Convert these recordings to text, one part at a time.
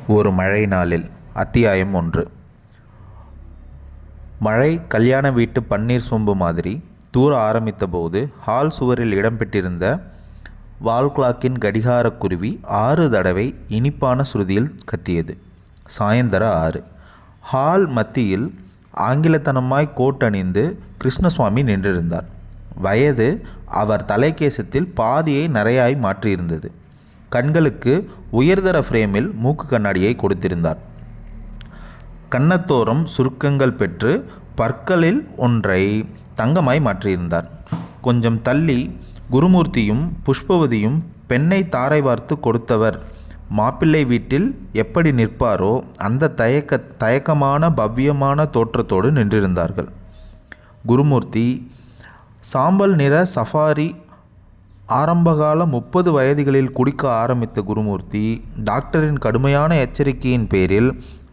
ஒரு மழை நாளில் அத்தியாயம் 1. மழை கல்யாண வீட்டு பன்னீர் சொம்பு மாதிரி தூர ஆரம்பித்த போது ஹால் சுவரில் இடம்பெற்றிருந்த வால் கிளாக்கின் கடிகார குருவி 6 தடவை இனிப்பான சுருதியில் கத்தியது. சாயந்தர 6. ஹால் மத்தியில் ஆங்கிலத்தனமாய் கோட் அணிந்து கிருஷ்ணசுவாமி நின்றிருந்தார். வயது அவர் தலைக்கேசத்தில் பாதியை நரையாய் மாற்றியிருந்தது. கண்களுக்கு உயர்தர ஃப்ரேமில் மூக்கு கண்ணாடியை கொடுத்திருந்தார். கன்னத்தோரம் சுருக்கங்கள் பெற்று பற்களில் ஒன்றை தங்கமாய் மாற்றியிருந்தார். கொஞ்சம் தள்ளி குருமூர்த்தியும் புஷ்பவதியும் பெண்ணை தாரை வார்த்து கொடுத்தவர் மாப்பிள்ளை வீட்டில் எப்படி நிற்பாரோ அந்த தயக்கமான பவ்யமான தோற்றத்தோடு நின்றிருந்தார்கள். குருமூர்த்தி சாம்பல் நிற சஃபாரி. ஆரம்பகால 30 வயதுகளில் குடிக்க ஆரம்பித்த குருமூர்த்தி டாக்டரின் கடுமையான எச்சரிக்கையின் பேரில்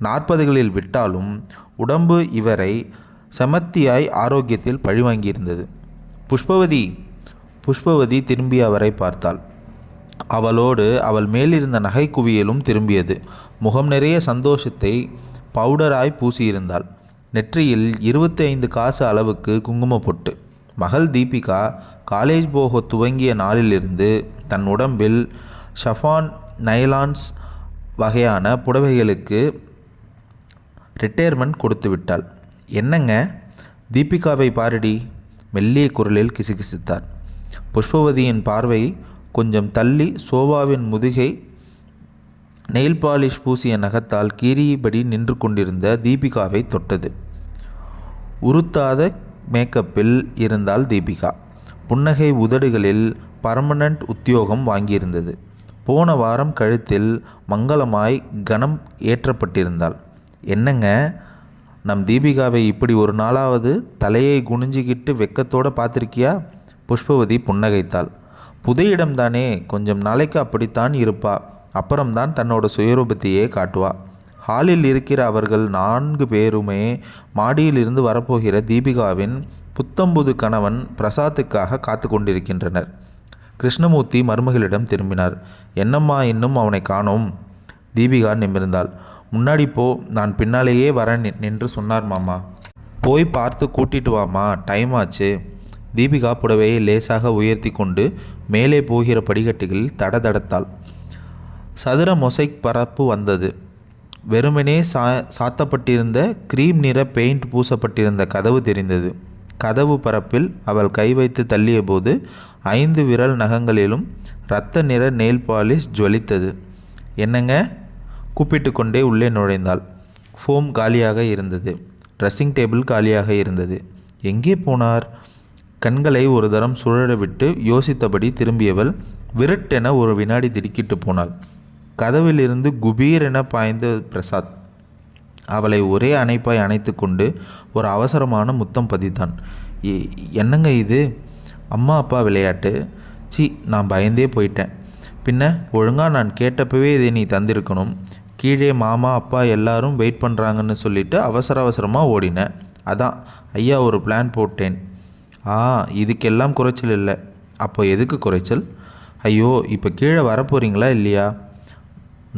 40களில் விட்டாலும் உடம்பு இவரை செமத்தியாய் ஆரோக்கியத்தில் பழிவாங்கியிருந்தது. புஷ்பவதி திரும்பி அவரை பார்த்தாள். அவளோடு அவள் மேலிருந்த நகை குவியலும் திரும்பியது. முகம் நிறைய சந்தோஷத்தை பவுடராய் பூசியிருந்தாள். நெற்றியில் 25 காசு அளவுக்கு குங்கும பொட்டு. மகள் தீபிகா காலேஜ் போக துவங்கிய நாளிலிருந்து தன் உடம்பில் ஷஃபான் நைலான்ஸ் வகையான புடவைகளுக்கு ரிட்டையர்மெண்ட் கொடுத்து விட்டாள். என்னங்க, தீபிகாவை பாரடி, மெல்லிய குரலில் கிசுகிசுத்தார். புஷ்பவதியின் பார்வை கொஞ்சம் தள்ளி சோபாவின் முதுகை நெயில் பாலிஷ் பூசிய நகத்தால் கீறியபடி நின்று கொண்டிருந்த தீபிகாவை தொட்டது. உறுத்தாத மேக்கப்பில் இருந்தால் தீபிகா. புன்னகை உதடுகளில் பர்மனண்ட் உத்தியோகம் வாங்கியிருந்தது. போன வாரம் கழுத்தில் மங்களமாய் கனம் ஏற்றப்பட்டிருந்தாள். என்னங்க, நம் தீபிகாவை இப்படி ஒரு நாளாவது தலையை குனிஞ்சிக்கிட்டு வெக்கத்தோடு பார்த்துருக்கியா? புஷ்பவதி புன்னகைத்தாள். புதையிடம்தானே, கொஞ்சம் நாளைக்கு அப்படித்தான் இருப்பா. அப்புறம்தான் தன்னோட சுயரூபத்தையே காட்டுவா. ஹாலில் இருக்கிற அவர்கள் 4 பேருமே மாடியிலிருந்து வரப்போகிற தீபிகாவின் புத்தம்புது கணவன் பிரசாத்துக்காக காத்து கொண்டிருக்கின்றனர். கிருஷ்ணமூர்த்தி மருமகளிடம் திரும்பினார். என்னம்மா, இன்னும் அவனை காணோம்? தீபிகா நிமிர்ந்தாள். முன்னாடி போ, நான் பின்னாலேயே வரேன் என்று சொன்னார் மாமா. போய் பார்த்து கூட்டிட்டு வாமா, டைம் ஆச்சு. தீபிகா புடவையை லேசாக உயர்த்தி கொண்டு மேலே போகிற படிக்கட்டுகளில் தடதடத்தாள். சதுர மொசைக் பரப்பு வந்தது. வெறுமனே சாத்தப்பட்டிருந்த கிரீம் நிற பெயிண்ட் பூசப்பட்டிருந்த கதவு தெரிந்தது. கதவு பரப்பில் அவள் கை வைத்து தள்ளிய போது 5 விரல் நகங்களிலும் இரத்த நிற நெயில் பாலிஷ் ஜொலித்தது. என்னங்க, கூப்பிட்டு கொண்டே உள்ளே நுழைந்தாள். ஃபோம் காலியாக இருந்தது. ட்ரெஸ்ஸிங் டேபிள் காலியாக இருந்தது. எங்கே போனார்? கண்களை ஒரு தரம் சுழற விட்டு யோசித்தபடி திரும்பியவள் விரட்டென ஒரு வினாடி திடுக்கிட்டு போனாள். கதவிலிருந்து குபீரென பாய்ந்த பிரசாத் அவளை ஒரே அணைப்பாய் அணைத்து கொண்டு ஒரு அவசரமான முத்தம் பதித்தான். என்னங்க இது? அம்மா அப்பா விளையாட்டு? நான் பயந்தே போயிட்டேன். பின்ன ஒழுங்காக நான் கேட்டப்பவே இதை நீ தந்திருக்கணும். கீழே மாமா அப்பா எல்லாரும் வெயிட் பண்ணுறாங்கன்னு சொல்லிவிட்டு அவசரமாக ஓடினேன். அதான் ஐயா ஒரு பிளான் போட்டேன். இதுக்கெல்லாம் குறைச்சல் இல்லை. அப்போ எதுக்கு குறைச்சல்? ஐயோ, இப்போ கீழே வரப்போகிறீங்களா இல்லையா?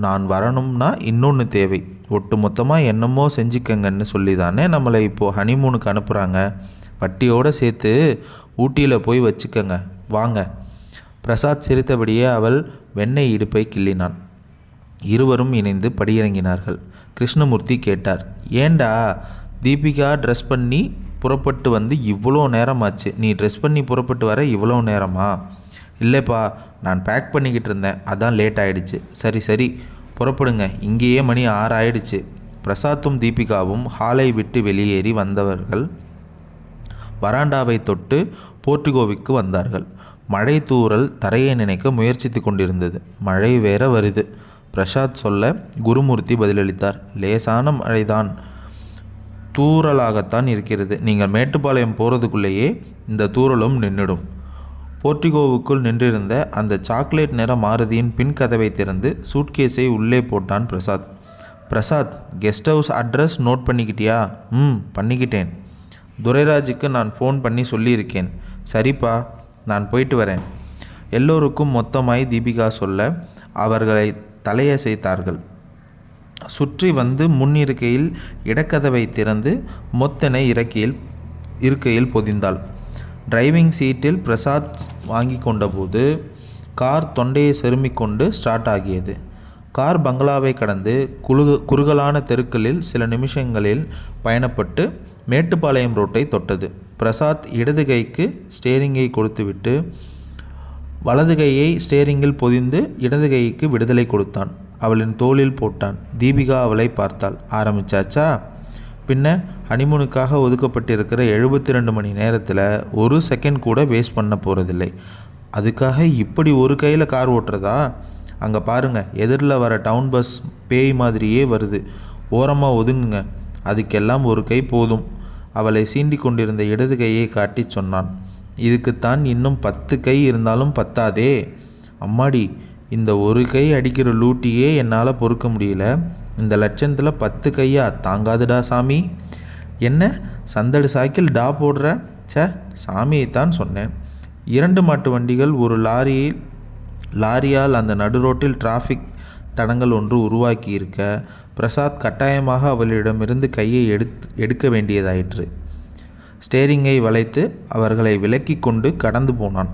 நான் வரணும்னா இன்னொன்று தேவை. ஒட்டு மொத்தமாக என்னமோ செஞ்சுக்கங்கன்னு சொல்லி தானே நம்மளை இப்போது ஹனிமூனுக்கு அனுப்புகிறாங்க. வட்டியோடு சேர்த்து ஊட்டியில் போய் வச்சுக்கங்க, வாங்க. பிரசாத் சிரித்தபடியே அவள் வெண்ணெய் இடுப்பை கிள்ளினான். இருவரும் இணைந்து படியிறங்கினார்கள். கிருஷ்ணமூர்த்தி கேட்டார், ஏண்டா தீபிகா ட்ரெஸ் பண்ணி புறப்பட்டு வந்து இவ்வளோ நேரமாச்சு, நீ ட்ரெஸ் பண்ணி புறப்பட்டு வர இவ்வளோ நேரமா? இல்லைப்பா, நான் பேக் பண்ணிக்கிட்டு இருந்தேன், அதான் லேட் ஆகிடுச்சு. சரி புறப்படுங்க, இங்கேயே மணி 6 ஆயிடுச்சு. பிரசாத்தும் தீபிகாவும் ஹாலை விட்டு வெளியேறி வந்தவர்கள் வராண்டாவை தொட்டு போர்ட்டிகோவிற்கு வந்தார்கள். மழை தூறல் தரையை நினைக்க முயற்சித்து கொண்டிருந்தது. மழை வேற வருது, பிரசாத் சொல்ல குருமூர்த்தி பதிலளித்தார். லேசான மழைதான், தூறலாகத்தான் இருக்கிறது. நீங்கள் மேட்டுப்பாளையம் போகிறதுக்குள்ளேயே இந்த தூறலும் நின்றுடும். போர்ட்டிகோவுக்குள் நின்றிருந்த அந்த சாக்லேட் நிற மாருதியின் பின் கதவை திறந்து சூட்கேஸை உள்ளே போட்டான் Prasad, guest house address note பண்ணிக்கிட்டியா? பண்ணிக்கிட்டேன். துரைராஜுக்கு நான் ஃபோன் பண்ணி சொல்லியிருக்கேன். சரிப்பா, நான் போயிட்டு வரேன். எல்லோருக்கும் மொத்தமாய் தீபிகா சொல்ல அவர்களை தலையசைத்தார்கள். சுற்றி வந்து முன் இருக்கையில் இடக்கதவை திறந்து மொத்தனை இருக்கையில் பொதிந்தாள். டிரைவிங் சீட்டில் பிரசாத் வாங்கி கொண்டபோது கார் தொண்டையை செருமிக்கொண்டு ஸ்டார்ட் ஆகியது. கார் பங்களாவை கடந்து குறுகலான தெருக்களில் சில நிமிஷங்களில் பயணப்பட்டு மேட்டுப்பாளையம் ரோட்டை தொட்டது. பிரசாத் இடது கைக்கு ஸ்டேரிங்கை கொடுத்துவிட்டு வலது கையை ஸ்டேரிங்கில் பொதிந்து இடது கைக்கு விடுதலை கொடுத்தான். அவளின் தோளில் போட்டான். தீபிகா அவளை பார்த்தாள். ஆரம்பிச்சாச்சா? பின்ன ஹனிமூனுக்காக ஒதுக்கப்பட்டிருக்கிற 72 மணி நேரத்தில் ஒரு செகண்ட் கூட வேஸ்ட் பண்ண போகிறதில்லை. அதுக்காக இப்படி ஒரு கையில் கார் ஓட்டுறதா? அங்கே பாருங்கள், எதிரில் வர டவுன் பஸ் பேய் மாதிரியே வருது. ஓரமாக ஒதுங்குங்க. அதுக்கெல்லாம் ஒரு கை போதும். அவளை சீண்டி கொண்டிருந்த இடது கையை காட்டி சொன்னான். இதுக்குத்தான் இன்னும் 10 கை இருந்தாலும் பத்தாதே. அம்மாடி, இந்த ஒரு கை அடிக்கிற லூட்டியே என்னால் பொறுக்க முடியல. இந்த லட்சத்தில் 10 கையா? தாங்காதுடா சாமி. என்ன சந்தடு சாய்க்கில் டா போடுற? சாமியைத்தான் சொன்னேன். 2 மாட்டு வண்டிகள் ஒரு லாரியால் அந்த நடுரோட்டில் டிராஃபிக் தடங்கள் ஒன்று உருவாக்கி இருக்க பிரசாத் கட்டாயமாக அவளிடமிருந்து கையை எடுக்க வேண்டியதாயிற்று. ஸ்டேரிங்கை வளைத்து அவர்களை விலக்கி கொண்டு கடந்து போனான்.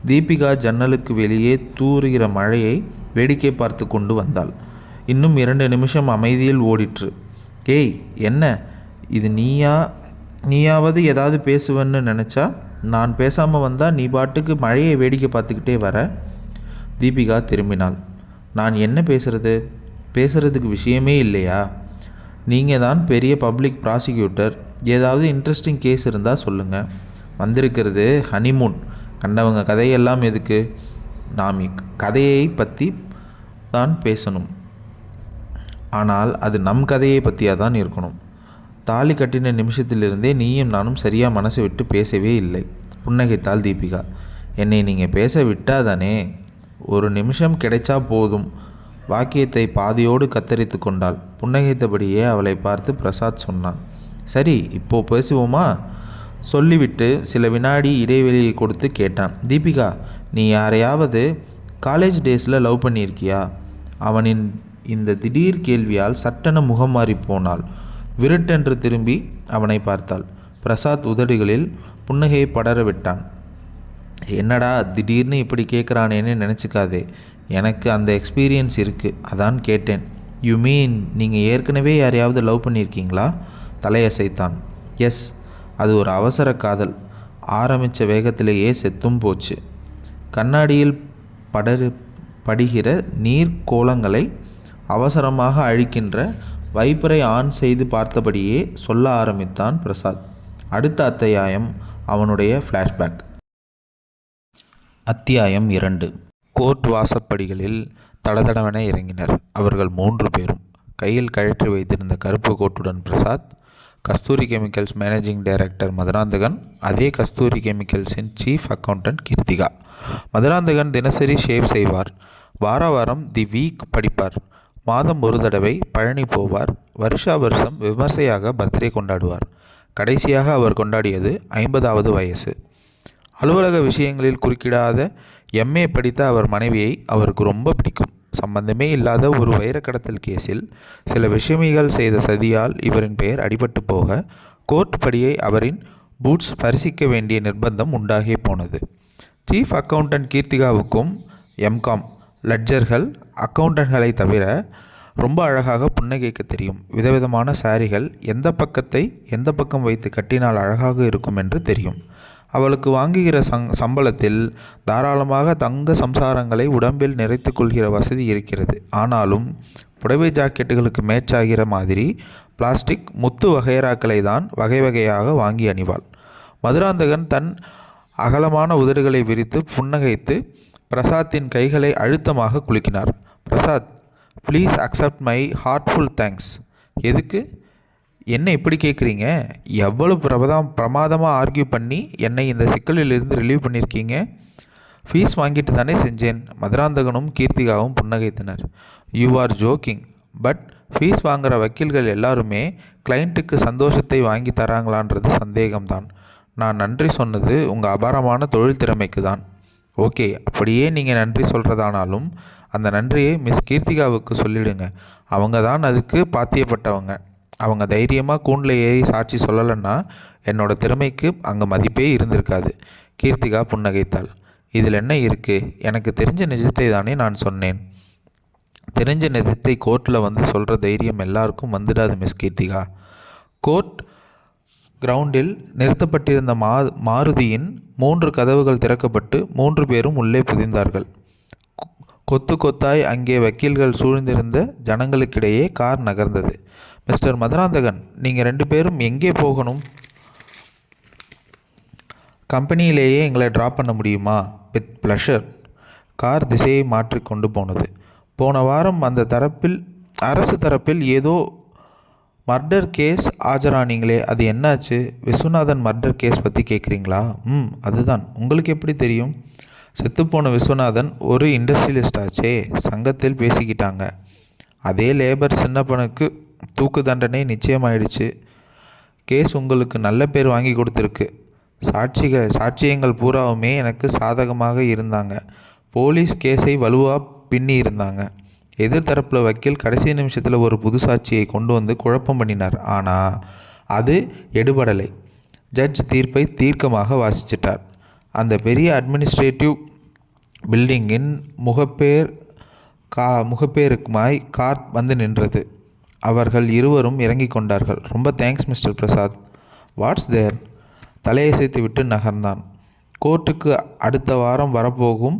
தீபிகா ஜன்னலுக்கு வெளியே தூறுகிற மழையை வேடிக்கை பார்த்து கொண்டு வந்தாள். இன்னும் 2 நிமிஷம் அமைதியில் ஓடிற்று. ஏய், என்ன இது? நீயாவது ஏதாவது பேசுவேன்னு நினச்சா நான் பேசாமல் வந்தால் நீ பாட்டுக்கு மழையை வேடிக்கை பார்த்துக்கிட்டே வர. தீபிகா திரும்பினாள். நான் என்ன பேசுகிறதுக்கு விஷயமே இல்லையா? நீங்கள் தான் பெரிய பப்ளிக் ப்ராசிக்யூட்டர். ஏதாவது இன்ட்ரெஸ்டிங் கேஸ் இருந்தால் சொல்லுங்கள். வந்திருக்கிறது ஹனிமூன். கண்டவங்க கதையெல்லாம் எதுக்கு? நாம் கதையை பற்றி தான் பேசணும். ஆனால் அது நம் கதையை பற்றியாக தான் இருக்கணும். தாலி கட்டின நிமிஷத்திலிருந்தே நீயும் நானும் சரியாக மனசு விட்டு பேசவே இல்லை. புன்னகைத்தாள் தீபிகா. என்னை நீங்கள் பேச விட்டாதானே? ஒரு நிமிஷம் கிடைச்சா போதும். வாக்கியத்தை பாதியோடு கத்தரித்து கொண்டாள். புன்னகைத்தபடியே அவளை பார்த்து பிரசாத் சொன்னான். சரி, இப்போ பேசுவோமா? சொல்லிவிட்டு சில வினாடி இடைவெளியை கொடுத்து கேட்டான். தீபிகா, நீ யாரையாவது காலேஜ் டேஸில் லவ் பண்ணியிருக்கியா? அவனின் இந்த திடீர் கேள்வியால் சட்டென முகம் மாறி போனாள். விருட்டென்று திரும்பி அவனை பார்த்தாள். பிரசாத் உதடுகளில் புன்னகையை படர விட்டான். என்னடா திடீர்னு இப்படி கேட்குறானேன்னு நினச்சிக்காதே. எனக்கு அந்த எக்ஸ்பீரியன்ஸ் இருக்குது, அதான் கேட்டேன். யூ மீன் நீங்கள் ஏற்கனவே யாரையாவது லவ் பண்ணியிருக்கீங்களா? தலையசைத்தான். எஸ், அது ஒரு அவசர காதல். ஆரம்பித்த வேகத்திலேயே செத்தும் போச்சு. கண்ணாடியில் படிகிற நீர் கோலங்களை அவசரமாக அழிக்கின்ற வைப்பரை ஆன் செய்து பார்த்தபடியே சொல்ல ஆரம்பித்தான் பிரசாத். அடுத்த அத்தியாயம் அவனுடைய ஃப்ளாஷ்பேக். அத்தியாயம் 2. கோர்ட் வாசப்படிகளில் தடதடவென இறங்கினர் அவர்கள் 3 பேரும். கையில் கழற்றி வைத்திருந்த கருப்பு கோட்டுடன் பிரசாத், கஸ்தூரி கெமிக்கல்ஸ் மேனேஜிங் டைரக்டர் மதுராந்தகன், அதே கஸ்தூரி கெமிக்கல்ஸின் சீஃப் அக்கவுண்டன்ட் கீர்த்திகா. மதுராந்தகன் தினசரி ஷேவ் செய்வார். வாரம் தி வீக் படிப்பார். மாதம் ஒரு தடவை பழனி போவார். வருஷம் விமர்சையாக பர்த்டே கொண்டாடுவார். கடைசியாக அவர் கொண்டாடியது 50வது வயசு. அலுவலக விஷயங்களில் குறுக்கிடாத MA படித்த அவர் மனைவியை அவருக்கு ரொம்ப பிடிக்கும். சம்பந்தமே இல்லாத ஒரு வைரக்கடத்தல் கேஸில் சில விஷமிகள் செய்த சதியால் இவரின் பெயர் அடிபட்டு போக கோர்ட் படியை அவரின் பூட்ஸ் பரிசிக்க வேண்டிய நிர்பந்தம் உண்டாகி போனது. சீஃப் அக்கவுண்டன்ட் கீர்த்திகாவுக்கும் MCOM லட்ஜர்கள் அக்கவுண்டன்ட்களை தவிர ரொம்ப அழகாக புன்னகைக்க தெரியும். விதவிதமான சாரிகள் எந்த பக்கம் வைத்து கட்டினால் அழகாக இருக்கும் என்று தெரியும். அவளுக்கு வாங்குகிற சம்பளத்தில் தாராளமாக தங்க சம்சாரங்களை உடம்பில் நிறைத்து கொள்கிற வசதி இருக்கிறது. ஆனாலும் புடவை ஜாக்கெட்டுகளுக்கு மேட்சாகிற மாதிரி பிளாஸ்டிக் முத்து வகைராக்களை தான் வகை வகையாக வாங்கி அணிவாள். மதுராந்தகன் தன் அகலமான உதடுகளை விரித்து புன்னகைத்து பிரசாத்தின் கைகளை அழுத்தமாக குலுக்கினார். Prasad, please accept my heartful thanks. எதுக்கு? என்ன இப்படி கேட்குறீங்க? எவ்வளவு பிரமாதமாக ஆர்கியூ பண்ணி என்னை இந்த சிக்கலிலிருந்து ரிலீவ் பண்ணியிருக்கீங்க. ஃபீஸ் வாங்கிட்டு தானே செஞ்சேன். மதுராந்தகனும் கீர்த்திகாவும் புன்னகைத்தனர். You are joking. But fees வாங்குகிற வக்கீல்கள் எல்லாருமே கிளைண்ட்டுக்கு சந்தோஷத்தை வாங்கி தராங்களான்றது சந்தேகம்தான். நான் நன்றி சொன்னது உங்கள் அபாரமான தொழில் திறமைக்கு தான். ஓகே, அப்படியே நீங்கள் நன்றி சொல்கிறதானாலும் அந்த நன்றியை மிஸ் கீர்த்திகாவுக்கு சொல்லிடுங்க. அவங்க தான் அதுக்கு பாத்தியப்பட்டவங்க. அவங்க தைரியமாக கூண்டில் ஏறி சாட்சி சொல்லலைன்னா என்னோட திறமைக்கு அங்கே மதிப்பே இருந்திருக்காது. கீர்த்திகா புன்னகைத்தாள். இதில் என்ன இருக்குது? எனக்கு தெரிஞ்ச நிஜத்தை தானே நான் சொன்னேன். தெரிஞ்ச நிஜத்தை கோர்ட்டில் வந்து சொல்கிற தைரியம் எல்லாருக்கும் வந்துடாது மிஸ் கீர்த்திகா. கோர்ட் கிரவுண்டில் நிறுத்தப்பட்டிருந்த மாருதியின் 3 கதவுகள் திறக்கப்பட்டு 3 பேரும் உள்ளே புதிந்தார்கள். கொத்து கொத்தாய் அங்கே வக்கீல்கள் சூழ்ந்திருந்த ஜனங்களுக்கிடையே கார் நகர்ந்தது. மிஸ்டர் மதுராந்தகன், நீங்கள் 2 பேரும் எங்கே போகணும்? கம்பெனியிலேயே எங்களை ட்ராப் பண்ண முடியுமா? With pleasure. கார் திசையை மாற்றி கொண்டு போனது. போன வாரம் அந்த அரசு தரப்பில் ஏதோ மர்டர் கேஸ் ஆஜரானீங்களே, அது என்னாச்சு? விஸ்வநாதன் மர்டர் கேஸ் பற்றி கேட்குறீங்களா? அதுதான். உங்களுக்கு எப்படி தெரியும்? செத்துப்போன விஸ்வநாதன் ஒரு இண்டஸ்ட்ரியலிஸ்ட் ஆச்சே, சங்கத்தில் பேசிக்கிட்டாங்க. அதே லேபர் சின்னப்பனுக்கு தூக்கு தண்டனை நிச்சயமாயிடுச்சு. கேஸ் உங்களுக்கு நல்ல பேர் வாங்கி கொடுத்துருக்கு. சாட்சியங்கள் பூராவுமே எனக்கு சாதகமாக இருந்தாங்க. போலீஸ் கேஸை வலுவாக பின்னி இருந்தாங்க. எதிர்த்தரப்பில் வக்கீல் கடைசி நிமிஷத்தில் ஒரு புது சாட்சியை கொண்டு வந்து குழப்பம் பண்ணினார். ஆனால் அது எடுபடலை. ஜட்ஜ் தீர்ப்பை தீர்க்கமாக வாசிச்சிட்டார். அந்த பெரிய அட்மினிஸ்ட்ரேட்டிவ் பில்டிங்கின் முகப்பேருக்குமாய் கார் வந்து நின்றது. அவர்கள் இருவரும் இறங்கி கொண்டார்கள். ரொம்ப தேங்க்ஸ் மிஸ்டர் பிரசாத். வாட்ஸ் தேர்? தலையசைத்து விட்டு நகர்ந்தான். கோர்ட்டுக்கு அடுத்த வாரம் வரப்போகும்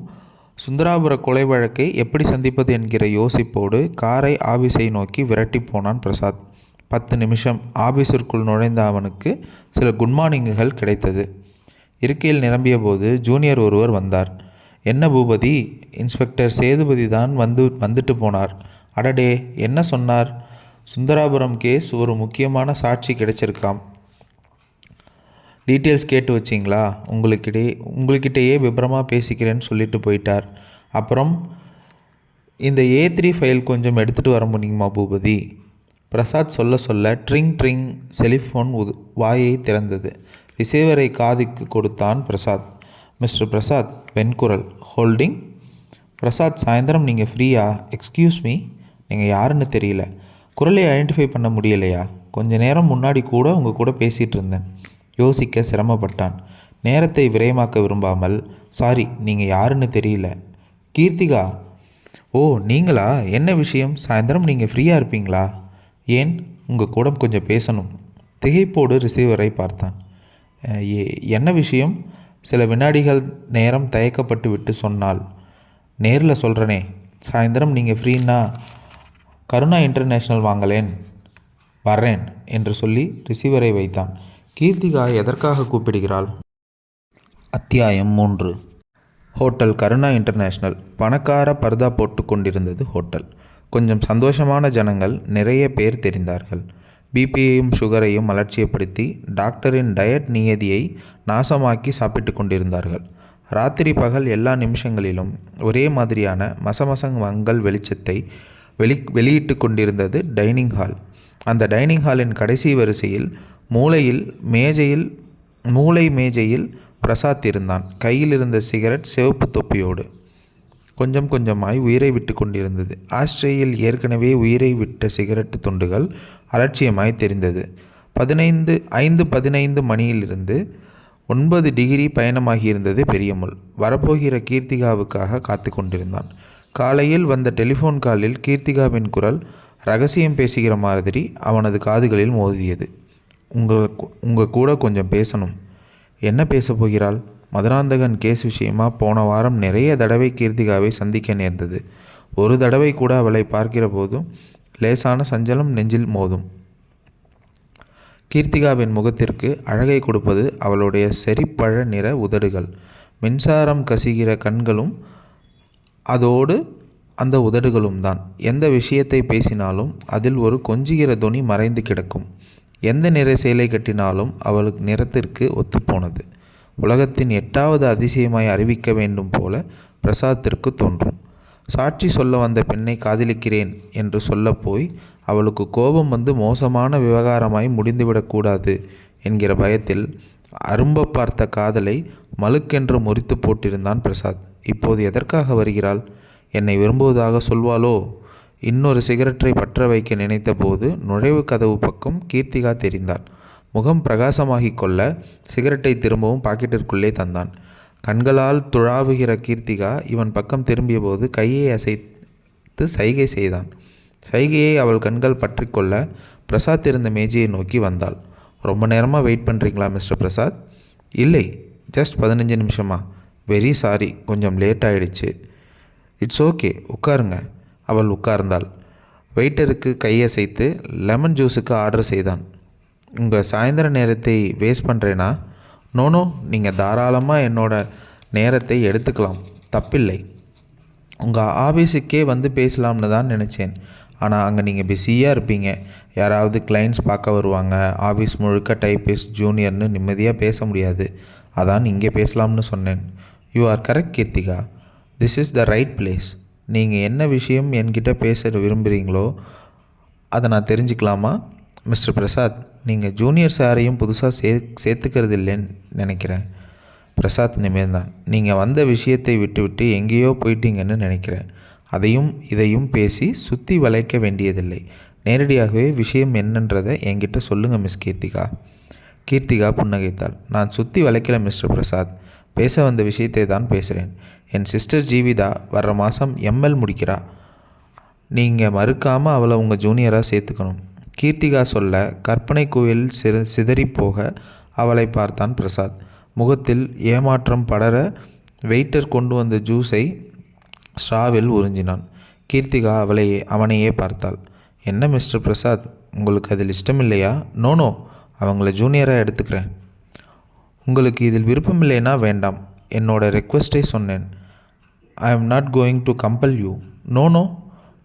சுந்தராபுர கொலை வழக்கை எப்படி சந்திப்பது என்கிற யோசிப்போடு காரை ஆபீஸை நோக்கி விரட்டி போனான் பிரசாத். 10 நிமிஷம் ஆபீஸிற்குள் நுழைந்த அவனுக்கு சில குட் மார்னிங்குகள் கிடைத்தது. இருக்கையில் நிரம்பிய போது ஜூனியர் ஒருவர் வந்தார். என்ன பூபதி? இன்ஸ்பெக்டர் சேதுபதி தான் வந்துட்டு போனார். அடடே, என்ன சொன்னார்? சுந்தராபுரம் கேஸ் ஒரு முக்கியமான சாட்சி கிடைச்சிருக்காம். டீட்டெயில்ஸ் கேட்டு வச்சிங்களா? உங்கள்கிட்டயே விபரமாக பேசிக்கிறேன்னு சொல்லிட்டு போயிட்டார். அப்புறம் இந்த A3 ஃபைல் கொஞ்சம் எடுத்துகிட்டு வர முடியுமா பூபதி? பிரசாத் சொல்ல ட்ரிங் செலிஃபோன் வாயை திறந்தது. ரிசீவரை காதுக்கு கொடுத்தான் பிரசாத். மிஸ்டர் பிரசாத், பெண்குரல். ஹோல்டிங். பிரசாத், சாயந்தரம் நீங்கள் ஃப்ரீயா? எக்ஸ்கியூஸ் மீ, நீங்கள் யாருன்னு தெரியல. குரலை ஐடென்டிஃபை பண்ண முடியலையா? கொஞ்ச நேரம் முன்னாடி கூட உங்கள் கூட பேசிகிட்டு இருந்தேன். யோசிக்க சிரமப்பட்டான். நேரத்தை விரயமாக்க விரும்பாமல், சாரி, நீங்கள் யாருன்னு தெரியல. கீர்த்திகா. ஓ, நீங்களா? என்ன விஷயம்? சாயந்தரம் நீங்கள் ஃப்ரீயாக இருப்பீங்களா? ஏன்? உங்கள் கூட கொஞ்சம் பேசணும். திகைப்போடு ரிசீவரை பார்த்தான். என்ன விஷயம்? சில வினாடிகள் நேரம் தயக்கப்பட்டு விட்டு சொன்னாள். நேரில் சொல்கிறனே. சாயந்தரம் நீங்கள் ஃப்ரீன்னா கருணா இன்டர்நேஷ்னல் வாங்கலேன், வர்றேன் என்று சொல்லி ரிசீவரை வைத்தான். கீர்த்திகா எதற்காக கூப்பிடுகிறாள்? அத்தியாயம் 3. Hotel Karuna international. பணக்கார பர்தா போட்டு கொண்டிருந்தது ஹோட்டல். கொஞ்சம் சந்தோஷமான ஜனங்கள் நிறைய பேர் தெரிந்தார்கள். பிபியையும் சுகரையும் அலட்சியப்படுத்தி டாக்டரின் டயட் நியதியை நாசமாக்கி சாப்பிட்டு கொண்டிருந்தார்கள். ராத்திரி பகல் எல்லா நிமிஷங்களிலும் ஒரே மாதிரியான மசமசங்கள் வெளிச்சத்தை வெளியிட்டு கொண்டிருந்தது டைனிங் ஹால். அந்த டைனிங் ஹாலின் கடைசி வரிசையில் மூளை மேஜையில் பிரசாத் இருந்தான். கையில் இருந்த சிகரெட் சிவப்பு தொப்பியோடு. கொஞ்சம் கொஞ்சமாய் உயிரை விட்டு கொண்டிருந்தது. ஆஸ்ட்ரேயில் ஏற்கனவே உயிரை விட்ட சிகரெட்டு துண்டுகள் அலட்சியமாய் தெரிந்தது. 5:15 மணியிலிருந்து 9 டிகிரி பயணமாகியிருந்தது பெரியமுள். வரப்போகிற கீர்த்திகாவுக்காக காத்து கொண்டிருந்தான். காலையில் வந்த டெலிஃபோன் காலில் கீர்த்திகாவின் குரல் ரகசியம் பேசுகிற மாதிரி அவனது காதுகளில் மோதியது. உங்கள் கூட கொஞ்சம் பேசணும். என்ன பேச போகிறாள்? மதுராந்தகன் கேஸ் விஷயமா போன வாரம் நிறைய தடவை கீர்த்திகாவை சந்திக்க நேர்ந்தது. ஒரு தடவை கூட அவளை பார்க்கிற போதும் லேசான சஞ்சலம் நெஞ்சில் மோதும். கீர்த்திகாவின் முகத்திற்கு அழகை கொடுப்பது அவளுடைய செறிப்பழ நிற உதடுகள், மின்சாரம் கசிகிற கண்களும் அதோடு அந்த உதடுகளும் தான். எந்த விஷயத்தை பேசினாலும் அதில் ஒரு கொஞ்சுகிற தொனி மறைந்து கிடக்கும். எந்த நிற சேலை கட்டினாலும் அவளுக்கு நிறத்திற்கு ஒத்துப்போனது. உலகத்தின் 8வது அதிசயமாய் அறிவிக்க வேண்டும் போல பிரசாத்திற்கு தோன்றும். சாட்சி சொல்ல வந்த பெண்ணை காதலிக்கிறேன் என்று சொல்லப்போய் அவளுக்கு கோபம் வந்து மோசமான விவகாரமாய் முடிந்துவிடக்கூடாது என்கிற பயத்தில் அரும்ப பார்த்த காதலை மழுக்கென்று முறித்து போட்டிருந்தான் பிரசாத். இப்போது எதற்காக வருகிறாள்? என்னை விரும்புவதாக சொல்வாளோ? இன்னொரு சிகரெட்டை பற்ற வைக்க நினைத்த போது நுழைவு கதவு பக்கம் கீர்த்திகா தெரிந்தாள். முகம் பிரகாசமாகி கொள்ள சிகரெட்டை திரும்பவும் பாக்கெட்டிற்குள்ளே தந்தான். கண்களால் துழாவுகிற கீர்த்திகா இவன் பக்கம் திரும்பிய போது கையை அசைத்து சைகை செய்தான். சைகையை அவள் கண்கள் பற்றி கொள்ள பிரசாத் இருந்த மேஜையை நோக்கி வந்தாள். ரொம்ப நேரமாக வெயிட் பண்ணுறீங்களா மிஸ்டர் பிரசாத்? இல்லை, ஜஸ்ட் 15 நிமிஷமா. வெரி சாரி, கொஞ்சம் லேட் ஆகிடுச்சு. இட்ஸ் ஓகே, உட்காருங்க. அவள் உட்கார்ந்தாள். வெயிட்டருக்கு கையசைத்து லெமன் ஜூஸுக்கு ஆர்டர் செய்தான். உங்கள் சாயந்தர நேரத்தை வேஸ்ட் பண்ணுறேனா? நோனோ, நீங்கள் தாராளமாக என்னோட நேரத்தை எடுத்துக்கலாம், தப்பில்லை. உங்கள் ஆஃபீஸுக்கே வந்து பேசலாம்னு தான் நினச்சேன். ஆனால் அங்கே நீங்கள் பிஸியாக இருப்பீங்க. யாராவது கிளைண்ட்ஸ் பார்க்க வருவாங்க. ஆஃபீஸ் முழுக்க டைப்பிஸ்ட் ஜூனியர்னு நிம்மதியாக பேச முடியாது. அதான் இங்கே பேசலாம்னு சொன்னேன். You are correct Keerthika. This is the right place. நீங்கள் என்ன விஷயம் என்கிட்ட பேச விரும்புகிறீங்களோ அதை நான் தெரிஞ்சுக்கலாமா? மிஸ்டர் பிரசாத், நீங்கள் ஜூனியர்ஸ் யாரையும் புதுசாக சேர்த்துக்கிறது இல்லைன்னு நினைக்கிறேன். பிரசாத் நிமிர்ந்தான். நீங்கள் வந்த விஷயத்தை விட்டுவிட்டு எங்கேயோ போயிட்டீங்கன்னு நினைக்கிறேன். அதையும் இதையும் பேசி சுற்றி வளைக்க வேண்டியதில்லை. நேரடியாகவே விஷயம் என்னன்றதை என்கிட்ட சொல்லுங்கள் மிஸ் கீர்த்திகா. கீர்த்திகா புன்னகைத்தாள். நான் சுற்றி வளைக்கல மிஸ்டர் பிரசாத். பேச வந்த விஷயத்தை தான் பேசுகிறேன். என் சிஸ்டர் ஜீவிதா வர்ற மாதம் எம்எல் முடிக்கிறா. நீங்கள் மறுக்காமல் அவளை உங்கள் ஜூனியராக சேர்த்துக்கணும். கீர்த்திகா சொல்ல கற்பனை கோயிலில் சிதறிப்போக அவளை பார்த்தான் பிரசாத். முகத்தில் ஏமாற்றம் படர வெயிட்டர் கொண்டு வந்த ஜூஸை ஸ்ட்ராவில் உறிஞ்சினான். கீர்த்திகா அவனையே பார்த்தாள். என்ன மிஸ்டர் பிரசாத், உங்களுக்கு அதில் இஷ்டமில்லையா? நோனோ, அவங்கள ஜூனியராக எடுத்துக்கிறேன். உங்களுக்கு இதில் விருப்பமில்லைன்னா வேண்டாம். என்னோட ரெக்வெஸ்ட்டை சொன்னேன். I am not going to compel you. No no,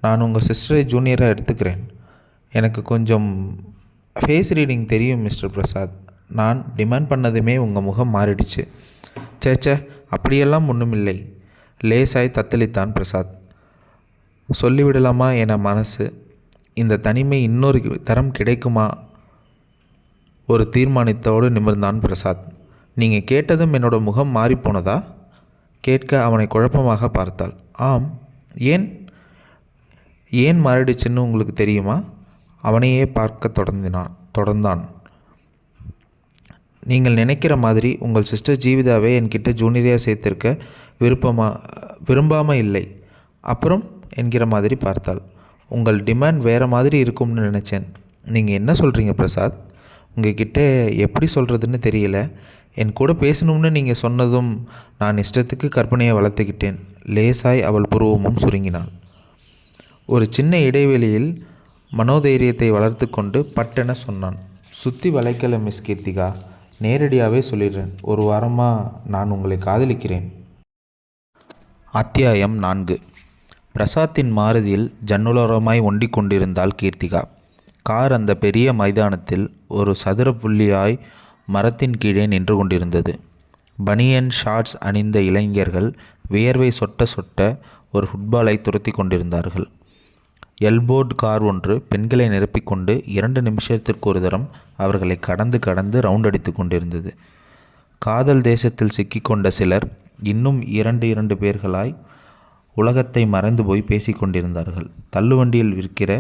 நான் உங்கள் சிஸ்டரை ஜூனியராக எடுத்துக்கிறேன். எனக்கு கொஞ்சம் ஃபேஸ் ரீடிங் தெரியும் மிஸ்டர் பிரசாத். நான் டிமாண்ட் பண்ணதுமே உங்கள் முகம் மாறிடுச்சு. சேச்சே, அப்படியெல்லாம் ஒன்றுமில்லை. லேசாய் தத்தளித்தான் பிரசாத். சொல்லிவிடலாமா என மனசு. இந்த தனிமை இன்னொரு தரம் கிடைக்குமா? ஒரு தீர்மானத்தோடு நிமிர்ந்தான் பிரசாத். நீங்கள் கேட்டதும் என்னோட முகம் மாறிப்போனதா? கேட்க அவனை குழப்பமாக பார்த்தாள். ஆம். ஏன் மாறிடுச்சுன்னு உங்களுக்கு தெரியுமா? அவனையே பார்க்க தொடர்ந்தான். நீங்கள் நினைக்கிற மாதிரி உங்கள் சிஸ்டர் ஜீவிதாவே என்கிட்ட ஜூனியராக சேர்த்திருக்க விரும்பாமல் இல்லை. அப்புறம் என்கிற மாதிரி பார்த்தாள். உங்கள் டிமாண்ட் வேறு மாதிரி இருக்கும்னு நினச்சேன். நீங்கள் என்ன சொல்கிறீங்க பிரசாத்? உங்ககிட்ட எப்படி சொல்கிறதுன்னு தெரியல. என் கூட பேசணும்னு நீங்கள் சொன்னதும் நான் இஷ்டத்துக்கு கற்பனையை வளர்த்துக்கிட்டேன். லேசாய் அவள் புருவமும் சுருங்கினாள். ஒரு சின்ன இடைவெளியில் மனோதைரியத்தை வளர்த்து கொண்டு பட்டென சொன்னான். சுற்றி வளைக்கல மிஸ் கீர்த்திகா. நேரடியாகவே சொல்லிடுறேன். ஒரு வாரமாக நான் உங்களை காதலிக்கிறேன். அத்தியாயம் 4. பிரசாத்தின் மாருதியில் ஜன்னலோரமாய் ஒண்டிக் கொண்டிருந்தாள் கீர்த்திகா. கார் அந்த பெரிய மைதானத்தில் ஒரு சதுர புள்ளியாய் மரத்தின் கீழே நின்று கொண்டிருந்தது. பனியன் ஷார்ட்ஸ் அணிந்த இளைஞர்கள் வியர்வை சொட்ட சொட்ட ஒரு ஃபுட்பாலை துரத்தி கொண்டிருந்தார்கள். எல்போர்டு கார் ஒன்று பெண்களை நிரப்பிக்கொண்டு 2 நிமிஷத்திற்கு ஒரு தரம் அவர்களை கடந்து ரவுண்ட் அடித்து கொண்டிருந்தது. காதல் தேசத்தில் சிக்கிக்கொண்ட சிலர் இன்னும் 2 பேர்களாய் உலகத்தை மறந்து போய் பேசி கொண்டிருந்தார்கள். தள்ளுவண்டியில் விற்கிற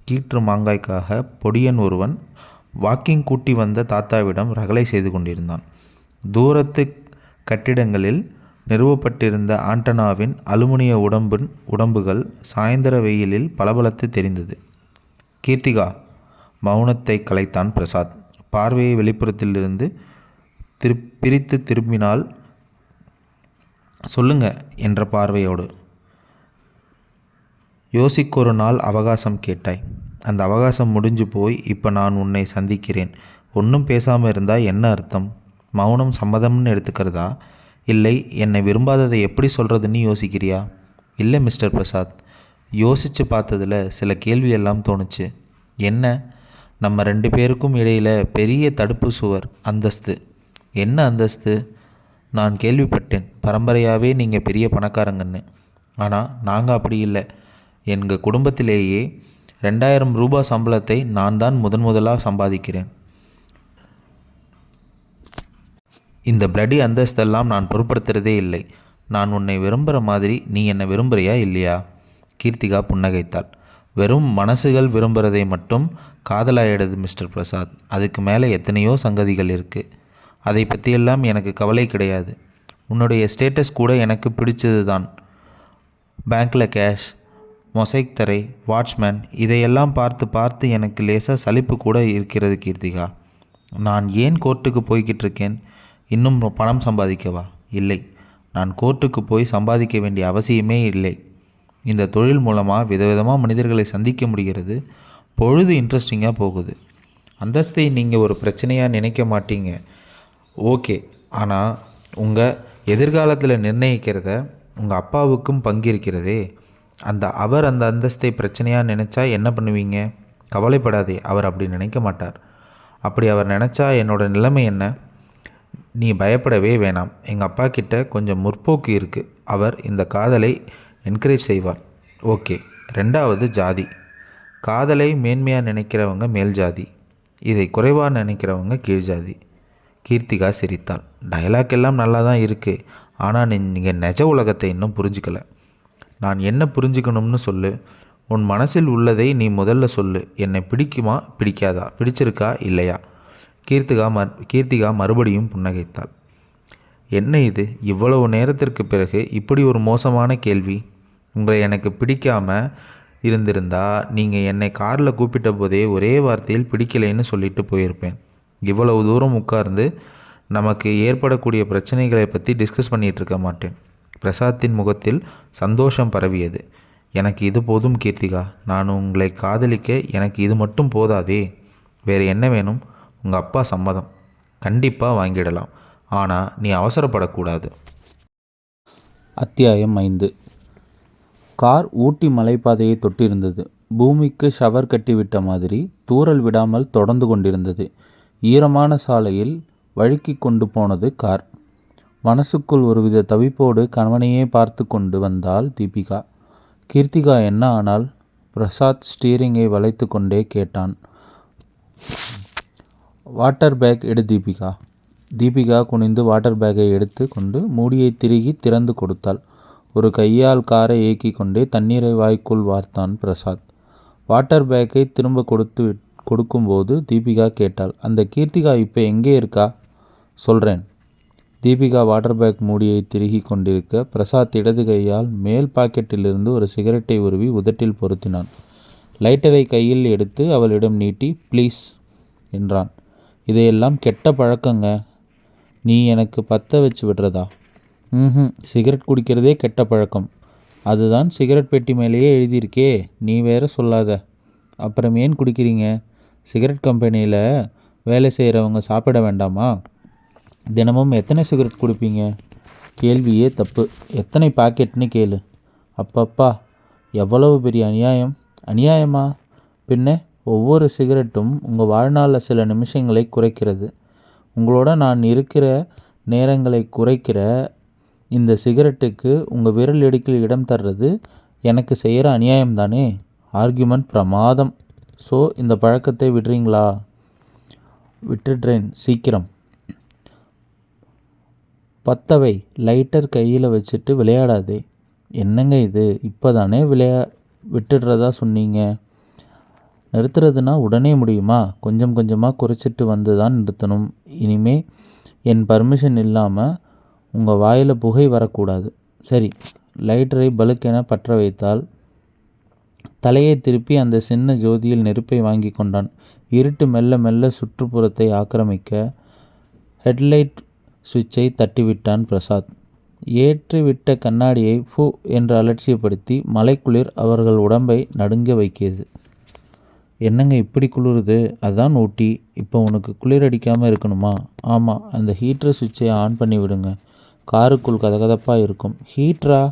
கீற்று மாங்காய்க்காக பொடியன் ஒருவன் வாக்கிங் கூட்டி வந்த தாத்தாவிடம் ரகளை செய்து கொண்டிருந்தான். தூரத்து கட்டிடங்களில் நிறுவப்பட்டிருந்த ஆண்டனாவின் அலுமினிய உடம்புகள் சாயந்தர வெயிலில் பளபளத்து தெரிந்தது. கீர்த்திகா. மௌனத்தை கலைத்தான் பிரசாத். பார்வையை வெளிப்புறத்திலிருந்து பிரித்து திரும்பினால் சொல்லுங்க என்ற பார்வையோடு. யோசிக்கொரு நாள் அவகாசம் கேட்டாய். அந்த அவகாசம் முடிஞ்சு போய் இப்போ நான் உன்னை சந்திக்கிறேன். ஒன்றும் பேசாமல் இருந்தால் என்ன அர்த்தம்? மௌனம் சம்மதம்னு எடுத்துக்கிறதா? இல்லை என்னை விரும்பாததை எப்படி சொல்கிறதுன்னு யோசிக்கிறியா? இல்லை மிஸ்டர் பிரசாத். யோசித்து பார்த்ததில் சில கேள்வியெல்லாம் தோணுச்சு. என்ன? நம்ம 2 பேருக்கும் இடையில் பெரிய தடுப்பு சுவர், அந்தஸ்து. என்ன அந்தஸ்து? நான் கேள்விப்பட்டேன் பரம்பரையாகவே நீங்கள் பெரிய பணக்காரங்கன்னு. ஆனால் நாங்கள் அப்படி இல்லை. எங்கள் குடும்பத்திலேயே 2000 ரூபாய் சம்பளத்தை நான் தான் முதலாக சம்பாதிக்கிறேன். இந்த பிளடி அந்தஸ்தெல்லாம் நான் பொருட்படுத்துகிறதே இல்லை. நான் உன்னை விரும்புகிற மாதிரி நீ என்னை விரும்புகிறியா இல்லையா? கீர்த்திகா புன்னகைத்தாள். வெறும் மனசுகள் விரும்புகிறதை மட்டும் காதலாயிடுது மிஸ்டர் பிரசாத். அதுக்கு மேலே எத்தனையோ சங்கதிகள் இருக்குது. அதை பற்றியெல்லாம் எனக்கு கவலை கிடையாது. உன்னுடைய ஸ்டேட்டஸ் கூட எனக்கு பிடிச்சது தான். பேங்க்கில் கேஷ், மொசைக் தரை, வாட்ச்மேன், இதையெல்லாம் பார்த்து பார்த்து எனக்கு லேசாக சலிப்பு கூட இருக்கிறது கீர்த்திகா. நான் ஏன் கோர்ட்டுக்கு போய்கிட்டு இருக்கேன்? இன்னும் பணம் சம்பாதிக்கவா? இல்லை, நான் கோர்ட்டுக்கு போய் சம்பாதிக்க வேண்டிய அவசியமே இல்லை. இந்த தொழில் மூலமாக விதவிதமாக மனிதர்களை சந்திக்க முடிகிறது. பொழுது இன்ட்ரெஸ்டிங்காக போகுது. அந்தஸ்தை நீங்கள் ஒரு பிரச்சனையாக நினைக்க மாட்டீங்க, ஓகே. ஆனால் உங்கள் எதிர்காலத்தில் நிர்ணயிக்கிறத உங்கள் அப்பாவுக்கும் பங்கு இருக்கிறதே. அவர் அந்த அந்தஸ்தை பிரச்சனையாக நினச்சா என்ன பண்ணுவீங்க? கவலைப்படாதே, அவர் அப்படி நினைக்க மாட்டார். அப்படி அவர் நினச்சா என்னோடய நிலைமை என்ன? நீ பயப்படவே வேணாம். எங்கள் அப்பா கிட்ட கொஞ்சம் முற்போக்கு இருக்குது. அவர் இந்த காதலை என்கரேஜ் செய்வார். ஓகே. 2வது ஜாதி. காதலை மேன்மையாக நினைக்கிறவங்க மேல் ஜாதி, இதை குறைவாக நினைக்கிறவங்க கீழ் ஜாதி. கீர்த்திகா சிரித்தாள். டயலாக் எல்லாம் நல்லா தான் இருக்குது, ஆனால் நீங்கள் நிஜ உலகத்தை இன்னும் புரிஞ்சுக்கல. நான் என்ன புரிஞ்சுக்கணும்னு சொல்லு. உன் மனசில் உள்ளதை நீ முதல்ல சொல்லு. என்னை பிடிக்குமா பிடிக்காதா? பிடிச்சிருக்கா இல்லையா? கீர்த்திகா மறுபடியும் புன்னகைத்தாள். என்ன இது, இவ்வளவு நேரத்திற்கு பிறகு இப்படி ஒரு மோசமான கேள்வி? உங்களை எனக்கு பிடிக்காமல் இருந்திருந்தா நீங்கள் என்னை காரில் கூப்பிட்ட போதே ஒரே வார்த்தையில் பிடிக்கலைன்னு சொல்லிட்டு போயிருப்பேன். இவ்வளவு தூரம் உட்கார்ந்து நமக்கு ஏற்படக்கூடிய பிரச்சனைகளை பற்றி டிஸ்கஸ் பண்ணிகிட்டு இருக்க மாட்டேன். பிரசாத்தின் முகத்தில் சந்தோஷம் பரவியது. எனக்கு இது போதும் கீர்த்திகா. நான் உங்களை காதலிக்க எனக்கு இது மட்டும் போதாதே. வேறு என்ன வேணும்? உங்கள் அப்பா சம்மதம் கண்டிப்பாக வாங்கிடலாம். ஆனால் நீ அவசரப்படக்கூடாது. அத்தியாயம் 5. கார் ஊட்டி மலைப்பாதையை தொட்டிருந்தது. பூமிக்கு ஷவர் கட்டிவிட்ட மாதிரி தூறல் விடாமல் தொடர்ந்து கொண்டிருந்தது. ஈரமான சாலையில் வழுக்கி கொண்டு போனது கார். மனசுக்குள் ஒருவித தவிப்போடு கணவனையே பார்த்து கொண்டு வந்தாள் தீபிகா. கீர்த்திகா என்ன ஆனால்? பிரசாத் ஸ்டீரிங்கை வளைத்து கொண்டே கேட்டான். வாட்டர் பேக் எடு தீபிகா. தீபிகா குனிந்து வாட்டர் பேக்கை எடுத்து கொண்டு மூடியை திருகி திறந்து கொடுத்தாள். ஒரு கையால் காரை இயக்கி கொண்டே தண்ணீரை வாய்க்குள் வார்த்தான் பிரசாத். வாட்டர் பேக்கை திரும்ப கொடுக்கும்போது தீபிகா கேட்டாள், அந்த கீர்த்திகா இப்போ எங்கே இருக்கா? சொல்கிறேன். தீபிகா வாட்டர் பேக் மூடியை திருகி கொண்டிருக்க பிரசாத் இடது கையால் மேல் பாக்கெட்டிலிருந்து ஒரு சிகரெட்டை உருவி உதட்டில் பொருத்தினான். லைட்டரை கையில் எடுத்து அவளிடம் நீட்டி ப்ளீஸ் என்றான். இதையெல்லாம் கெட்ட பழக்கங்க. நீ எனக்கு பற்ற வச்சு விடுறதா? சிகரெட் குடிக்கிறதே கெட்ட பழக்கம். அதுதான் சிகரெட் பெட்டி மேலேயே எழுதியிருக்கே. நீ வேற சொல்லாத. அப்புறம் ஏன் குடிக்கிறீங்க? சிகரெட் கம்பெனியில் வேலை செய்கிறவங்க சாப்பிட வேண்டாமா? தினமும் எத்தனை சிகரெட் குடிப்பீங்க? கேள்வியே தப்பு. எத்தனை பாக்கெட்னு கேளு. அப்பப்பா, எவ்வளவு பெரிய அநியாயம். அநியாயமா? பின்ன ஒவ்வொரு சிகரெட்டும் உங்கள் வாழ்நாளில் சில நிமிஷங்களை குறைக்கிறது. உங்களோட நான் இருக்கிற நேரங்களை குறைக்கிற இந்த சிகரெட்டுக்கு உங்கள் விரல் இடுக்கில் இடம் தர்றது எனக்கு செய்கிற அநியாயம் தானே? ஆர்கியூமெண்ட் பிரமாதம். ஸோ இந்த பழக்கத்தை விடுறீங்களா? விட்டுடுறேன், சீக்கிரம். பத்தவை. லைட்டர் கையில் வச்சுட்டு விளையாடாதே. என்னங்க இது, இப்போ தானே விட்டுடுறதா சொன்னீங்க. நிறுத்துறதுனா உடனே முடியுமா? கொஞ்சம் கொஞ்சமாக குறைச்சிட்டு வந்து தான் நிறுத்தணும். இனிமே என் பர்மிஷன் இல்லாமல் உங்கள் வாயில் புகை வரக்கூடாது. சரி. லைட்டரை பலுக்கென பற்ற வைத்தால் தலையை திருப்பி அந்த சின்ன ஜோதியில் நெருப்பை வாங்கி கொண்டான். இருட்டு மெல்ல மெல்ல சுற்றுப்புறத்தை ஆக்கிரமிக்க ஹெட்லைட் சுவிட்சை தட்டிவிட்டான் பிரசாத். ஏற்றிவிட்ட கண்ணாடியை ஃபூ என்று அலட்சியப்படுத்தி மலைக்குளிர் அவர்கள் உடம்பை நடுங்க வைக்கியது. என்னங்க இப்படி குளிருது? அதான் ஊட்டி. இப்போ உனக்கு குளிர் அடிக்காமல் இருக்கணுமா? ஆமாம், அந்த ஹீட்ரு சுவிட்சை ஆன் பண்ணி விடுங்க. காருக்குள் கதகதப்பாக இருக்கும். ஹீட்ரா?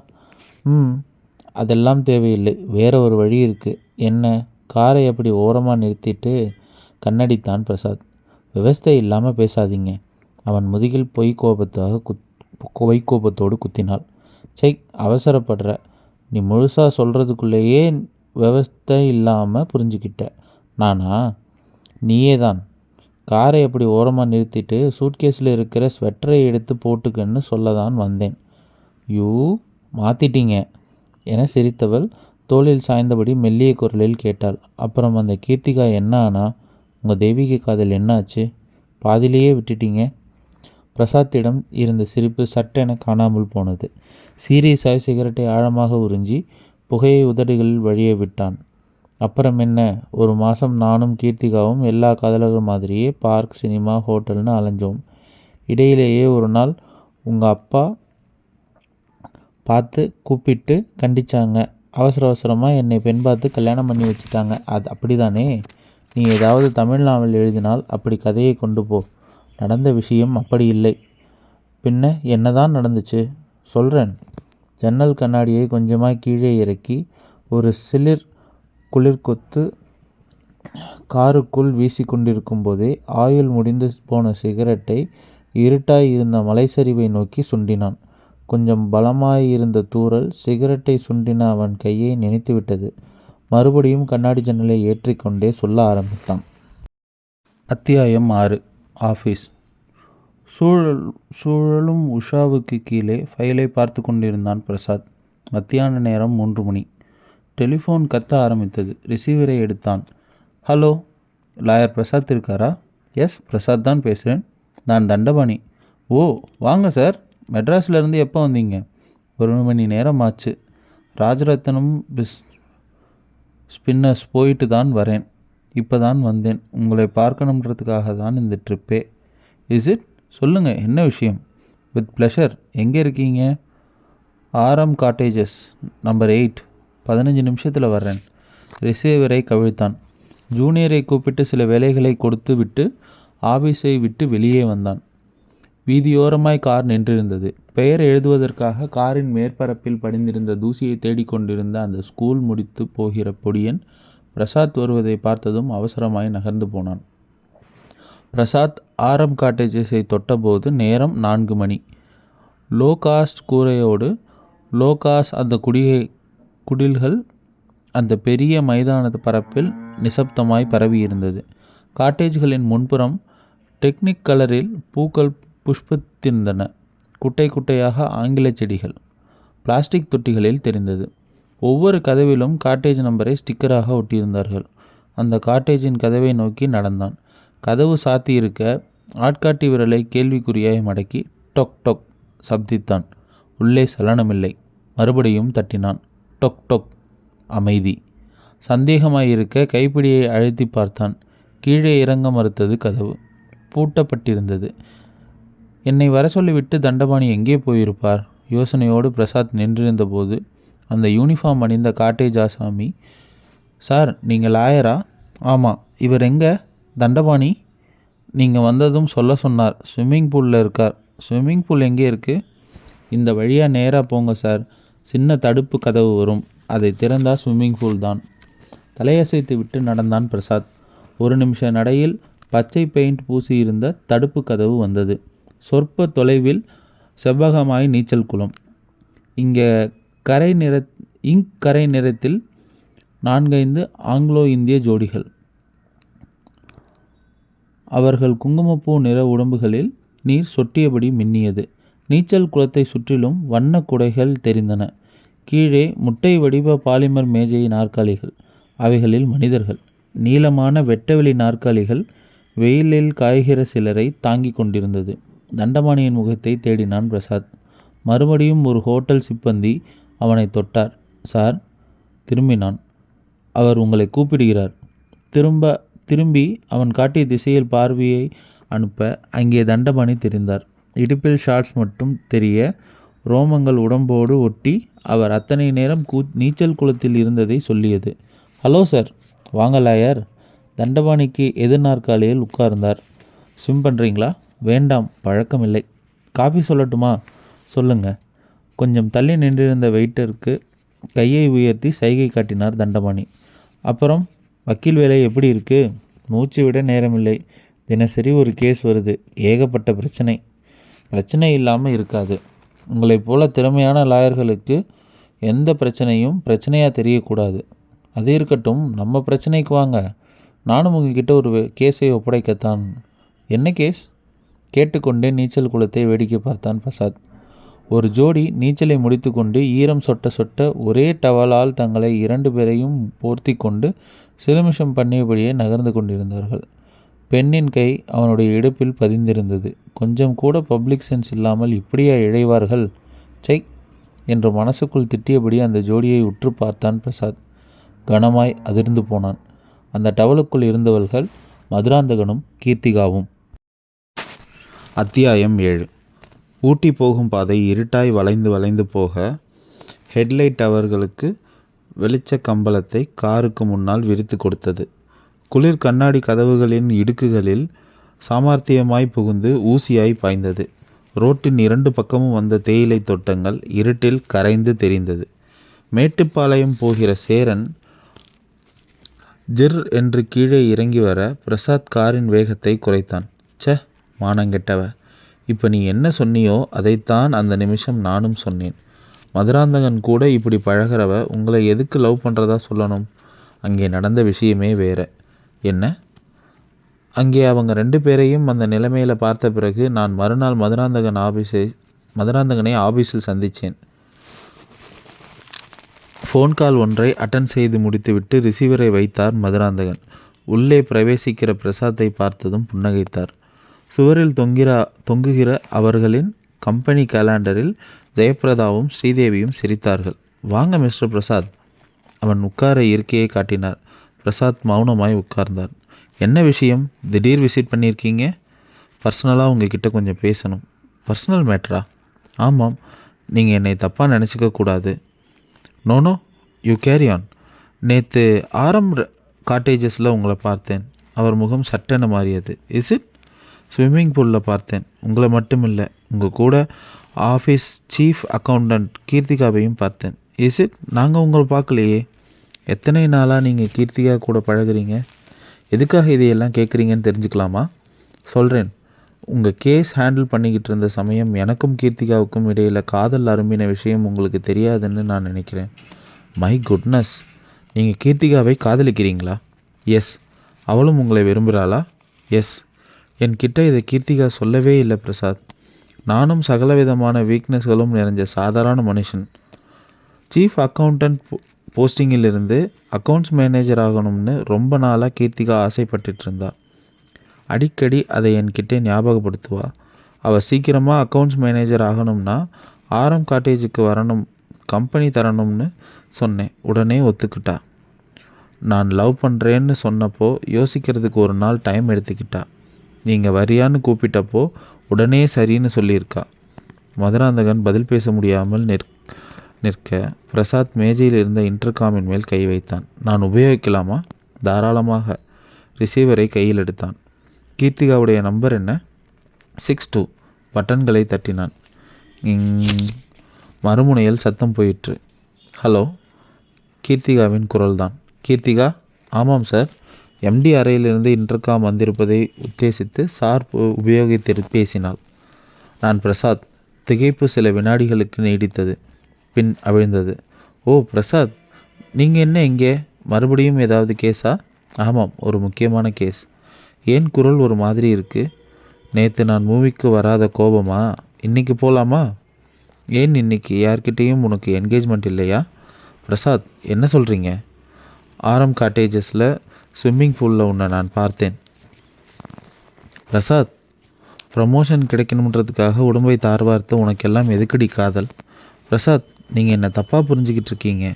அதெல்லாம் தேவையில்லை. வேறு ஒரு வழி இருக்குது. என்ன? காரை அப்படி ஓரமாக நிறுத்திட்டு கண்ணடித்தான் பிரசாத். விவஸ்தை இல்லாமல் பேசாதீங்க. அவன் முதுகில் பொய்க்கோபத்தோடு குத்தினாள். சை, அவசரப்படுற. நீ முழுசாக சொல்கிறதுக்குள்ளேயே விவஸ்தை இல்லாமல் புரிஞ்சுக்கிட்ட. நானா? நீயே தான். காரை அப்படி ஓரமாக நிறுத்திட்டு சூட்கேஸில் இருக்கிற ஸ்வெட்டரை எடுத்து போட்டுக்கன்னு சொல்ல தான் வந்தேன். யூ மாத்திட்டீங்க என சிரித்தவள் தோளில் சாய்ந்தபடி மெல்லிய குரலில் கேட்டாள். அப்புறம் அந்த கீர்த்திகா என்ன ஆனா? உங்கள் தெய்வீக காதல் என்ன ஆச்சு? பாதியிலேயே விட்டுட்டீங்க. பிரசாத்திடம் இருந்த சிரிப்பு சட்டென காணாமல் போனது. சீரியஸாய் சிகரெட்டை ஆழமாக உறிஞ்சி புகையை உதடுகளில் வழிய விட்டான். அப்புறம் என்ன, ஒரு மாதம் நானும் கீர்த்திகாவும் எல்லா காதலர்கள் மாதிரியே பார்க், சினிமா, ஹோட்டல்னு அலைஞ்சோம். இடையிலேயே ஒரு நாள் உங்கள் அப்பா பார்த்து கூப்பிட்டு கண்டிச்சாங்க. அவசரமாக என்னை பெண் பார்த்து கல்யாணம் பண்ணி வச்சுட்டாங்க. அது அப்படிதானே? நீ ஏதாவது தமிழ் நாவல் எழுதினால் அப்படி கதையை கொண்டு போ. நடந்த விஷயம் அப்படி இல்லை. பின்ன என்னதான் நடந்துச்சு சொல்கிறேன். ஜன்னல் கண்ணாடியை கொஞ்சமாய் கீழே இறக்கி ஒரு சிலிர் குளிர்கொத்து காருக்குள் வீசி கொண்டிருக்கும் போதே ஆயுள் முடிந்து போன சிகரெட்டை இருட்டாய் இருந்த மலைச்சரிவை நோக்கி சுண்டினான். கொஞ்சம் பலமாயிருந்த தூறல் சிகரெட்டை சுண்டின அவன் கையை நினைத்துவிட்டது. மறுபடியும் கண்ணாடி ஜன்னலை ஏற்றிக்கொண்டே சொல்ல ஆரம்பித்தான். அத்தியாயம் 6. ஆஃபீஸ். சூழலும் உஷாவுக்கு கீழே ஃபைலை பார்த்து கொண்டிருந்தான் பிரசாத். மத்தியான நேரம் 3 மணி. டெலிஃபோன் கத்த ஆரம்பித்தது. ரிசீவரை எடுத்தான். ஹலோ, லாயர் பிரசாத் இருக்காரா? எஸ், பிரசாத் தான் பேசுகிறேன். நான் தண்டபாணி. ஓ, வாங்க சார். மெட்ராஸ்லேருந்து எப்போ வந்தீங்க? 1 மணி நேரம் ஆச்சு. ராஜரத்னம் ஸ்பின்னர்ஸ் போயிட்டு தான் வரேன். இப்போ தான் வந்தேன். உங்களை பார்க்கணுன்றதுக்காக தான் இந்த ட்ரிப்பே. Is it? சொல்லுங்கள், என்ன விஷயம்? With pleasure. எங்கே இருக்கீங்க? RM cottages, number 8. 15 நிமிஷத்தில் வர்றேன். ரிசீவரை கவிழ்த்தான். ஜூனியரை கூப்பிட்டு சில வேலைகளை கொடுத்து விட்டு ஆஃபீஸை விட்டு வெளியே வந்தான். வீதியோரமாய் கார் நின்றிருந்தது. பெயர் எழுதுவதற்காக காரின் மேற்பரப்பில் படிந்திருந்த தூசியை தேடிக்கொண்டிருந்த அந்த ஸ்கூல் முடித்து போகிற பொடியன் பிரசாத் வருவதை பார்த்ததும் அவசரமாய் நகர்ந்து போனான். பிரசாத் RM காட்டேஜஸை தொட்டபோது நேரம் 4 மணி. லோ காஸ்ட் கூரையோடு லோ காஸ்ட் அந்த குடில்கள் அந்த பெரிய மைதான பரப்பில் நிசப்தமாய் பரவியிருந்தது. காட்டேஜ்களின் முன்புறம் டெக்னிக் கலரில் பூக்கள் புஷ்பித்திருந்தன. குட்டை குட்டையாக ஆங்கில செடிகள் பிளாஸ்டிக் தொட்டிகளில் தெரிந்தது. ஒவ்வொரு கதவிலும் காட்டேஜ் நம்பரை ஸ்டிக்கராக ஒட்டியிருந்தார்கள். அந்த காட்டேஜின் கதவை நோக்கி நடந்தான். கதவு சாத்தியிருக்க ஆட்காட்டி விரலை கேள்விக்குறியாய் மடக்கி டொக் டொக் சப்தித்தான். உள்ளே சலனமில்லை. மறுபடியும் தட்டினான். டொக் டொக். அமைதி. சந்தேகமாயிருக்க கைப்பிடியை அழுத்தி பார்த்தான். கீழே இறங்க மறுத்தது கதவு. பூட்டப்பட்டிருந்தது. என்னை வர சொல்லிவிட்டு தண்டபாணி எங்கே போயிருப்பார்? யோசனையோடு பிரசாத் நின்றிருந்த போது அந்த யூனிஃபார்ம் அணிந்த காட்டேஜ் ஆசாமி, சார், நீங்கள் லாயரா? ஆமாம். இவர் எங்கே? தண்டபாணி நீங்கள் வந்ததும் சொல்ல சொன்னார். ஸ்விம்மிங் பூலில் இருக்கார். ஸ்விம்மிங் பூல் எங்கே இருக்குது? இந்த வழியாக நேராக போங்க சார். சின்ன தடுப்பு கதவு வரும். அதை திறந்தால் ஸ்விம்மிங் பூல் தான். தலையசைத்து விட்டு நடந்தான் பிரசாத். 1 நிமிஷ நடையில் பச்சை பெயிண்ட் பூசியிருந்த தடுப்பு கதவு வந்தது. சொற்ப தொலைவில் செவ்வகமாய் நீச்சல் குளம். கரை நிறத்தில் 4-5 ஆங்கிலோ இந்திய ஜோடிகள். அவர்கள் குங்குமப்பூ நிற உடம்புகளில் நீர் சொட்டியபடி மின்னியது. நீச்சல் குளத்தை சுற்றிலும் வண்ண குடைகள் தெரிந்தன. கீழே முட்டை வடிவ பாலிமர் மேஜை நாற்காலிகள். அவைகளில் மனிதர்கள். நீளமான வெட்டவெளி நாற்காலிகள் வெயிலில் காய்கிற சிலரை தாங்கி கொண்டிருந்தது. தண்டபாணியின் முகத்தை தேடினான் பிரசாத். மறுபடியும் ஒரு ஹோட்டல் சிப்பந்தி அவனை தொட்டார். சார். திரும்பினான். அவர் உங்களை கூப்பிடுகிறார். திரும்பி அவன் காட்டிய திசையில் பார்வையை அனுப்ப அங்கே தண்டபாணி தெரிந்தார். இடுப்பில் ஷார்ட்ஸ் மட்டும் தெரிய ரோமங்கள் உடம்போடு ஒட்டி அவர் அத்தனை நேரம் நீச்சல் குளத்தில் இருந்ததை சொல்லியது. Hello sir. வாங்க லாயர். தண்டபாணிக்கு எதிர் நாற்காலியில் உட்கார்ந்தார். ஸ்விம் பண்ணுறீங்களா? வேண்டாம், பழக்கமில்லை. காஃபி சொல்லட்டுமா? சொல்லுங்க. கொஞ்சம் தள்ளி நின்றிருந்த வெயிட்டருக்கு கையை உயர்த்தி சைகை காட்டினார் தண்டபாணி. அப்புறம் வக்கீல் வேலை எப்படி இருக்குது? மூச்சு விட நேரமில்லை. தினசரி ஒரு கேஸ் வருது. ஏகப்பட்ட பிரச்சனை இல்லாமல் இருக்காது. உங்களைப் போல திறமையான லாயர்களுக்கு எந்த பிரச்சனையும் பிரச்சனையாக தெரியக்கூடாது. அது இருக்கட்டும், நம்ம பிரச்சனைக்கு வாங்க. நானும் உங்ககிட்ட ஒரு கேஸை ஒப்படைக்கத்தான். என்ன கேஸ்? கேட்டுக்கொண்டே நீச்சல் குளத்தை வேடிக்கை பார்த்தான் பிரசாத். ஒரு ஜோடி நீச்சலை முடித்துக்கொண்டு ஈரம் சொட்ட சொட்ட ஒரே டவலால் தங்களை 2 பேரையும் போர்த்தி கொண்டு சிலுமிஷம் பண்ணியபடியே நகர்ந்து கொண்டிருந்தார்கள். பெண்ணின் கை அவனுடைய இடுப்பில் பதிந்திருந்தது. கொஞ்சம் கூட பப்ளிக் சென்ஸ் இல்லாமல் இப்படியா இழைவார்கள்? சை என்று மனசுக்குள் திட்டியபடி அந்த ஜோடியை உற்று பார்த்தான் பிரசாத். கனமாய் அதிர்ந்து போனான். அந்த டவலுக்குள் இருந்தவர்கள் மதுராந்தகனும் கீர்த்திகாவும். அத்தியாயம் 7. ஊட்டி போகும் பாதை இருட்டாய் வளைந்து வளைந்து போக ஹெட்லைட் அவர்களுக்கு வெளிச்ச கம்பளத்தை காருக்கு முன்னால் விரித்து கொடுத்தது. குளிர் கண்ணாடி கதவுகளின் இடுக்குகளில் சாமர்த்தியமாய் புகுந்து ஊசியாய் பாய்ந்தது. ரோட்டின் 2 பக்கமும் வந்த தேயிலை தோட்டங்கள் இருட்டில் கரைந்து தெரிந்தது. மேட்டுப்பாளையம் போகிற சேரன் ஜிர் என்று கீழே இறங்கி வர பிரசாத் காரின் வேகத்தை குறைத்தான். ச மானங்கெட்டவ, இப்போ நீ என்ன சொன்னியோ அதைத்தான் அந்த நிமிஷம் நானும் சொன்னேன். மதுராந்தகன் கூட இப்படி பழகிறவ உங்களை எதுக்கு லவ் பண்ணுறதா சொல்லணும்? அங்கே நடந்த விஷயமே வேற. என்ன? அங்கே அவங்க 2 பேரையும் அந்த நிலைமையில் பார்த்த பிறகு நான் மறுநாள் மதுராந்தகனை ஆபீஸில் சந்தித்தேன். ஃபோன் கால் ஒன்றை அட்டன் செய்து முடித்துவிட்டு ரிசீவரை வைத்தார் மதுராந்தகன். உள்ளே பிரவேசிக்கிற பிரசாத்தை பார்த்ததும் புன்னகைத்தார். சுவரில் தொங்குகிற அவர்களின் கம்பெனி கேலண்டரில் ஜெயபிரதாவும் ஸ்ரீதேவியும் சிரித்தார்கள். வாங்க மிஸ்டர் பிரசாத். அவன் உட்கார இருக்கையை காட்டினார். பிரசாத் மௌனமாய் உட்கார்ந்தார். என்ன விஷயம்? திடீர் விசிட் பண்ணியிருக்கீங்க? பர்சனலாக உங்ககிட்ட கொஞ்சம் பேசணும். பர்சனல் மேட்டரா? ஆமாம். நீங்கள் என்னை தப்பாக நினச்சிக்க கூடாது. No you carry on. நேற்று ஆரம் காட்டேஜஸில் உங்களை பார்த்தேன். அவர் முகம் சட்டென மாறியது. Is it? ஸ்விம்மிங் பூலில் பார்த்தேன். உங்களை மட்டும் இல்லை, உங்கள் கூட ஆஃபீஸ் சீஃப் அக்கௌண்டண்ட் கீர்த்திகாவையும் பார்த்தேன். Is it? நாங்கள் உங்களை பார்க்கலையே. எத்தனை நாளாக நீங்கள் கீர்த்திகா கூட பழகுறீங்க? எதுக்காக இதையெல்லாம் கேட்குறீங்கன்னு தெரிஞ்சுக்கலாமா? சொல்கிறேன். உங்கள் கேஸ் ஹேண்டில் பண்ணிக்கிட்டு இருந்த சமயம் எனக்கும் கீர்த்திகாவுக்கும் இடையில் காதல் அரும்பின விஷயம் உங்களுக்கு தெரியாதுன்னு நான் நினைக்கிறேன். மை குட்னஸ், நீங்கள் கீர்த்திகாவை காதலிக்கிறீங்களா? எஸ். அவளும் உங்களை விரும்புகிறாளா? எஸ். என்கிட்ட இதை கீர்த்திகா சொல்லவே இல்லை பிரசாத். நானும் சகலவிதமான வீக்னஸ்களும் நிறைஞ்ச சாதாரண மனுஷன். சீஃப் அக்கௌண்டண்ட் போஸ்டிங்கிலிருந்து அக்கௌண்ட்ஸ் மேனேஜர் ஆகணும்னு ரொம்ப நாளாக கீர்த்திகா ஆசைப்பட்டுட்டு இருந்தா. அடிக்கடி அதை என்கிட்ட ஞாபகப்படுத்துவா. அவள் சீக்கிரமாக அக்கௌண்ட்ஸ் மேனேஜர் ஆகணும்னா ஆரம் காட்டேஜுக்கு வரணும், கம்பெனி தரணும்னு சொன்னேன். உடனே ஒத்துக்கிட்டா. நான் லவ் பண்ணுறேன்னு சொன்னப்போ யோசிக்கிறதுக்கு ஒரு நாள் டைம் எடுத்துக்கிட்டா. நீங்கள் வரியான்னு கூப்பிட்டப்போ உடனே சரின்னு சொல்லியிருக்கா. மதுராந்தகன் பதில் பேச முடியாமல் நிற்க பிரசாத் மேஜையில் இருந்த இன்டர்காமின் மேல் கை வைத்தான். நான் உபயோகிக்கலாமா? தாராளமாக. ரிசீவரை கையில் எடுத்தான். கீர்த்திகாவுடைய நம்பர் என்ன? 62. பட்டன்களை தட்டினான். மறுமுனையில் சத்தம் போயிற்று. ஹலோ. கீர்த்திகாவின் குரல்தான். கீர்த்திகா? ஆமாம் சார். எம்டி அறையிலிருந்து இன்டர்காம் வந்திருப்பதை உத்தேசித்து சார் உபயோகித்து பேசினாள். நான் பிரசாத். திகைப்பு சில வினாடிகளுக்கு நீடித்தது. பின் அவிழ்ந்தது. ஓ பிரசாத், நீங்கள் என்ன இங்கே? மறுபடியும் ஏதாவது கேஸா? ஆமாம், ஒரு முக்கியமான கேஸ். ஏன் குரல் ஒரு மாதிரி இருக்குது? நேற்று நான் மூவிக்கு வராத கோபமா? இன்றைக்கி போகலாமா? ஏன் இன்னைக்கு? யார்கிட்டேயும் உனக்கு என்கேஜ்மெண்ட் இல்லையா? பிரசாத், என்ன சொல்கிறீங்க? ஆரம் காட்டேஜஸில் ஸ்விம்மிங் பூலில் உன்னை நான் பார்த்தேன். பிரசாத், ப்ரமோஷன் கிடைக்கணுன்றதுக்காக உடம்பை தார்வார்த்து உனக்கெல்லாம் எதுக்கடி காதல்? பிரசாத், நீங்கள் என்னை தப்பாக புரிஞ்சுக்கிட்டு இருக்கீங்க.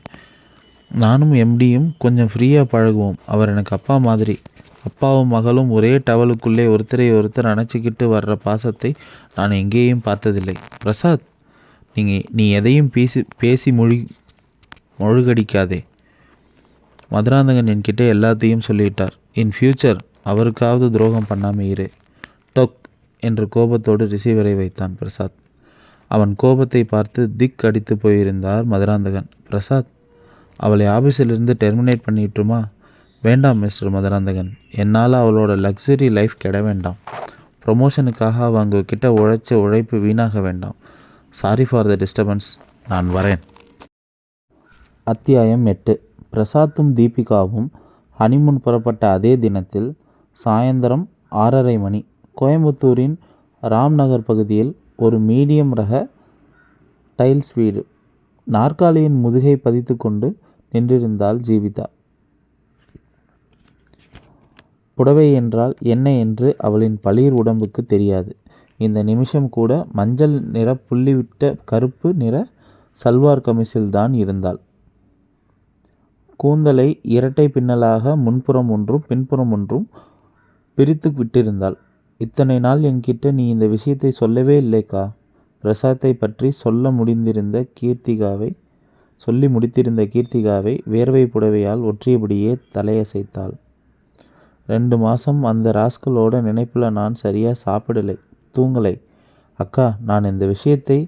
நானும் எம்டியும் கொஞ்சம் ஃப்ரீயாக பழகுவோம். அவர் எனக்கு அப்பா மாதிரி. அப்பாவும் மகளும் ஒரே டவலுக்குள்ளே ஒருத்தரை ஒருத்தர் அணைச்சிக்கிட்டு வர்ற பாசத்தை நான் எங்கேயும் பார்த்ததில்லை. பிரசாத், நீ எதையும் பேசி மொழுகடிக்காதே. மதுராந்தகன் என்கிட்ட எல்லாத்தையும் சொல்லிட்டார். இன் ஃப்யூச்சர் அவருக்காவது துரோகம் பண்ணாமல் இரு. டொக் என்று கோபத்தோடு ரிசீவரை வைத்தான் பிரசாத். அவன் கோபத்தை பார்த்து திக் அடித்து போயிருந்தார் மதுராந்தகன். பிரசாத், அவளை ஆஃபீஸிலிருந்து டெர்மினேட் பண்ணிட்டுமா? வேண்டாம் மிஸ்டர் மதுராந்தகன். என்னால் அவளோட லக்ஸுரி லைஃப் கெட வேண்டாம். ப்ரொமோஷனுக்காக அவங்க கிட்ட உழைச்ச உழைப்பு வீணாக வேண்டாம். Sorry for the disturbance. நான் வரேன். அத்தியாயம் 8. பிரசாத்தும் தீபிகாவும் ஹனிமூன் புறப்பட்ட அதே தினத்தில் சாயந்தரம் 6:30 மணி கோயம்புத்தூரின் ராம்நகர் பகுதியில் ஒரு மீடியம் ரக டைல்ஸ் வீடு. நாற்காலியின் முதுகை பதித்து கொண்டு நின்றிருந்தாள் ஜீவிதா. புடவை என்றால் என்ன என்று அவளின் பளிர் உடம்புக்கு தெரியாது. இந்த நிமிஷம் கூட மஞ்சள் நிற புள்ளிவிட்ட கருப்பு நிற சல்வார் கமிசில்தான் இருந்தாள். கூந்தலை இரட்டை பின்னலாக முன்புறம் ஒன்றும் பின்புறம் ஒன்றும் பிரித்து விட்டிருந்தாள். இத்தனை நாள் என்கிட்ட நீ இந்த விஷயத்தை சொல்லவே இல்லைக்கா. பிரசாத்தை பற்றி சொல்லி முடித்திருந்த கீர்த்திகாவை வேர்வை புடவையால் ஒற்றியபடியே தலையசைத்தாள். 2 மாதம் அந்த ராஸ்கலோட நினைப்பில் நான் சரியாக சாப்பிடலை, தூங்கலை. அக்கா, நான் இந்த விஷயத்தை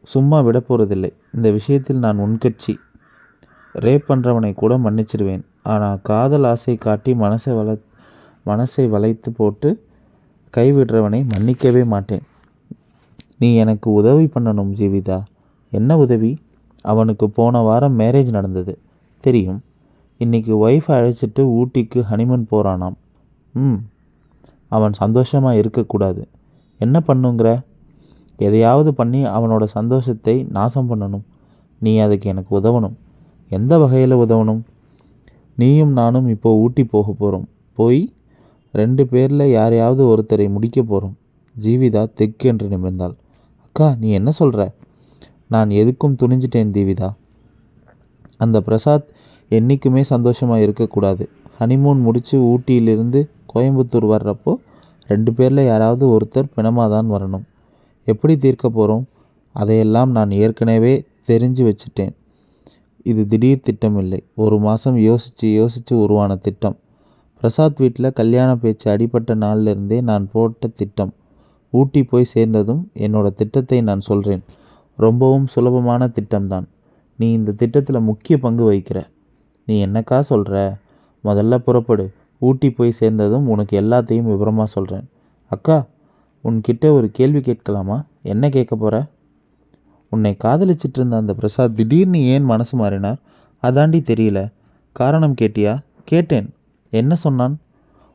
சும்மா விட போகிறதில்லை. இந்த விஷயத்தில் நான் உன்கட்சி. ரேப் பண்ணுறவனை கூட மன்னிச்சிடுவேன். ஆனால் காதல் ஆசை காட்டி மனசை வளைத்து போட்டு கைவிடுறவனை மன்னிக்கவே மாட்டேன். நீ எனக்கு உதவி பண்ணணும் ஜீவிதா. என்ன உதவி? அவனுக்கு போன வாரம் மேரேஜ் நடந்தது, தெரியும். இன்னைக்கு ஒய்ஃபை அழைச்சிட்டு ஊட்டிக்கு ஹனிமூன் போகிறானாம். அவன் சந்தோஷமாக இருக்கக்கூடாது. என்ன பண்ணுங்கிற? எதையாவது பண்ணி அவனோட சந்தோஷத்தை நாசம் பண்ணணும். நீ அதுக்கு எனக்கு உதவணும். எந்த வகையில் உதவணும்? நீயும் நானும் இப்போ ஊட்டி போக போகிறோம். போய் 2 பேரில் யாரையாவது ஒருத்தரை முடிக்க போகிறோம். ஜீவிதா தெக்கென்று நிமிர்ந்தாள். அக்கா, நீ என்ன சொல்கிற? நான் எதுக்கும் துணிஞ்சிட்டேன் ஜீவிதா. அந்த பிரசாத் என்றைக்குமே சந்தோஷமாக இருக்கக்கூடாது. ஹனிமூன் முடித்து ஊட்டியிலிருந்து கோயம்புத்தூர் வர்றப்போ 2 பேரில் யாராவது ஒருத்தர் பிணமாக தான் வரணும். எப்படி தீர்க்க போகிறோம்? அதையெல்லாம் நான் ஏற்கனவே தெரிஞ்சு வச்சுட்டேன். இது திடீர் திட்டம் இல்லை. 1 மாதம் யோசித்து உருவான திட்டம். பிரசாத் வீட்டில் கல்யாண பேச்சு அடிபட்ட நாள்லேருந்தே நான் போட்ட திட்டம். ஊட்டி போய் சேர்ந்ததும் என்னோட திட்டத்தை நான் சொல்கிறேன். ரொம்பவும் சுலபமான திட்டம்தான். நீ இந்த திட்டத்தில் முக்கிய பங்கு வகிக்கிற. நீ என்னக்கா சொல்கிற? முதல்ல புறப்படு. ஊட்டி போய் சேர்ந்ததும் உனக்கு எல்லாத்தையும் விவரமாக சொல்கிறேன். அக்கா, உன்கிட்ட ஒரு கேள்வி கேட்கலாமா? என்ன கேட்க போகிற? உன்னை காதலிச்சிட்டு இருந்த அந்த பிரசாத் திடீர்னு ஏன் மனசு மாறினார்? அதாண்டி தெரியல. காரணம் கேட்டியா? கேட்டேன். என்ன சொன்னான்?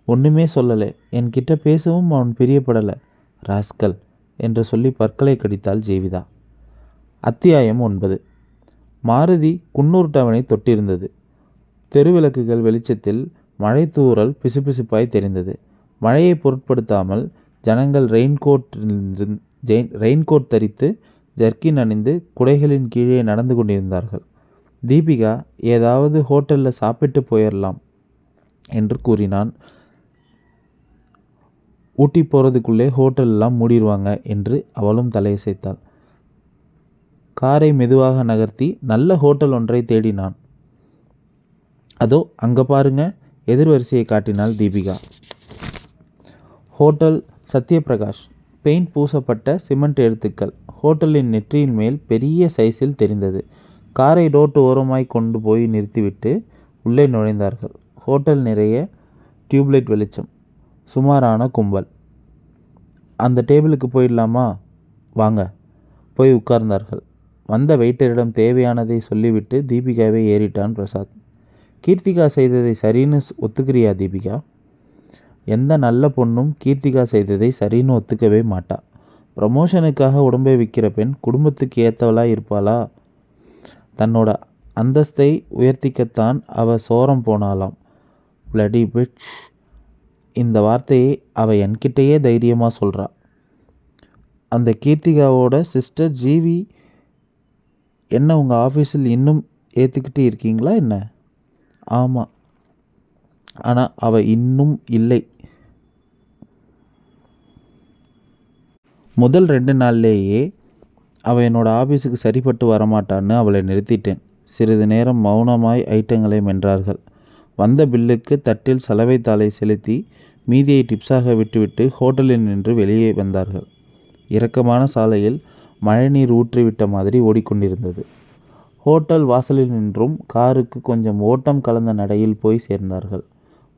ஒன்றுமே சொல்லலை. என்கிட்ட பேசவும் அவன் பிரியப்படலை. ராஸ்கல் என்று சொல்லி பற்களை கடித்தாள் ஜீவிதா. அத்தியாயம் 9. மாருதி குன்னூர் டவனை தொட்டிருந்தது. தெருவிளக்குகள் வெளிச்சத்தில் மழை தூறல் பிசுபிசுப்பாய் தெரிந்தது. மழையை பொருட்படுத்தாமல் ஜனங்கள் ரெயின்கோட் தரித்து ஜர்க்கின் அணிந்து குடைகளின் கீழே நடந்து கொண்டிருந்தார்கள். தீபிகா ஏதாவது ஹோட்டலில் சாப்பிட்டு போயிடலாம் என்று கூறினான். ஊட்டி போகிறதுக்குள்ளே ஹோட்டலெல்லாம் மூடிடுவாங்க என்று அவளும் தலையசைத்தாள். காரை மெதுவாக நகர்த்தி நல்ல ஹோட்டல் ஒன்றை தேடினான். அதோ அங்கே பாருங்க, எதிர்வரிசையை காட்டினாள் தீபிகா. ஹோட்டல் சத்யபிரகாஷ். பெயிண்ட் பூசப்பட்ட சிமெண்ட் எழுத்துக்கள் ஹோட்டலின் நெற்றியின் மேல் பெரிய சைஸில் தெரிந்தது. காரை ரோட்டு ஓரமாய் கொண்டு போய் நிறுத்திவிட்டு உள்ளே நுழைந்தார்கள். ஹோட்டல் நிறைய டியூப்லைட் வெளிச்சம், சுமாரான கும்பல். அந்த டேபிளுக்கு போயிடலாமா? வாங்க. போய் உட்கார்ந்தார்கள். வந்த வெயிட்டரிடம் தேவையானதை சொல்லிவிட்டு தீபிகாவை ஏறிட்டான் பிரசாத். கீர்த்திகா செய்ததை சரின்னு ஒத்துக்கிறியா தீபிகா? எந்த நல்ல பொண்ணும் கீர்த்திகா செய்ததை சரின்னு ஒத்துக்கவே மாட்டா. ப்ரமோஷனுக்காக உடம்பை விற்கிற பெண் குடும்பத்துக்கு ஏற்றவளாக இருப்பாளா? தன்னோட அந்தஸ்தை உயர்த்திக்கத்தான் அவ சோரம் போனாலாம். Bloody pitch. இந்த வார்த்தையை அவ என்கிட்டயே தைரியமாக சொல்கிறா. அந்த கீர்த்திகாவோட சிஸ்டர் ஜீவி என்ன உங்கள் ஆஃபீஸில் இன்னும் ஏற்றுக்கிட்டு இருக்கீங்களா என்ன? ஆமாம், ஆனால் அவள் இன்னும் இல்லை. முதல் 2 நாள்லேயே அவள் என்னோடய ஆஃபீஸுக்கு சரிப்பட்டு வரமாட்டான்னு அவளை நிறுத்திட்டேன். சிறிது நேரம் மௌனமாய் ஐட்டங்களை மென்றார்கள். வந்த பில்லுக்கு தட்டில் சலவைத்தாளை செலுத்தி மீதியை டிப்ஸாக விட்டுவிட்டு ஹோட்டலில் நின்று வெளியே வந்தார்கள். இறக்கமான சாலையில் மழைநீர் ஊற்றிவிட்ட மாதிரி ஓடிக்கொண்டிருந்தது. ஹோட்டல் வாசலில் நின்றும் காருக்கு கொஞ்சம் ஓட்டம் கலந்த நடையில் போய் சேர்ந்தார்கள்.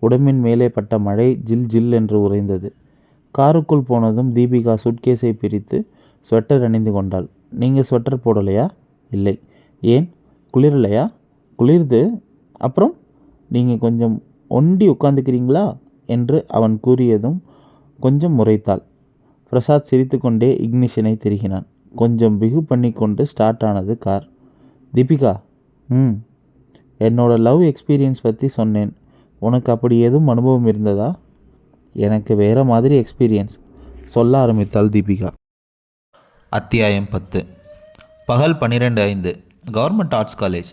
உடம்பின் மேலே பட்ட மழை ஜில் ஜில் என்று உறைந்தது. காருக்குள் போனதும் தீபிகா சூட்கேஸை பிரித்து ஸ்வெட்டர் அணிந்து கொண்டாள். நீங்கள் ஸ்வெட்டர் போடலையா? இல்லை. ஏன், குளிரலையா? குளிர்து. அப்புறம் நீங்கள் கொஞ்சம் ஒண்டி உட்காந்துக்கிறீங்களா என்று அவன் கூறியதும் கொஞ்சம் முறைத்தாள். பிரசாத் சிரித்து கொண்டே இக்னிஷனை திருகினான். கொஞ்சம் பிகு பண்ணி கொண்டு ஸ்டார்ட் ஆனது கார். தீபிகா, என்னோட லவ் எக்ஸ்பீரியன்ஸ் பற்றி சொன்னேன். உனக்கு அப்படி எதுவும் அனுபவம் இருந்ததா? எனக்கு வேறு மாதிரி எக்ஸ்பீரியன்ஸ் சொல்ல ஆரம்பித்தாள் தீபிகா. அத்தியாயம் 10. பகல் 12:05. Government arts college.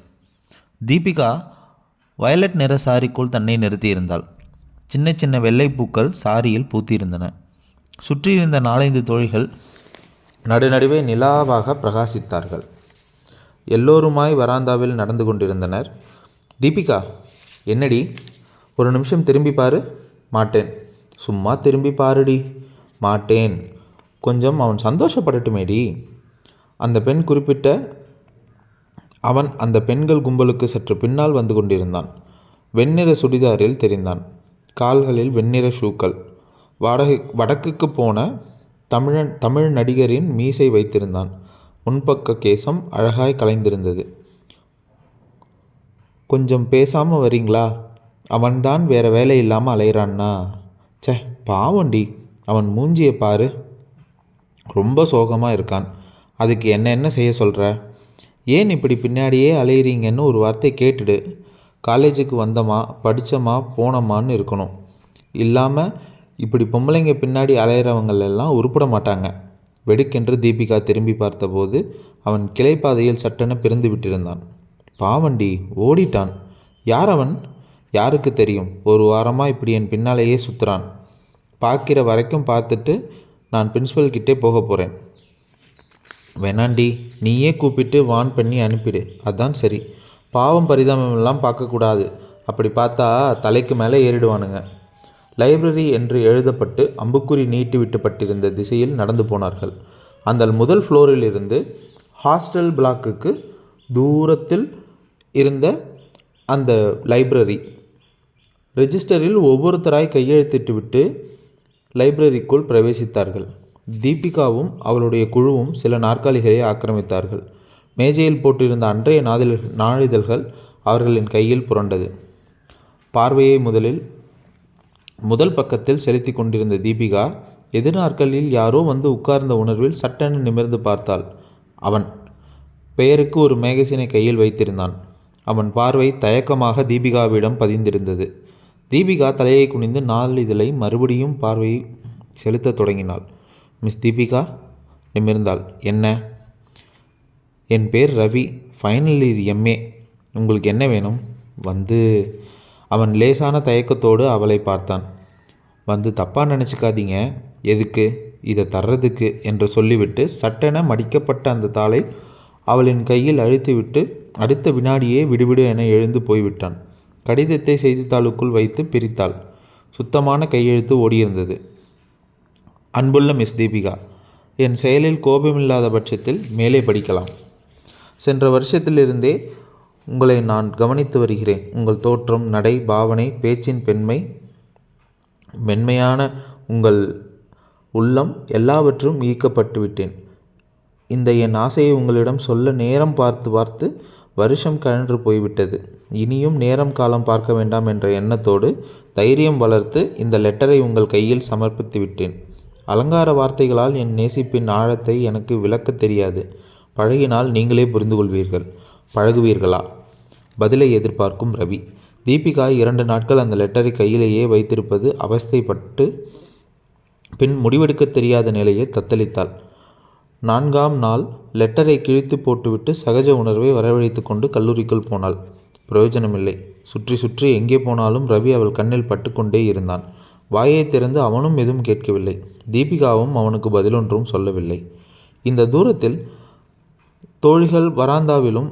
Deepika violet நிற சாரிக்குள் தன்னை நிறுத்தியிருந்தாள். சின்ன சின்ன வெள்ளை பூக்கள் சாரியில் பூத்திருந்தன. சுற்றியிருந்த 4-5 தோழிகள் நடுநடுவே நிலாவாக பிரகாசித்தார்கள். எல்லோருமாய் வராந்தாவில் நடந்து கொண்டிருந்தனர். தீபிகா, என்னடி, ஒரு நிமிஷம் திரும்பி பாரு. மாட்டேன். சும்மா திரும்பி பாருடி. மாட்டேன். கொஞ்சம் அவன் சந்தோஷப்படட்டுமேடி. அந்த பெண் குறிப்பிட்ட அவன் அந்த பெண்கள் கும்பலுக்கு சற்று பின்னால் வந்து கொண்டிருந்தான். வெண்ணிற சுடிதாரில் தெரிந்தான். கால்களில் வெண்ணிற ஷூக்கள். வடக்குக்கு போன தமிழ் நடிகரின் மீசை வைத்திருந்தான். முன்பக்க கேசம் அழகாய் கலைந்திருந்தது. கொஞ்சம் பேசாமல் வரீங்களா? அவன்தான் வேற வேலை இல்லாமல் அலையிறான்னா? சே, பாவண்டி. அவன் மூஞ்சியை பாரு, ரொம்ப சோகமாக இருக்கான். அதுக்கு என்ன செய்ய சொல்கிற? ஏன் இப்படி பின்னாடியே அலையிறீங்கன்னு ஒரு வார்த்தை கேட்டுடு. காலேஜுக்கு வந்தோமா, படித்தோமா, போனோமான்னு இருக்கணும். இல்லாமல் இப்படி பொம்பளைங்க பின்னாடி அலையிறவங்களெல்லாம் உருப்பட மாட்டாங்க. வெடுக்கென்று தீபிகா திரும்பி பார்த்தபோது அவன் கிளைப்பாதையில் சட்டென பிறந்து விட்டிருந்தான். பாவண்டி, ஓடிட்டான். யார் அவன்? யாருக்கு தெரியும்? ஒரு வாரமாக இப்படி என் பின்னாலேயே சுற்றுறான். பார்க்கிற வரைக்கும் பார்த்துட்டு நான் பிரின்ஸிபல் கிட்டே போக போகிறேன். வேணாண்டி, நீயே கூப்பிட்டு வான் பண்ணி அனுப்பிடு. அதான் சரி. பாவம் பரிதாபமெல்லாம் பார்க்கக்கூடாது. அப்படி பார்த்தா தலைக்கு மேலே ஏறிடுவானுங்க. லைப்ரரி என்று எழுதப்பட்டு அம்புக்குறி நீட்டி விட்டுப்பட்டிருந்த திசையில் நடந்து போனார்கள். அந்த முதல் ஃப்ளோரில் இருந்து ஹாஸ்டல் பிளாக்குக்கு தூரத்தில் இருந்த அந்த லைப்ரரி. ரெஜிஸ்டரில் ஒவ்வொருத்தராய் கையெழுத்திட்டு விட்டு லைப்ரரிக்குள் பிரவேசித்தார்கள். தீபிகாவும் அவளுடைய குழுவும் சில நாற்காலிகளை ஆக்கிரமித்தார்கள். மேஜையில் போட்டிருந்த அன்றைய நாளிதழ்கள் அவர்களின் கையில் புரண்டது. பார்வையை முதல் பக்கத்தில் செலுத்தி கொண்டிருந்த தீபிகா எதிர் நாற்காலியில் யாரோ வந்து உட்கார்ந்த உணர்வில் சட்டென நிமிர்ந்து பார்த்தாள். அவன் பெயருக்கு ஒரு மேகசினை கையில் வைத்திருந்தான். அவன் பார்வை தயக்கமாக தீபிகாவிடம் பதிந்திருந்தது. தீபிகா தலையை குனிந்து நாளிதழை மறுபடியும் பார்வையை செலுத்த தொடங்கினாள். மிஸ் தீபிகா நிமிர்ந்தாள். என்ன? என் பேர் ரவி, ஃபைனல் இயர் MA. உங்களுக்கு என்ன வேணும்? அவன் லேசான தயக்கத்தோடு அவளை பார்த்தான். தப்பாக நினச்சிக்காதீங்க. எதுக்கு? இதை தர்றதுக்கு என்று சொல்லிவிட்டு சட்டென மடிக்கப்பட்ட அந்த தாளை அவளின் கையில் அழித்துவிட்டு அடுத்த வினாடியே விடுவிடு என எழுந்து போய்விட்டான். கடிதத்தை செய்தித்தாளுக்குள் வைத்து பிரித்தாள். சுத்தமான கையெழுத்து ஓடியிருந்தது. அன்புள்ள மிஸ் தீபிகா, என் செயலில் கோபமில்லாத பட்சத்தில் மேலே படிக்கலாம். சென்ற வருஷத்திலிருந்தே உங்களை நான் கவனித்து வருகிறேன். உங்கள் தோற்றம், நடை, பாவனை, பேச்சின் மென்மையான உங்கள் உள்ளம் எல்லாவற்றும் ஈர்க்கப்பட்டு விட்டேன். இந்த என் ஆசையை உங்களிடம் சொல்ல நேரம் பார்த்து வருஷம் கழன்று போய்விட்டது. இனியும் நேரம் காலம் பார்க்க வேண்டாம் என்ற எண்ணத்தோடு தைரியம் வளர்த்து இந்த லெட்டரை உங்கள் கையில் சமர்ப்பித்து விட்டேன். அலங்கார வார்த்தைகளால் என் நேசிப்பின் ஆழத்தை எனக்கு விளக்க தெரியாது. பழகினால் நீங்களே புரிந்து கொள்வீர்கள். பழகுவீர்களா? பதிலை எதிர்பார்க்கும் ரவி. தீபிகா 2 நாட்கள் அந்த லெட்டரை கையிலேயே வைத்திருப்பது அவஸ்தைப்பட்டு பின் முடிவெடுக்க தெரியாத நிலையை தத்தளித்தாள். 4ஆம் நாள் லெட்டரை கிழித்து போட்டுவிட்டு சகஜ உணர்வை வரவழைத்து கொண்டு கல்லூரிக்குள் போனாள். பிரயோஜனமில்லை. சுற்றி எங்கே போனாலும் ரவி அவள் கண்ணில் பட்டுக்கொண்டே இருந்தான். வாயை திறந்து அவனும் எதுவும் கேட்கவில்லை. தீபிகாவும் அவனுக்கு பதிலொன்றும் சொல்லவில்லை. இந்த தூரத்தில் தோழிகள் வராந்தாவிலும்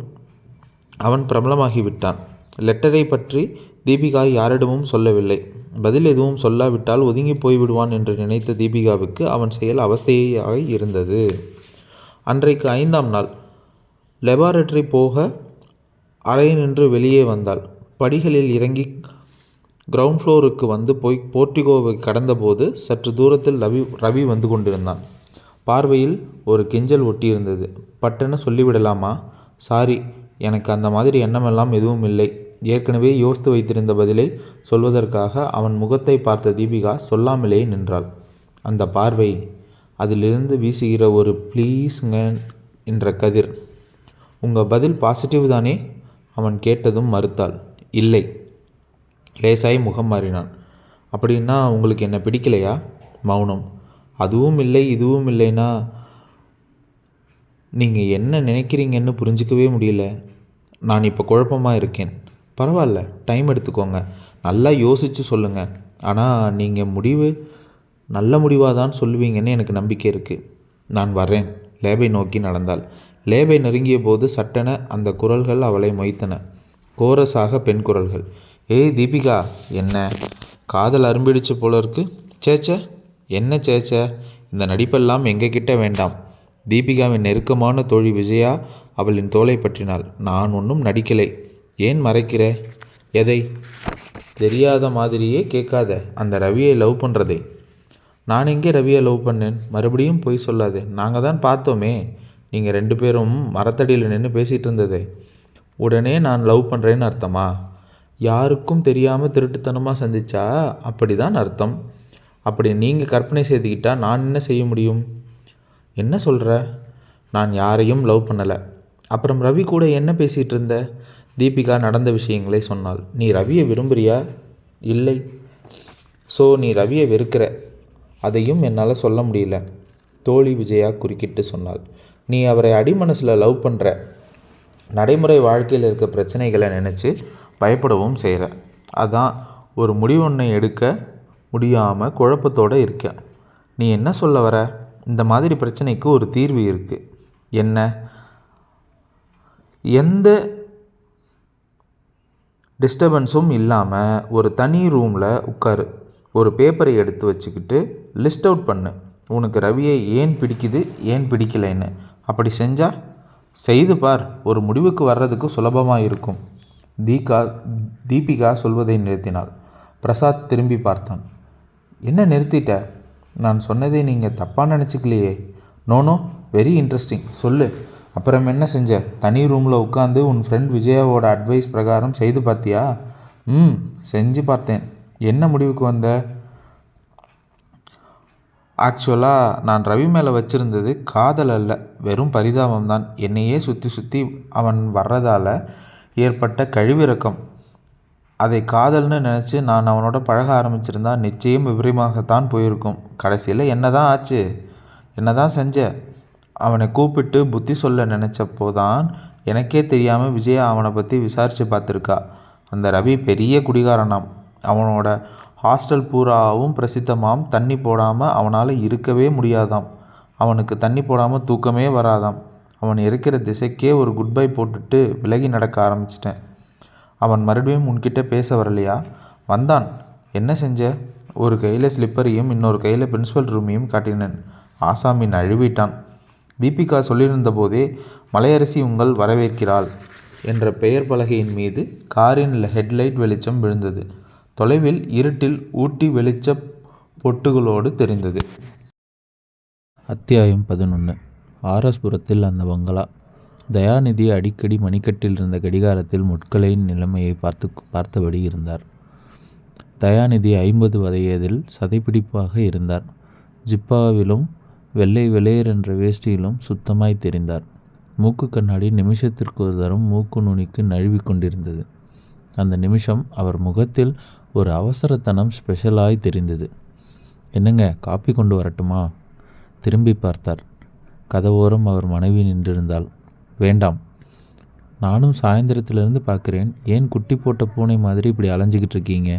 அவன் பிரபலமாகிவிட்டான். லெட்டரை பற்றி தீபிகா யாரிடமும் சொல்லவில்லை. பதில் எதுவும் சொல்லாவிட்டால் ஒதுங்கி போய்விடுவான் என்று நினைத்த தீபிகாவுக்கு அவன் செயல் அவஸ்தையாக இருந்தது. அன்றைக்கு 5ஆம் நாள். லெபார்டரி போக அறை நின்று வெளியே வந்தாள். படிகளில் இறங்கி கிரவுண்ட் ஃப்ளோருக்கு வந்து போர்ட்டிகோவை கடந்தபோது சற்று தூரத்தில் ரவி வந்து கொண்டிருந்தான். பார்வையில் ஒரு கெஞ்சல் ஒட்டியிருந்தது. பட்டென சொல்லிவிடலாமா? சாரி, எனக்கு அந்த மாதிரி எண்ணமெல்லாம் எதுவும் இல்லை. ஏற்கனவே யோசித்து வைத்திருந்த பதிலை சொல்வதற்காக அவன் முகத்தை பார்த்த தீபிகா சொல்லாமலே நின்றாள். அந்த பார்வை, அதிலிருந்து வீசுகிற ஒரு ப்ளீஸ்ங்க என்ற கதிர். உங்கள் பதில் பாசிட்டிவ் தானே? அவன் கேட்டதும் மறுத்தாள். இல்லை. லேசாய் முகம் மாறினான். அப்படின்னா உங்களுக்கு என்ன பிடிக்கலையா? மௌனம். அதுவும் இல்லை இதுவும் இல்லைன்னா நீங்கள் என்ன நினைக்கிறீங்கன்னு புரிஞ்சிக்கவே முடியல. நான் இப்போ குழப்பமாக இருக்கேன். பரவாயில்ல, டைம் எடுத்துக்கோங்க, நல்லா யோசித்து சொல்லுங்கள். ஆனால் நீங்கள் முடிவு நல்ல முடிவாக தான் சொல்லுவீங்கன்னு எனக்கு நம்பிக்கை இருக்குது. நான் வர்றேன். லேபை நோக்கி நடந்தாள். லேபை நெருங்கிய போது சட்டென அந்த குரல்கள் அவளை மொய்த்தன. கோரஸாக பெண் குரல்கள். ஏய் தீபிகா, என்ன காதல் அரும்பிடிச்சு போல இருக்கு? சேச்சே, என்ன சேச்சே, இந்த நடிப்பெல்லாம் எங்ககிட்ட வேண்டாம். தீபிகாவின் நெருக்கமான தோழி விஜயா அவளின் தோளை பற்றினாள். நான் ஒன்றும் நடிக்கலை. ஏன் மறைக்கிற? எதை? தெரியாத மாதிரியே கேட்காத. அந்த ரவியை லவ் பண்ணுறதே. நான் எங்கே ரவியை லவ் பண்ணேன்? மறுபடியும் போய் சொல்லாதே. நாங்கள் தான் பார்த்தோமே, நீங்கள் 2 பேரும் மரத்தடியில் நின்று பேசிகிட்டு இருந்ததே. உடனே நான் லவ் பண்ணுறேன்னு அர்த்தமா? யாருக்கும் தெரியாமல் திருட்டுத்தனமாக சந்திச்சா அப்படி தான் அர்த்தம். அப்படி நீங்கள் கற்பனை செய்துக்கிட்டா நான் என்ன செய்ய முடியும்? என்ன சொல்கிற? நான் யாரையும் லவ் பண்ணலை. அப்புறம் ரவி கூட என்ன பேசிகிட்டு இருந்த? தீபிகா நடந்த விஷயங்களை சொன்னாள். நீ ரவியை விரும்புறியா? இல்லை. ஸோ நீ ரவியை வெறுக்கிற. அதையும் என்னால் சொல்ல முடியல. தோழி விஜயா குறுக்கிட்டு சொன்னாள். நீ அவரை அடிமனசில் லவ் பண்ணுற. நடைமுறை வாழ்க்கையில் இருக்க பிரச்சனைகளை நினச்சி பயப்படவும் செய்கிற. அதான் ஒரு முடிவொன்றை எடுக்க முடியாமல் குழப்பத்தோடு இருக்க. நீ என்ன சொல்ல வர? இந்த மாதிரி பிரச்சனைக்கு ஒரு தீர்வு இருக்குது. என்ன? எந்த டிஸ்டர்பன்ஸும் இல்லாமல் ஒரு தனி ரூமில் உட்காரு. ஒரு பேப்பரை எடுத்து வச்சுக்கிட்டு லிஸ்ட் அவுட் பண்ணு. உனக்கு ரவியை ஏன் பிடிக்குது, ஏன் பிடிக்கலைன்னு. அப்படி செஞ்சால் செய்து பார். ஒரு முடிவுக்கு வர்றதுக்கு சுலபமாக இருக்கும். தீபிகா சொல்வதை நிறுத்தினாள். பிரசாத் திரும்பி பார்த்தான். என்ன நிறுத்திட்ட? நான் சொன்னதை நீங்கள் தப்பாக நினச்சிக்கலையே? No no, very interesting. சொல்லு. அப்புறம் என்ன செஞ்ச? தனி ரூமில் உட்காந்து உன் ஃப்ரெண்ட் விஜயாவோட அட்வைஸ் பிரகாரம் செய்து பார்த்தியா? செஞ்சு பார்த்தேன். என்ன முடிவுக்கு வந்த? ஆக்சுவலாக நான் ரவி மேலே வச்சுருந்தது காதல் அல்ல, வெறும் பரிதாபம்தான். என்னையே சுற்றி சுற்றி அவன் வர்றதால் ஏற்பட்ட கழிவிறக்கம். அதை காதல்னு நினச்சி நான் அவனோட பழக ஆரம்பிச்சிருந்தா நிச்சயம் விபரீதமாகத்தான் போயிருக்கும். கடைசியில் என்ன தான் ஆச்சு? என்ன தான் செஞ்ச? அவனை கூப்பிட்டு புத்தி சொல்ல நினச்சப்போ தான் எனக்கே தெரியாமல் விஜயா அவனை பற்றி விசாரித்து பார்த்துருக்கா. அந்த ரவி பெரிய குடிகாரனாம். அவனோட ஹாஸ்டல் பூராவும் பிரசித்தமாம். தண்ணி போடாமல் அவனால் இருக்கவே முடியாதாம். அவனுக்கு தண்ணி போடாமல் தூக்கமே வராதாம். அவன் இருக்கிற திசைக்கே ஒரு குட் பை போட்டுட்டு விலகி நடக்க ஆரம்பிச்சிட்டேன். அவன் மறுபடியும் உன்கிட்ட பேச வரலையா? வந்தான். என்ன செஞ்ச? ஒரு கையில் ஸ்லிப்பரையும் இன்னொரு கையில் பிரின்சிபல் ரூமையும் காட்டினேன். ஆசாமி நழுவிட்டான். தீபிகா சொல்லியிருந்த போதே மலையரசி உங்கள் வரவேற்கிறாள் என்ற பெயர் பலகையின் மீது காரின் ஹெட்லைட் வெளிச்சம் விழுந்தது. தொலைவில் இருட்டில் ஊட்டி வெளிச்ச பொட்டுகளோடு தெரிந்தது. அத்தியாயம் 11. ஆர்எஸ்புரத்தில் அந்த பங்களா. தயாநிதி அடிக்கடி மணிக்கட்டில் இருந்த கடிகாரத்தில் முட்களின் நிலைமையை பார்த்தபடி இருந்தார். தயாநிதி 50 வயதில் சதைப்பிடிப்பாக இருந்தார். ஜிப்பாவிலும் வெள்ளை வெளையர் என்ற வேஷ்டியிலும் சுத்தமாய் தெரிந்தார். மூக்கு கண்ணாடி நிமிஷத்திற்கு ஒரு தரம் மூக்கு நுனிக்கு நழுவி கொண்டிருந்தது. அந்த நிமிஷம் அவர் முகத்தில் ஒரு அவசரத்தனம் ஸ்பெஷலாய் தெரிந்தது. என்னங்க, காப்பி கொண்டு வரட்டுமா? திரும்பி பார்த்தார். கதவோரம் அவர் மனைவி நின்றிருந்தாள். வேண்டாம். நானும் சாயந்தரத்திலிருந்து பார்க்குறேன். ஏன் குட்டி போட்ட பூனை மாதிரி இப்படி அலைஞ்சிக்கிட்டு இருக்கீங்க?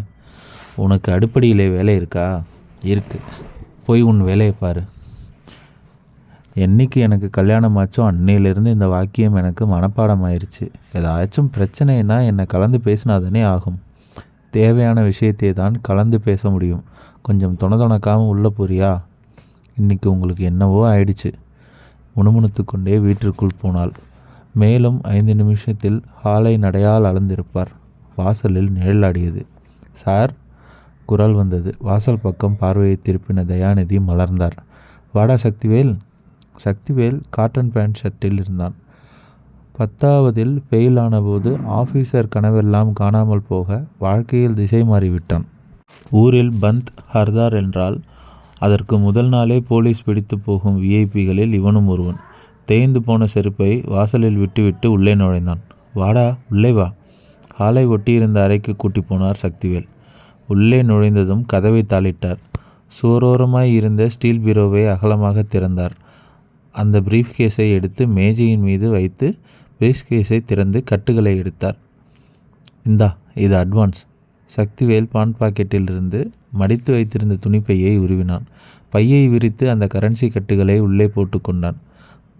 உனக்கு அடுப்படியிலே வேலை இருக்கா? இருக்கு. போய் உன் வேலையை பாரு. என்னைக்கு எனக்கு கல்யாணம் ஆச்சோ அன்னையிலேருந்து இந்த வாக்கியம் எனக்கு மனப்பாடம் ஆயிடுச்சு. ஏதாச்சும் பிரச்சனைனா என்னை கலந்து பேசினாதானே ஆகும். தேவையான விஷயத்தை தான் கலந்து பேச முடியும். கொஞ்சம் தொணக்காமல் உள்ளே போறியா? இன்றைக்கி உங்களுக்கு என்னவோ ஆயிடுச்சு. முணுமுணுத்து கொண்டே வீட்டிற்குள் போனாள். மேலும் 5 நிமிஷத்தில் ஹாலை நடையால் அளந்திருப்பார். வாசலில் நிழலாடியது. சார், குரல் வந்தது. வாசல் பக்கம் பார்வையை திருப்பின தயாநிதி மலர்ந்தார். வாடா சக்திவேல். சக்திவேல் காட்டன் பேண்ட் ஷர்ட்டில் இருந்தான். 10ஆவதில் ஃபெயில் ஆனபோது ஆஃபீஸர் கனவெல்லாம் காணாமல் போக வாழ்க்கையில் திசை மாறிவிட்டான். ஊரில் பந்த் ஹர்தார் என்றால் அதற்கு முதல் நாளே போலீஸ் பிடித்து போகும் விஐபிகளில் இவனும் ஒருவன். தேய்ந்து போன செருப்பை வாசலில் விட்டுவிட்டு உள்ளே நுழைந்தான். வாடா, உள்ளே வா. ஹாலை ஒட்டியிருந்த அறைக்கு கூட்டி போனார் சக்திவேல். உள்ளே நுழைந்ததும் கதவை தாளிட்டார். சுவரோரமாய் இருந்த ஸ்டீல் பீரோவை அகலமாக திறந்தார். அந்த பிரீஃப் கேஸை எடுத்து மேஜையின் மீது வைத்து பிரீஃப் கேஸை திறந்து கட்டுகளை எடுத்தார். இந்தா, இது அட்வான்ஸ். சக்திவேல் பான் பாக்கெட்டிலிருந்து மடித்து வைத்திருந்த துணிப்பையை உருவினான். பையை விரித்து அந்த கரன்சி கட்டுகளை உள்ளே போட்டு கொண்டான்.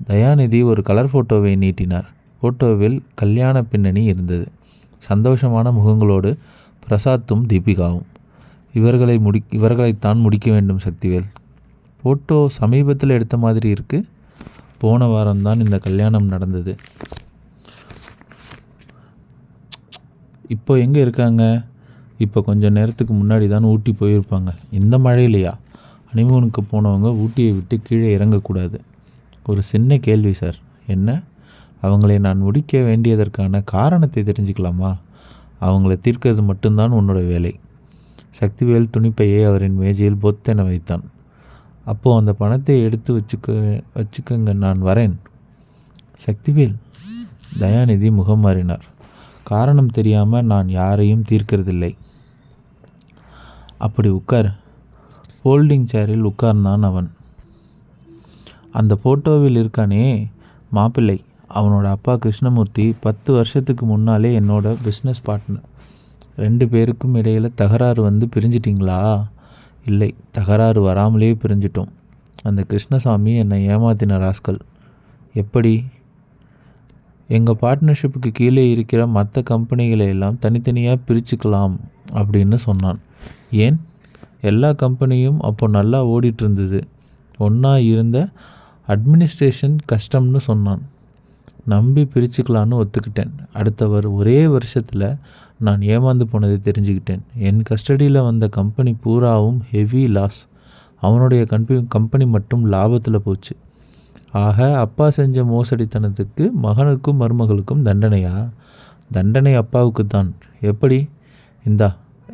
தயாநிதி ஒரு கலர் ஃபோட்டோவை நீட்டினார். ஃபோட்டோவில் கல்யாண பின்னணி இருந்தது. சந்தோஷமான முகங்களோடு பிரசாத்தும் தீபிகாவும். இவர்களைத்தான் முடிக்க வேண்டும் சக்திவேல். ஃபோட்டோ சமீபத்தில் எடுத்த மாதிரி இருக்குது. போன வாரம்தான் இந்த கல்யாணம் நடந்தது. இப்போ எங்கே இருக்காங்க? இப்போ கொஞ்சம் நேரத்துக்கு முன்னாடி தான் ஊட்டி போயிருப்பாங்க. இந்த மழையிலையா? ஹனிமூனுக்கு போனவங்க ஊட்டியை விட்டு கீழே இறங்கக்கூடாது. ஒரு சின்ன கேள்வி சார். என்ன? அவங்களை நான் முடிக்க வேண்டியதற்கான காரணத்தை தெரிஞ்சுக்கலாமா? அவங்கள தீர்க்கிறது மட்டும்தான் உன்னோட வேலை. சக்திவேல் துணிப்பையை அவரின் மேஜையில் பொத்தென வைத்தான். அப்போது அந்த பணத்தை எடுத்து வச்சுக்கங்க, நான் வரேன். சக்திவேல். தயாநிதி முகம் மாறினார். காரணம் தெரியாமல் நான் யாரையும் தீர்க்கிறதில்லை. அப்படி உட்கார். ஃபோல்டிங் சேரில் உட்கார்ந்தான் அவன். அந்த ஃபோட்டோவில் இருக்கானே மாப்பிள்ளை, அவனோட அப்பா கிருஷ்ணமூர்த்தி 10 வருஷத்துக்கு முன்னாலே என்னோட பிஸ்னஸ் பார்ட்னர். 2 பேருக்கும் இடையில் தகராறு வந்து பிரிஞ்சிட்டிங்களா? இல்லை, தகராறு வராமலே பிரிஞ்சிட்டோம். அந்த கிருஷ்ணசாமி என்னை ஏமாத்தின ராஸ்கல். எப்படி? எங்கள் பார்ட்னர்ஷிப்புக்கு கீழே இருக்கிற மற்ற கம்பெனிகளை எல்லாம் தனித்தனியாக பிரிச்சுக்கலாம் அப்படின்னு சொன்னான். ஏன்? எல்லா கம்பெனியும் அப்போ நல்லா ஓடிட்டு இருந்தது. ஒன்றா இருந்த அட்மினிஸ்ட்ரேஷன் கஷ்டம்னு சொன்னான். நம்பி பிரிச்சுக்கலான்னு ஒத்துக்கிட்டேன். அடுத்த ஒரே வருஷத்தில் நான் ஏமாந்து போனதை தெரிஞ்சுக்கிட்டேன். என் கஸ்டடியில் வந்த கம்பெனி பூராவும் ஹெவி லாஸ். அவனுடைய கம்பெனி மட்டும் லாபத்தில் போச்சு. ஆக அப்பா செஞ்ச மோசடித்தனத்துக்கு மகனுக்கும் மருமகளுக்கும் தண்டனையா? தண்டனை அப்பாவுக்கு தான். எப்படி?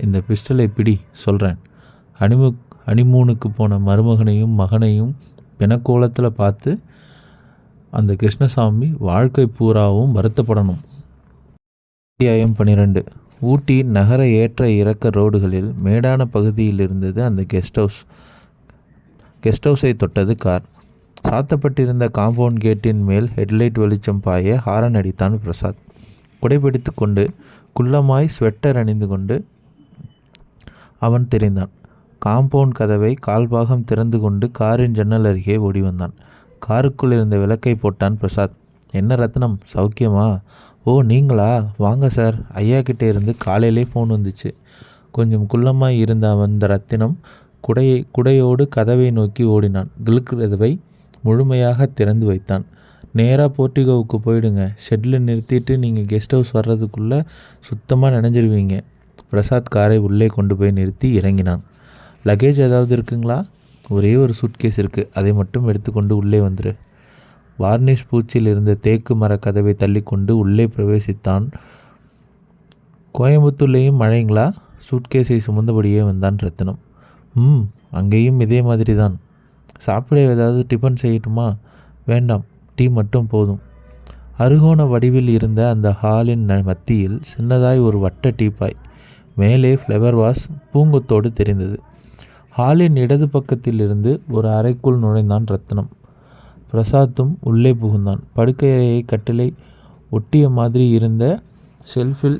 இந்த பிஸ்டலை பிடி, சொல்கிறேன். ஹனிமூனுக்கு போன மருமகனையும் மகனையும் பிணக்கோலத்தில் பார்த்து அந்த கிருஷ்ணசாமி வாழ்க்கை பூராவும் வருத்தப்படணும். அத்தியாயம் 12. ஊட்டி நகர ஏற்ற இறக்க ரோடுகளில் மேடான பகுதியில் இருந்தது அந்த கெஸ்ட் ஹவுஸை தொட்டது கார். சாத்தப்பட்டிருந்த காம்பவுண்ட் கேட்டின் மேல் ஹெட்லைட் வெளிச்சம் பாய ஹாரன் அடித்தான் பிரசாத். குடைபிடித்து கொண்டு குள்ளமாய் ஸ்வெட்டர் அணிந்து கொண்டு அவன் தெரிந்தான். காம்பவுண்ட் கதவை கால்பாகம் திறந்து கொண்டு காரின் ஜன்னல் அருகே ஓடி வந்தான். காருக்குள் இருந்த விளக்கை போட்டான் பிரசாத். என்ன ரத்னம், சௌக்கியமா? ஓ, நீங்களா? வாங்க சார். ஐயா கிட்டே இருந்து காலையிலே ஃபோன் வந்துச்சு. கொஞ்சம் குள்ளமாய் இருந்த அந்த ரத்தினம் குடையோடு கதவை நோக்கி ஓடினான். கிழக்கு முழுமையாக திறந்து வைத்தான். நேராக போர்ட்டிகோவுக்கு போயிடுங்க. ஷெட்டில் நிறுத்திட்டு நீங்கள் கெஸ்ட் ஹவுஸ் வர்றதுக்குள்ளே சுத்தமாக நினைஞ்சிருவீங்க. பிரசாத் காரை உள்ளே கொண்டு போய் நிறுத்தி இறங்கினான். லக்கேஜ் ஏதாவது இருக்குங்களா? ஒரே ஒரு சூட்கேஸ் இருக்குது, அதை மட்டும் எடுத்துக்கொண்டு உள்ளே வந்துரு. வார்னிஷ் பூச்சில் இருந்த தேக்கு மர கதவை தள்ளிக்கொண்டு உள்ளே பிரவேசித்தான். கோயம்புத்தூர்லேயும் மழைங்களா? சூட்கேஸை சுமந்தபடியே வந்தான் ரத்தினம். அங்கேயும் இதே மாதிரி தான். சாப்பிட ஏதாவது டிஃபன் செய்யட்டுமா? வேண்டாம், டீ மட்டும் போதும். அருகோண வடிவில் இருந்த அந்த ஹாலின் மத்தியில் சின்னதாய் ஒரு வட்ட டீப்பாய், மேலே ஃப்ளவர் வாஸ் பூங்கொத்தோடு தெரிந்தது. ஹாலின் இடது பக்கத்திலிருந்து ஒரு அறைக்குள் நுழைந்தான் ரத்னம். பிரசாத்தும் உள்ளே புகுந்தான். படுக்கையறையை கட்டிலை ஒட்டிய மாதிரி இருந்த ஷெல்ஃபில்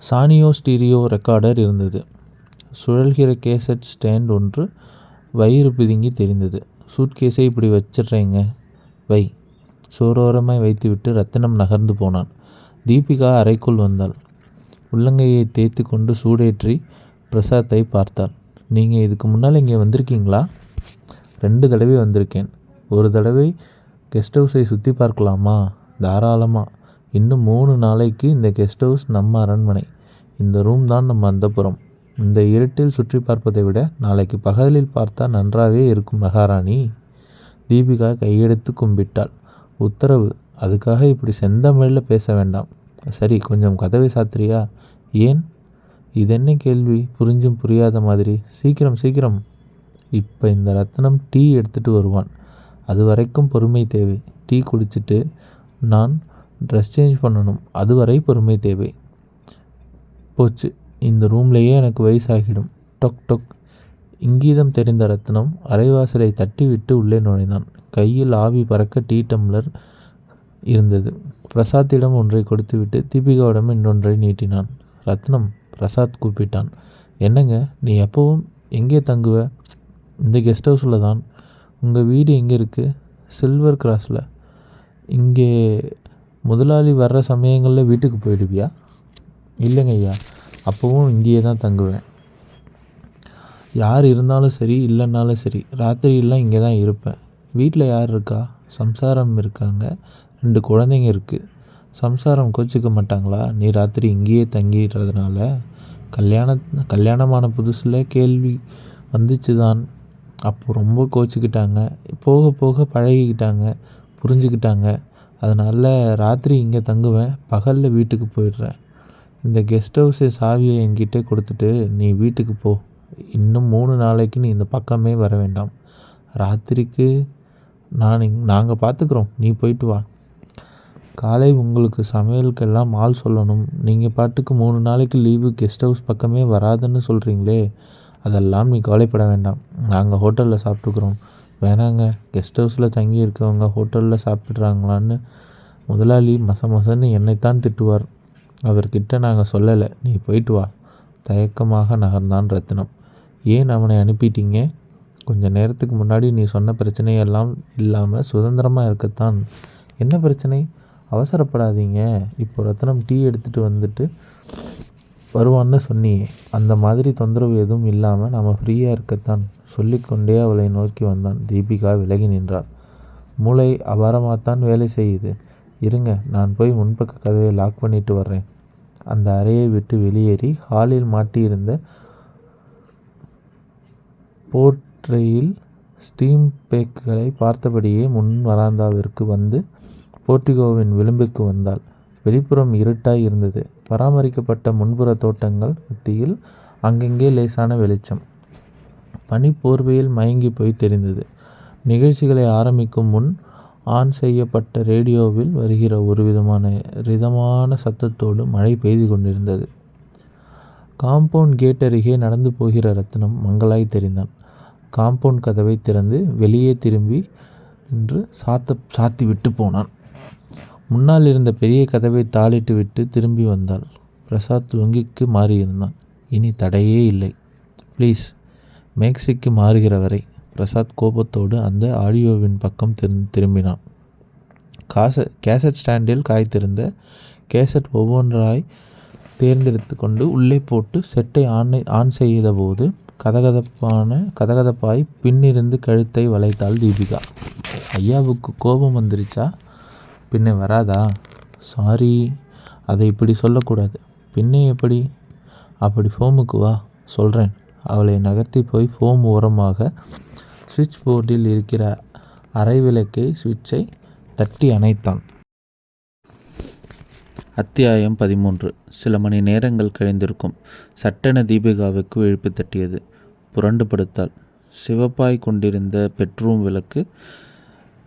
சானியோ ஸ்டீரியோ ரெக்கார்டர் இருந்தது. சுழல்கிற கேசட் ஸ்டாண்ட் ஒன்று வயிறு பிதுங்கி தெரிந்தது. சூட்கேஸை இப்படி வச்சிட்றேங்க, வை. சோரோரமாய் வைத்துவிட்டு ரத்தினம் நகர்ந்து போனான். தீபிகா அறைக்குள் வந்தாள். உள்ளங்கையை தேய்த்து கொண்டு சூடேற்றி பிரசாத்தை பார்த்தாள். நீங்கள் இதுக்கு முன்னால் இங்கே வந்திருக்கீங்களா? 2 தடவை வந்திருக்கேன். ஒரு தடவை கெஸ்ட் ஹவுஸை சுற்றி பார்க்கலாமா? தாராளமாக. இன்னும் 3 நாளைக்கு இந்த கெஸ்ட் ஹவுஸ் நம்ம அரண்மனை. இந்த ரூம் தான் நம்ம அந்தப்புறம். இந்த இருட்டில் சுற்றி பார்ப்பதை விட நாளைக்கு பகலில் பார்த்தா நன்றாகவே இருக்கும் மகாராணி. தீபிகா கையெடுத்து கும்பிட்டாள். உத்தரவு. அதுக்காக இப்படி செந்தமிழில் பேச வேண்டாம். சரி, கொஞ்சம் கதவை சாத்திரியா? ஏன்? இதென்ன கேள்வி? புரிஞ்சும் புரியாத மாதிரி. சீக்கிரம் சீக்கிரம். இப்போ இந்த ரத்னம் டீ எடுத்துகிட்டு வருவான், அது வரைக்கும் பொறுமை தேவை. டீ குடிச்சிட்டு நான் ட்ரெஸ் சேஞ்ச் பண்ணணும், அதுவரை பொறுமை தேவை. போச்சு, இந்த ரூம்லேயே எனக்கு வயசாகிடும். டொக் டொக். இங்கீதம் தெரிந்த ரத்னம் அரைவாசலை தட்டி விட்டு உள்ளே நுழைந்தான். கையில் ஆவி பறக்க டீ டம்ளர் இருந்தது. பிரசாத்திடம் ஒன்றை கொடுத்துவிட்டு தீபிகாவிடம் இன்னொன்றை நீட்டினான். ரத்னம். பிரசாத் கூப்பிட்டான். என்னங்க, நீ எப்பவும் எங்கே தங்குவ? இந்த கெஸ்ட் ஹவுஸில் தான். உங்கள் வீடு எங்கே இருக்குது? சில்வர் கிராஸில். இங்கே முதலாளி வர்ற சமயங்களில் வீட்டுக்கு போயிடுவியா? இல்லைங்க ஐயா, அப்போவும் இங்கேயே தான் தங்குவேன். யார் இருந்தாலும் சரி இல்லைன்னாலும் சரி, ராத்திரியெல்லாம் இங்கே தான் இருப்பேன். வீட்டில் யார் இருக்கா? சம்சாரம் இருக்காங்க, 2 குழந்தைங்க இருக்குது. சம்சாரம் கோச்சிக்க மாட்டாங்களா நீ ராத்திரி இங்கேயே தங்கிடுறதுனால? கல்யாணமான புதுசில் கேள்வி வந்துச்சு தான். அப்போ ரொம்ப கோச்சிக்கிட்டாங்க. போக போக பழகிக்கிட்டாங்க, புரிஞ்சுக்கிட்டாங்க. அதனால் ராத்திரி இங்கே தங்குவேன், பகலில் வீட்டுக்கு போயிடுறேன். இந்த கெஸ்ட் ஹவுஸை சாவியை என்கிட்ட கொடுத்துட்டு நீ வீட்டுக்கு போ. இன்னும் 3 நாளைக்கு நீ இந்த பக்கமே வர வேண்டாம். ராத்திரிக்கு நாங்கள் பார்த்துக்குறோம், நீ போயிட்டு வா. காலை உங்களுக்கு சமையலுக்கெல்லாம் ஆள் சொல்லணும். நீங்கள் பாட்டுக்கு 3 நாளைக்கு லீவு கெஸ்ட் ஹவுஸ் பக்கமே வராதுன்னு சொல்கிறீங்களே, அதெல்லாம் நீ கவலைப்பட வேண்டாம். நாங்கள் ஹோட்டலில் சாப்பிட்டுக்குறோம். வேணாங்க, கெஸ்ட் ஹவுஸில் தங்கி இருக்கவங்க ஹோட்டலில் சாப்பிட்றாங்களான்னு முதலாளி மசன்னு என்னைத்தான் திட்டுவார். அவர்கிட்ட நாங்கள் சொல்லலை, நீ போயிட்டு வா. தயக்கமாக நகர்ந்தான் ரத்னம். ஏன் அவனை அனுப்பிட்டீங்க? கொஞ்சம் நேரத்துக்கு முன்னாடி நீ சொன்ன பிரச்சனையெல்லாம் இல்லாமல் சுதந்திரமாக இருக்கத்தான். என்ன பிரச்சனை? அவசரப்படாதீங்க. இப்போ ரத்னம் டீ எடுத்துகிட்டு வந்துட்டு வருவான்னு சொன்னியே, அந்த மாதிரி தொந்தரவு எதுவும் இல்லாமல் நாம் ஃப்ரீயாக இருக்கத்தான். சொல்லிக்கொண்டே அவளை நோக்கி வந்தான். தீபிகா விலகி நின்றாள். மூளை அபாரமாகத்தான் வேலை செய்யுது. இருங்க, நான் போய் முன்பக்க கதவை லாக் பண்ணிட்டு வர்றேன். அந்த அறையை விட்டு வெளியேறி ஹாலில் மாட்டியிருந்த போர்ட்ரேயில் ஸ்டீம் பேக்குகளை பார்த்தபடியே முன் வராந்தாவிற்கு வந்து போர்டிகோவின் விளிம்புக்கு வந்தாள். வெளிப்புறம் இருட்டாய் இருந்தது. பராமரிக்கப்பட்ட முன்புற தோட்டங்கள் மத்தியில் அங்கங்கே லேசான வெளிச்சம். பனி போர்வையில் மயங்கி போய் தெரிந்தது. நிகழ்ச்சிகளை ஆரம்பிக்கும் முன் ஆன் செய்யப்பட்ட ரேடியோவில் வருகிற ஒரு விதமான ரிதமான சத்தத்தோடு மழை பெய்து கொண்டிருந்தது. காம்பவுண்ட் கேட் அருகே நடந்து போகிற ரத்னம் மங்களாய் தெரிந்தான். காம்பவுண்ட் கதவை திறந்து வெளியே திரும்பி நின்று சாத்தி விட்டு போனான். முன்னால் இருந்த பெரிய கதவை தாளிட்டு விட்டு திரும்பி வந்தாள். பிரசாத் லுங்கிக்கு மாறியிருந்தான். இனி தடையே இல்லை. ப்ளீஸ், மேக்ஸிக்கு மாறுகிற வரை. பிரசாத் கோபத்தோடு அந்த ஆடியோவின் பக்கம் திரும்பினான். கேசட் ஸ்டாண்டில் காய்த்திருந்த கேசட் ஒவ்வொன்றாய் தேர்ந்தெடுத்து கொண்டு உள்ளே போட்டு செட்டை ஆன் செய்தபோது கதகதப்பாய் பின்னிருந்து கழுத்தை வளைத்தாள் தீபிகா. ஐயாவுக்கு கோபம் வந்துருச்சா? பின்ன வராதா? சாரி, அதை இப்படி சொல்லக்கூடாது. பின்னே எப்படி? அப்படி ஃபோமுக்கு வா, சொல்கிறேன். அவளை நகர்த்தி போய் ஃபோம் ஓரமாக சுவிட்ச் போர்டில் இருக்கிற அரை விளக்கை சுவிட்சை தட்டி அணைத்தான். அத்தியாயம் 13. சில மணி நேரங்கள் கழிந்திருக்கும். சட்டென தீபிகாவுக்கு விழிப்பு தட்டியது. புரண்டு படுத்தாள். சிவப்பாய் கொண்டிருந்த பெட்ரூம் விளக்கு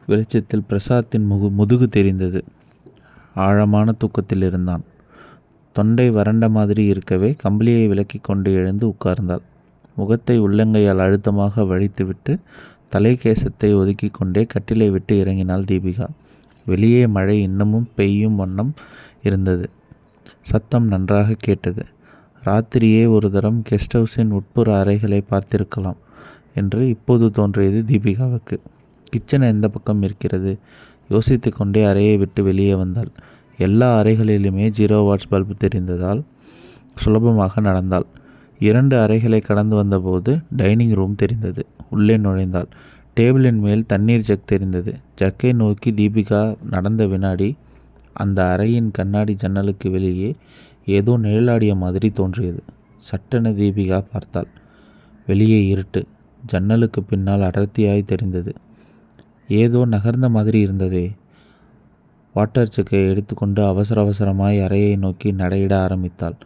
வெளிச்சத்தில் பிரசாத்தின் முதுகு தெரிந்தது. ஆழமான தூக்கத்தில் இருந்தான். தொண்டை வறண்ட மாதிரி இருக்கவே கம்பளியை விலக்கி கொண்டு எழுந்து உட்கார்ந்தாள். முகத்தை உள்ளங்கையால் அழுத்தமாக வழித்துவிட்டு தலைக்கேசத்தை ஒதுக்கி கொண்டே கட்டிலை விட்டு இறங்கினாள் தீபிகா. வெளியே மழை இன்னமும் பெய்யும் வண்ணம் இருந்தது. சத்தம் நன்றாக கேட்டது. ராத்திரியே ஒரு தரம் கெஸ்ட் ஹவுஸின் உட்புற அறைகளை பார்த்திருக்கலாம் என்று இப்போது தோன்றியது தீபிகாவுக்கு. கிச்சன் எந்த பக்கம் இருக்கிறது? யோசித்து கொண்டே அறையை விட்டு வெளியே வந்தாள். எல்லா அறைகளிலுமே 0 வாட்ஸ் பல்பு தெரிந்ததால் சுலபமாக நடந்தாள். 2 அறைகளை கடந்து வந்தபோது டைனிங் ரூம் தெரிந்தது. உள்ளே நுழைந்தாள். டேபிளின் மேல் தண்ணீர் ஜக் தெரிந்தது. ஜக்கை நோக்கி தீபிகா நடந்த வினாடி அந்த அறையின் கண்ணாடி ஜன்னலுக்கு வெளியே ஏதோ நிழலாடிய மாதிரி தோன்றியது. சட்டென தீபிகா பார்த்தாள். வெளியே இருட்டு. ஜன்னலுக்கு பின்னால் அடர்த்தியாய் தெரிந்தது. ஏதோ நகர்ந்த மாதிரி இருந்ததே. வாட்டர் ஜக்கை எடுத்துக்கொண்டு அவசரமாய் அறையை நோக்கி நடையிட ஆரம்பித்தாள்.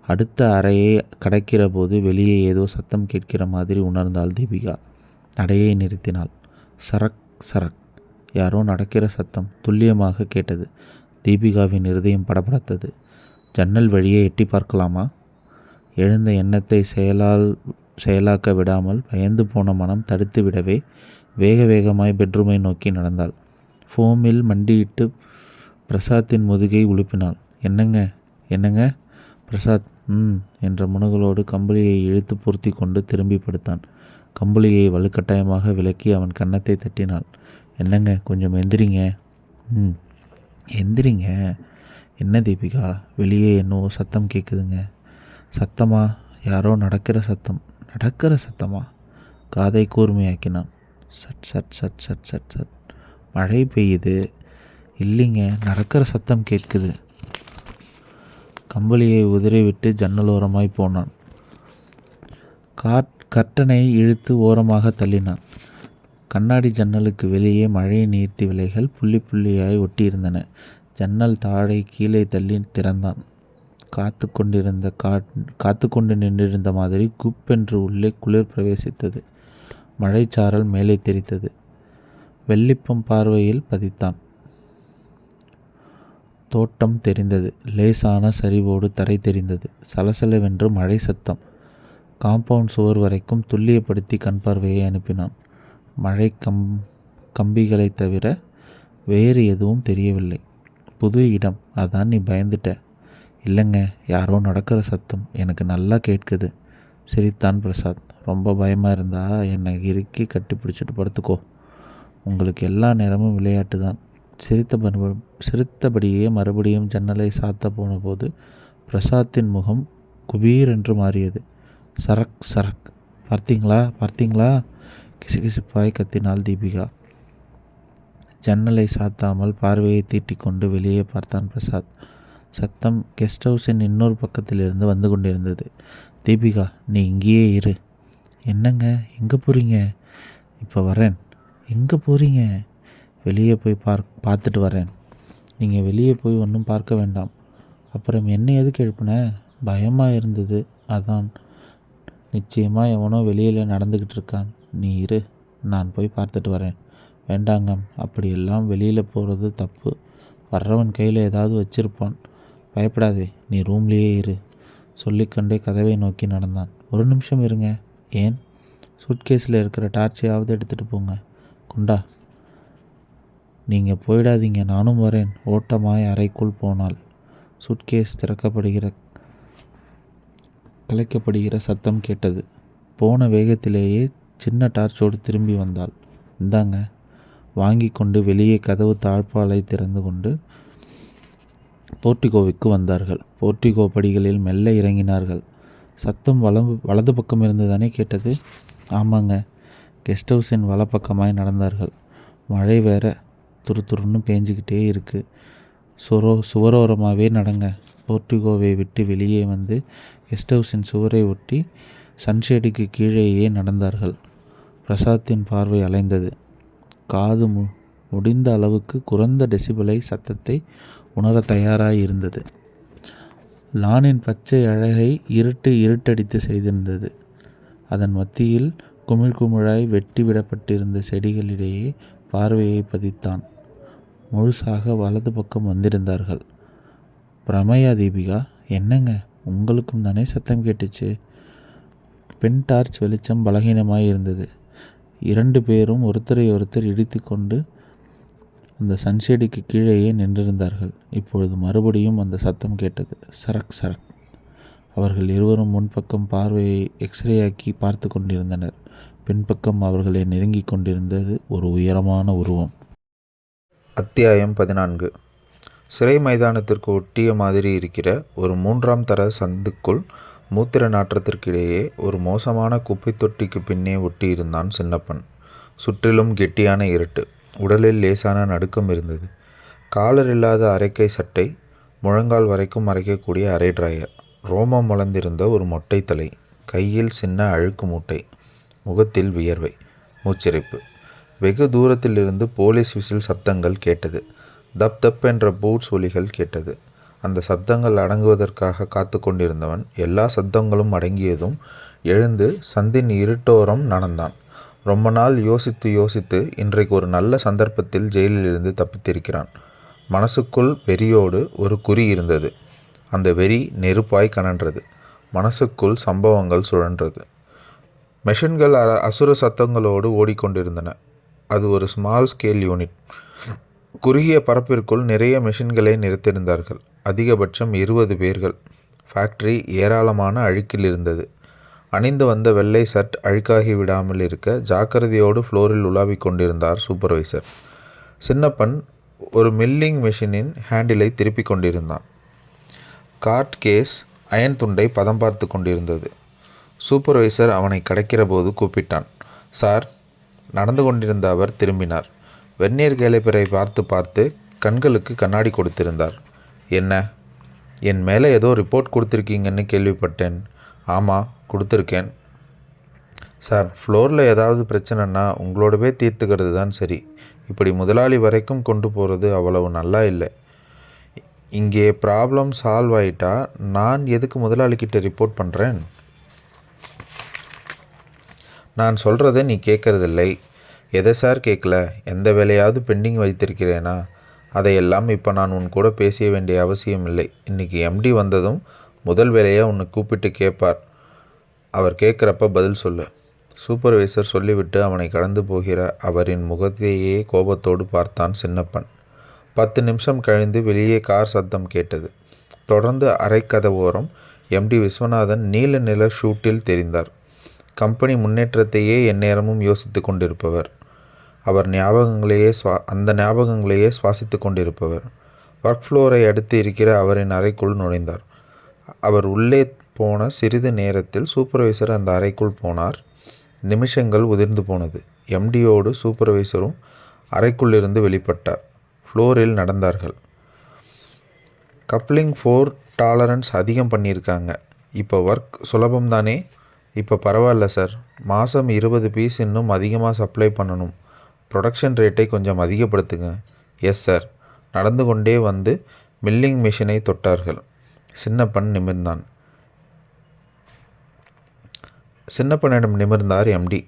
அடுத்த அறையை கடக்கிற போது வெளியே ஏதோ சத்தம் கேட்கிற மாதிரி உணர்ந்தாள் தீபிகா. நடையை நிறுத்தினாள். சரக் சரக். யாரோ நடக்கிற சத்தம் துல்லியமாக கேட்டது. தீபிகாவின் இருதயம் படபடத்தது. ஜன்னல் வழியே எட்டி பார்க்கலாமா? எழுந்த எண்ணத்தை செயலாக்க விடாமல் பயந்து போன மனம் தடுத்து விடவே வேக வேகமாய் பெட்ரூமை நோக்கி நடந்தாள். ஃபோமில் மண்டியிட்டு பிரசாத்தின் முதுகை உலுப்பினாள். என்னங்க என்னங்க? பிரசாத் என்ற முனகலோடு கம்பளியை இழுத்து பொருத்தி கொண்டு திரும்பி படுத்தான். கம்பளியை வலுக்கட்டாயமாக விலக்கி அவன் கன்னத்தை தட்டினாள். என்னங்க, கொஞ்சம் எந்திரிங்க. எந்திரிங்க. என்ன தீபிகா, வெளியே என்னவோ சத்தம் கேட்குதுங்க. சத்தமா? யாரோ நடக்கிற சத்தம். நடக்கிற சத்தமா? காதை கூர்மையாக்கினான். சட் சட் சட் சட் சட் சட். மழை பெய்யுது. இல்லைங்க, நடக்கிற சத்தம் கேட்குது. கம்பளியை உதறிவிட்டு ஜன்னலோரமாய் போனான். கர்ட்டனை இழுத்து ஓரமாக தள்ளினான். கண்ணாடி ஜன்னலுக்கு வெளியே மழை நீர்த்தி விலைகள் புள்ளி புள்ளியாய் ஒட்டியிருந்தன. ஜன்னல் தாழை கீழே தள்ளி திறந்தான். காத்து கொண்டு நின்றிருந்த மாதிரி குப்பென்று உள்ளே குளிர் பிரவேசித்தது. மழைச்சாரல் மேலே தெரித்தது. வெள்ளிப்பம் பார்வையில் பதித்தான். தோட்டம் தெரிந்தது. லேசான சரிவோடு தரை தெரிந்தது. சலசலவென்று மழை சத்தம். காம்பவுண்ட் சுவர் வரைக்கும் துல்லியப்படுத்தி கண் பார்வையை அனுப்பினான். மழை கம்பிகளை தவிர வேறு எதுவும் தெரியவில்லை. புது இடம், அதான் நீ பயந்துட்ட. இல்லைங்க, யாரோ நடக்கிற சத்தம் எனக்கு நல்லா கேட்குது. சிரித்தான் பிரசாத். ரொம்ப பயமாக இருந்தா என்னை இறுக்கி கட்டி பிடிச்சிட்டு படுத்துக்கோ. உங்களுக்கு எல்லா நேரமும் விளையாட்டு தான். சிரித்தபடியே மறுபடியும் ஜன்னலை சாத்த போன போது பிரசாத்தின் முகம் குபீர் என்று மாறியது. சரக் சரக். பார்த்தீங்களா? கிசுகிசுப்பாய் கத்தினாள் தீபிகா. ஜன்னலை சாத்தாமல் பார்வையை தீட்டிக்கொண்டு வெளியே பார்த்தான் பிரசாத். சத்தம் கெஸ்ட் ஹவுஸின் இன்னொரு பக்கத்திலிருந்து வந்து கொண்டிருந்தது. தீபிகா, நீ இங்கேயே இரு. என்னங்க, எங்கே போகிறீங்க? இப்போ வரேன். எங்கே போகிறீங்க? வெளியே போய் பார்த்துட்டு வரேன். நீங்கள் வெளியே போய் ஒன்றும் பார்க்க வேண்டாம். அப்புறம் என்ன எதுக்கு எழுப்புன? பயமாக இருந்தது, அதான். நிச்சயமாக எவனோ வெளியில் நடந்துக்கிட்டு இருக்கான். நீ இரு, நான் போய் பார்த்துட்டு வரேன். வேண்டாங்க, அப்படியெல்லாம் வெளியில் போகிறது தப்பு. வர்றவன் கையில் ஏதாவது வச்சிருப்பான். பயப்படாதே, நீ ரூம்லேயே இரு. சொல்லிக்கொண்டே கதவை நோக்கி நடந்தான். ஒரு நிமிஷம் இருங்க. ஏன்? சூட்கேஸில் இருக்கிற டார்ச்சையாவது எடுத்துகிட்டு போங்க. கொண்டா. நீங்கள் போயிடாதீங்க, நானும் வரேன். ஓட்டமாய் அறைக்குள் போனாள். சூட்கேஸ் கலைக்கப்படுகிற சத்தம் கேட்டது. போன வேகத்திலேயே சின்ன டார்ச்சோடு திரும்பி வந்தாள். இந்தாங்க. வாங்கி கொண்டு வெளியே கதவு தாழ்பாலை திறந்து கொண்டு போர்ட்டிகோவுக்கு வந்தார்கள். போர்ட்டிகோ படிகளில் மெல்ல இறங்கினார்கள். சத்தம் வலது பக்கம் இருந்து தானே கேட்டது? ஆமாங்க. கெஸ்ட் ஹவுஸின் வலப்பக்கமாய் நடந்தார்கள். மழை வேற துருன்னு பேஞ்சிக்கிட்டே இருக்குது. சுவரோரமாகவே நடங்க. போர்ட்டிகோவை விட்டு வெளியே வந்து கெஸ்ட் ஹவுஸின் சுவரை ஒட்டி சன்ஷேடுக்கு கீழேயே நடந்தார்கள். பிரசாத்தின் பார்வை அலைந்தது. காது முடிந்த அளவுக்கு குறைந்த டெசிபலை சத்தத்தை உணர தயாராக இருந்தது. லானின் பச்சை அழகை இருட்டடித்து செய்திருந்தது. அதன் மத்தியில் குமிழாய் வெட்டி விடப்பட்டிருந்த செடிகளிடையே பார்வையை பதித்தான். முழுசாக வலது பக்கம் வந்திருந்தார்கள். பிரமையா தீபிகா? என்னங்க, உங்களுக்கும் தானே சத்தம் கேட்டுச்சு? பென் டார்ச் வெளிச்சம் பலகீனமாய் இருந்தது. 2 பேரும் ஒருத்தரை ஒருத்தர் இடித்து கொண்டு அந்த சன்ஷேடுக்கு கீழேயே நின்றிருந்தார்கள். இப்பொழுது மறுபடியும் அந்த சத்தம் கேட்டது. சரக் சரக். அவர்கள் இருவரும் முன்பக்கம் பார்வையை எக்ஸ்ரேயாக்கி பார்த்து கொண்டிருந்தனர். பின்பக்கம் அவர்களை நெருங்கி கொண்டிருந்தது ஒரு உயரமான உருவம். அத்தியாயம் 14. சிறை மைதானத்திற்கு ஒட்டிய மாதிரி இருக்கிற ஒரு 3ஆம் தர சந்துக்குள் மூத்திர நாற்றத்திற்கிடையே ஒரு மோசமான குப்பை தொட்டிக்கு பின்னே ஒட்டியிருந்தான் சின்னப்பன். சுற்றிலும் கெட்டியான இருட்டு. உடலில் லேசான நடுக்கம் இருந்தது. காலர் இல்லாத அரைக்கை சட்டை, முழங்கால் வரைக்கும் மறைக்கக்கூடிய அரை டிராயர், ரோமம் வளர்ந்திருந்த ஒரு மொட்டை தலை, கையில் சின்ன அழுக்கு மூட்டை, முகத்தில் வியர்வை, மூச்சிறைப்பு. வெகு தூரத்திலிருந்து போலீஸ் விசில் சப்தங்கள் கேட்டது. தப் தப் என்ற பூட்ஸ் ஒலிகள் கேட்டது. அந்த சப்தங்கள் அடங்குவதற்காக காத்து கொண்டிருந்தவன் எல்லா சப்தங்களும் அடங்கியதும் எழுந்து சந்தின் இருட்டோரம் நடந்தான். ரொம்ப நாள் யோசித்து யோசித்து இன்றைக்கு ஒரு நல்ல சந்தர்ப்பத்தில் ஜெயிலிலிருந்து தப்பித்திருக்கிறான். மனசுக்குள் வெறியோடு ஒரு குறி இருந்தது. அந்த வெறி நெருப்பாய் கனன்றது. மனசுக்குள் சம்பவங்கள் சுழன்றது. மெஷின்கள் அசுர சத்தங்களோடு ஓடிக்கொண்டிருந்தன. அது ஒரு ஸ்மால் ஸ்கேல் யூனிட். குறுகிய பரப்பிற்குள் நிறைய மெஷின்களை நிறுத்தியிருந்தார்கள். அதிகபட்சம் 20 பேர்கள். ஃபேக்டரி ஏராளமான அழுக்கில் இருந்தது. அணிந்து வந்த வெள்ளை சர்ட் அழுக்காகி விடாமல் இருக்க ஜாக்கிரதையோடு ஃப்ளோரில் உலாவிக் கொண்டிருந்தார் சூப்பர்வைசர். சின்னப்பன் ஒரு மில்லிங் மெஷினின் ஹேண்டிலை திருப்பிக் கொண்டிருந்தான். கார்ட் கேஸ் அயன் துண்டை பதம் பார்த்து கொண்டிருந்தது. சூப்பர்வைசர் அவனை கடக்கிற போது கூப்பிட்டான். சார். நடந்து கொண்டிருந்த அவர் திரும்பினார். வெர்னியர் கேலிப்பரை பார்த்து பார்த்து கண்களுக்கு கண்ணாடி கொடுத்திருந்தார். என்ன? என் மேலே ஏதோ ரிப்போர்ட் கொடுத்துருக்கீங்கன்னு கேள்விப்பட்டேன். ஆமாம், கொடுத்துருக்கேன். சார், ஃப்ளோரில் ஏதாவது பிரச்சனைன்னா உங்களோடவே தீர்த்துக்கிறது தான் சரி. இப்படி முதலாளி வரைக்கும் கொண்டு போகிறது அவ்வளவு நல்லா இல்லை. இங்கே ப்ராப்ளம் சால்வ் ஆகிட்டா நான் எதுக்கு முதலாளிக்கிட்ட ரிப்போர்ட் பண்ணுறேன்? நான் சொல்கிறத நீ கேட்குறதில்லை. எதை சார் கேட்கல? எந்த வேலையாவது பெண்டிங் வைத்திருக்கிறேனா? அதையெல்லாம் இப்போ நான் உன் கூட பேச வேண்டிய அவசியம் இல்லை. இன்றைக்கி எம்டி வந்ததும் முதல் வேலையாக உன்னை கூப்பிட்டு கேட்பார். அவர் கேட்குறப்ப பதில் சொல்லு. சூப்பர்வைசர் சொல்லிவிட்டு அவனை கடந்து போகிற அவரின் முகத்தையே கோபத்தோடு பார்த்தான் சின்னப்பன். 10 நிமிஷம் கழிந்து வெளியே கார் சத்தம் கேட்டது. தொடர்ந்து அரைக்கதவோரம் எம்டி விஸ்வநாதன் நீல நில ஷூட்டில் தெரிந்தார். கம்பெனி முன்னேற்றத்தையே எந்நேரமும் யோசித்து கொண்டிருப்பவர். அவர் அந்த ஞாபகங்களையே சுவாசித்து கொண்டிருப்பவர். ஒர்க் ஃப்ளோரை அடுத்து இருக்கிற அவரின் அறைக்குள் நுழைந்தார். அவர் உள்ளே போன சிறிது நேரத்தில் சூப்பர்வைசர் அந்த அறைக்குள் போனார். நிமிஷங்கள் உதிர்ந்து போனது. எம்டியோடு சூப்பர்வைசரும் அறைக்குள்ளிருந்து வெளிப்பட்டார். ஃப்ளோரில் நடந்தார்கள். கப்ளிங் 4 டாலரன்ஸ் அதிகம் பண்ணியிருக்காங்க. இப்போ ஒர்க் சுலபம் தானே? இப்போ பரவாயில்ல சார். மாதம் 20 பீஸ் இன்னும் அதிகமாக சப்ளை பண்ணணும். ப்ரொடக்ஷன் ரேட்டை கொஞ்சம் அதிகப்படுத்துங்க. Yes sir. நடந்து கொண்டே வந்து மில்லிங் மிஷினை தொட்டார்கள். சின்னப்பன் நிமிர்ந்தான். சின்னப்பனிடம் நிமிர்ந்தார் எம்டி.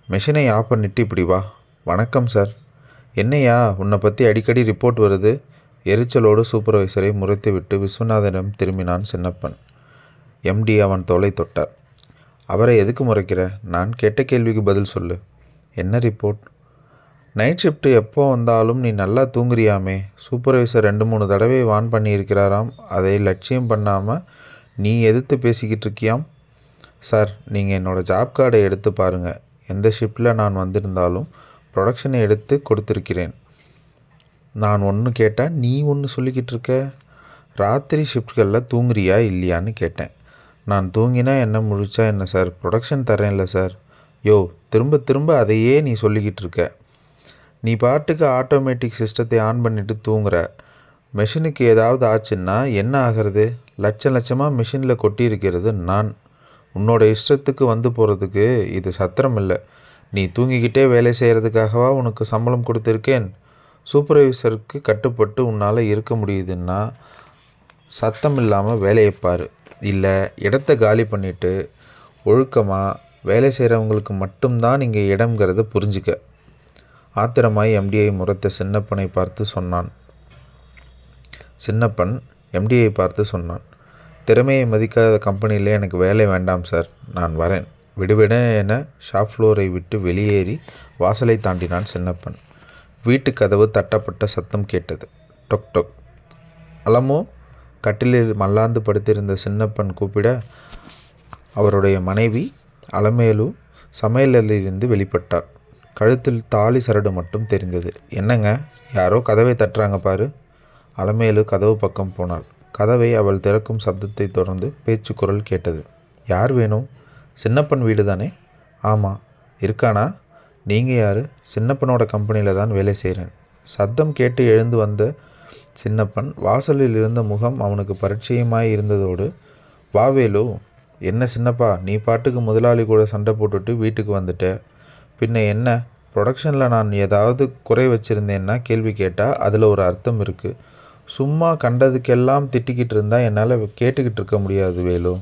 மெஷினை ஆஃப் பண்ணிட்டு இப்படி வா. வணக்கம் சார். என்னையா, உன்னை பற்றி அடிக்கடி ரிப்போர்ட் வருது. எரிச்சலோடு சூப்பர்வைசரை முறைத்துவிட்டு விஸ்வநாதனிடம் திரும்பினான் சின்னப்பன். எம்டி அவன் தோளை தொட்டார். அவரை எதுக்கு முறைக்கிற? நான் கேட்ட கேள்விக்கு பதில் சொல்லு. என்ன ரிப்போர்ட்? நைட் ஷிஃப்ட்டு எப்போ வந்தாலும் நீ நல்லா தூங்குறியாமே. சூப்பர்வைசர் 2-3 தடவை வான் பண்ணியிருக்கிறாராம். அதை லட்சியம் பண்ணாமல் நீ எதிர்த்து பேசிக்கிட்டு இருக்கியாம். சார், நீங்கள் என்னோடய ஜாப் கார்டை எடுத்து பாருங்கள். எந்த ஷிஃப்ட்டில் நான் வந்திருந்தாலும் ப்ரொடக்ஷனை எடுத்து கொடுத்துருக்கிறேன். நான் ஒன்று கேட்டால் நீ ஒன்று சொல்லிக்கிட்டு இருக்க. ராத்திரி ஷிஃப்ட்களில் தூங்குறியா இல்லையான்னு கேட்டேன். நான் தூங்கினா என்ன, முழிச்சா என்ன சார்? ப்ரொடக்ஷன் தரேன்ல சார். யோ, திரும்ப திரும்ப அதையே நீ சொல்லிக்கிட்டு இருக்க. நீ பாட்டுக்கு ஆட்டோமேட்டிக் சிஸ்டத்தை ஆன் பண்ணிவிட்டு தூங்குற. மெஷினுக்கு ஏதாவது ஆச்சுன்னா என்ன ஆகிறது? லட்சமாக மிஷினில் கொட்டியிருக்கிறது நான். உன்னோட இஷ்டத்துக்கு வந்து போகிறதுக்கு இது சத்திரம் இல்லை. நீ தூங்கிக்கிட்டே வேலை செய்கிறதுக்காகவா உனக்கு சம்பளம் கொடுத்துருக்கேன்? சூப்பர்வைசருக்கு கட்டுப்பட்டு உன்னால் இருக்க முடியுதுன்னா சத்தம் இல்லாமல் வேலையை பாரு. இல்லை, இடத்த காலி பண்ணிவிட்டு ஒழுக்கமாக வேலை செய்கிறவங்களுக்கு மட்டும்தான் இங்கே இடம்ங்கிறத புரிஞ்சுக்க. ஆத்திரமாய் எம்டியை முறைத்த சின்னப்பனை பார்த்து சொன்னான். சின்னப்பன் எம்டியை பார்த்து சொன்னான். திறமையை மதிக்காத கம்பெனியில் எனக்கு வேலை வேண்டாம் சார். நான் வரேன். விடுவிட என ஷாப் ஃப்ளோரை விட்டு வெளியேறி வாசலை தாண்டினான் சின்னப்பன். வீட்டு கதவு தட்டப்பட்ட சத்தம் கேட்டது. டொக் டொக். அலமோ. கட்டிலில் மல்லாந்து படுத்திருந்த சின்னப்பன் கூப்பிட அவருடைய மனைவி அலமேலு சமையலிலிருந்து வெளிப்பட்டார். கழுத்தில் தாலி சரடு மட்டும் தெரிந்தது. என்னங்க, யாரோ கதவை தட்டுறாங்க பாரு. அலமேலு கதவு பக்கம் போனாள். கதவை அவள் திறக்கும் சப்தத்தை தொடர்ந்து பேச்சு குரல் கேட்டது. யார் வேணும்? சின்னப்பன் வீடு தானே? ஆமாம். இருக்கானா? நீங்கள் யார்? சின்னப்பனோட கம்பெனியில் தான் வேலை செய்கிறேன். சத்தம் கேட்டு எழுந்து வந்த சின்னப்பன் வாசலில் இருந்த முகம் அவனுக்கு பரிச்சயமாய் இருந்ததோடு, வாவேலு. என்ன சின்னப்பா, நீ பாட்டுக்கு முதலாளி கூட சண்டை போட்டுட்டு வீட்டுக்கு வந்துட்ட. பின்ன என்ன, ப்ரொடக்ஷனில் நான் ஏதாவது குறை வச்சுருந்தேன்னா கேள்வி கேட்டால் அதில் ஒரு அர்த்தம் இருக்குது. சும்மா கண்டதுக்கெல்லாம் திட்டிக்கிட்டு இருந்தால் என்னால் கேட்டுக்கிட்டு இருக்க முடியாது வேலு.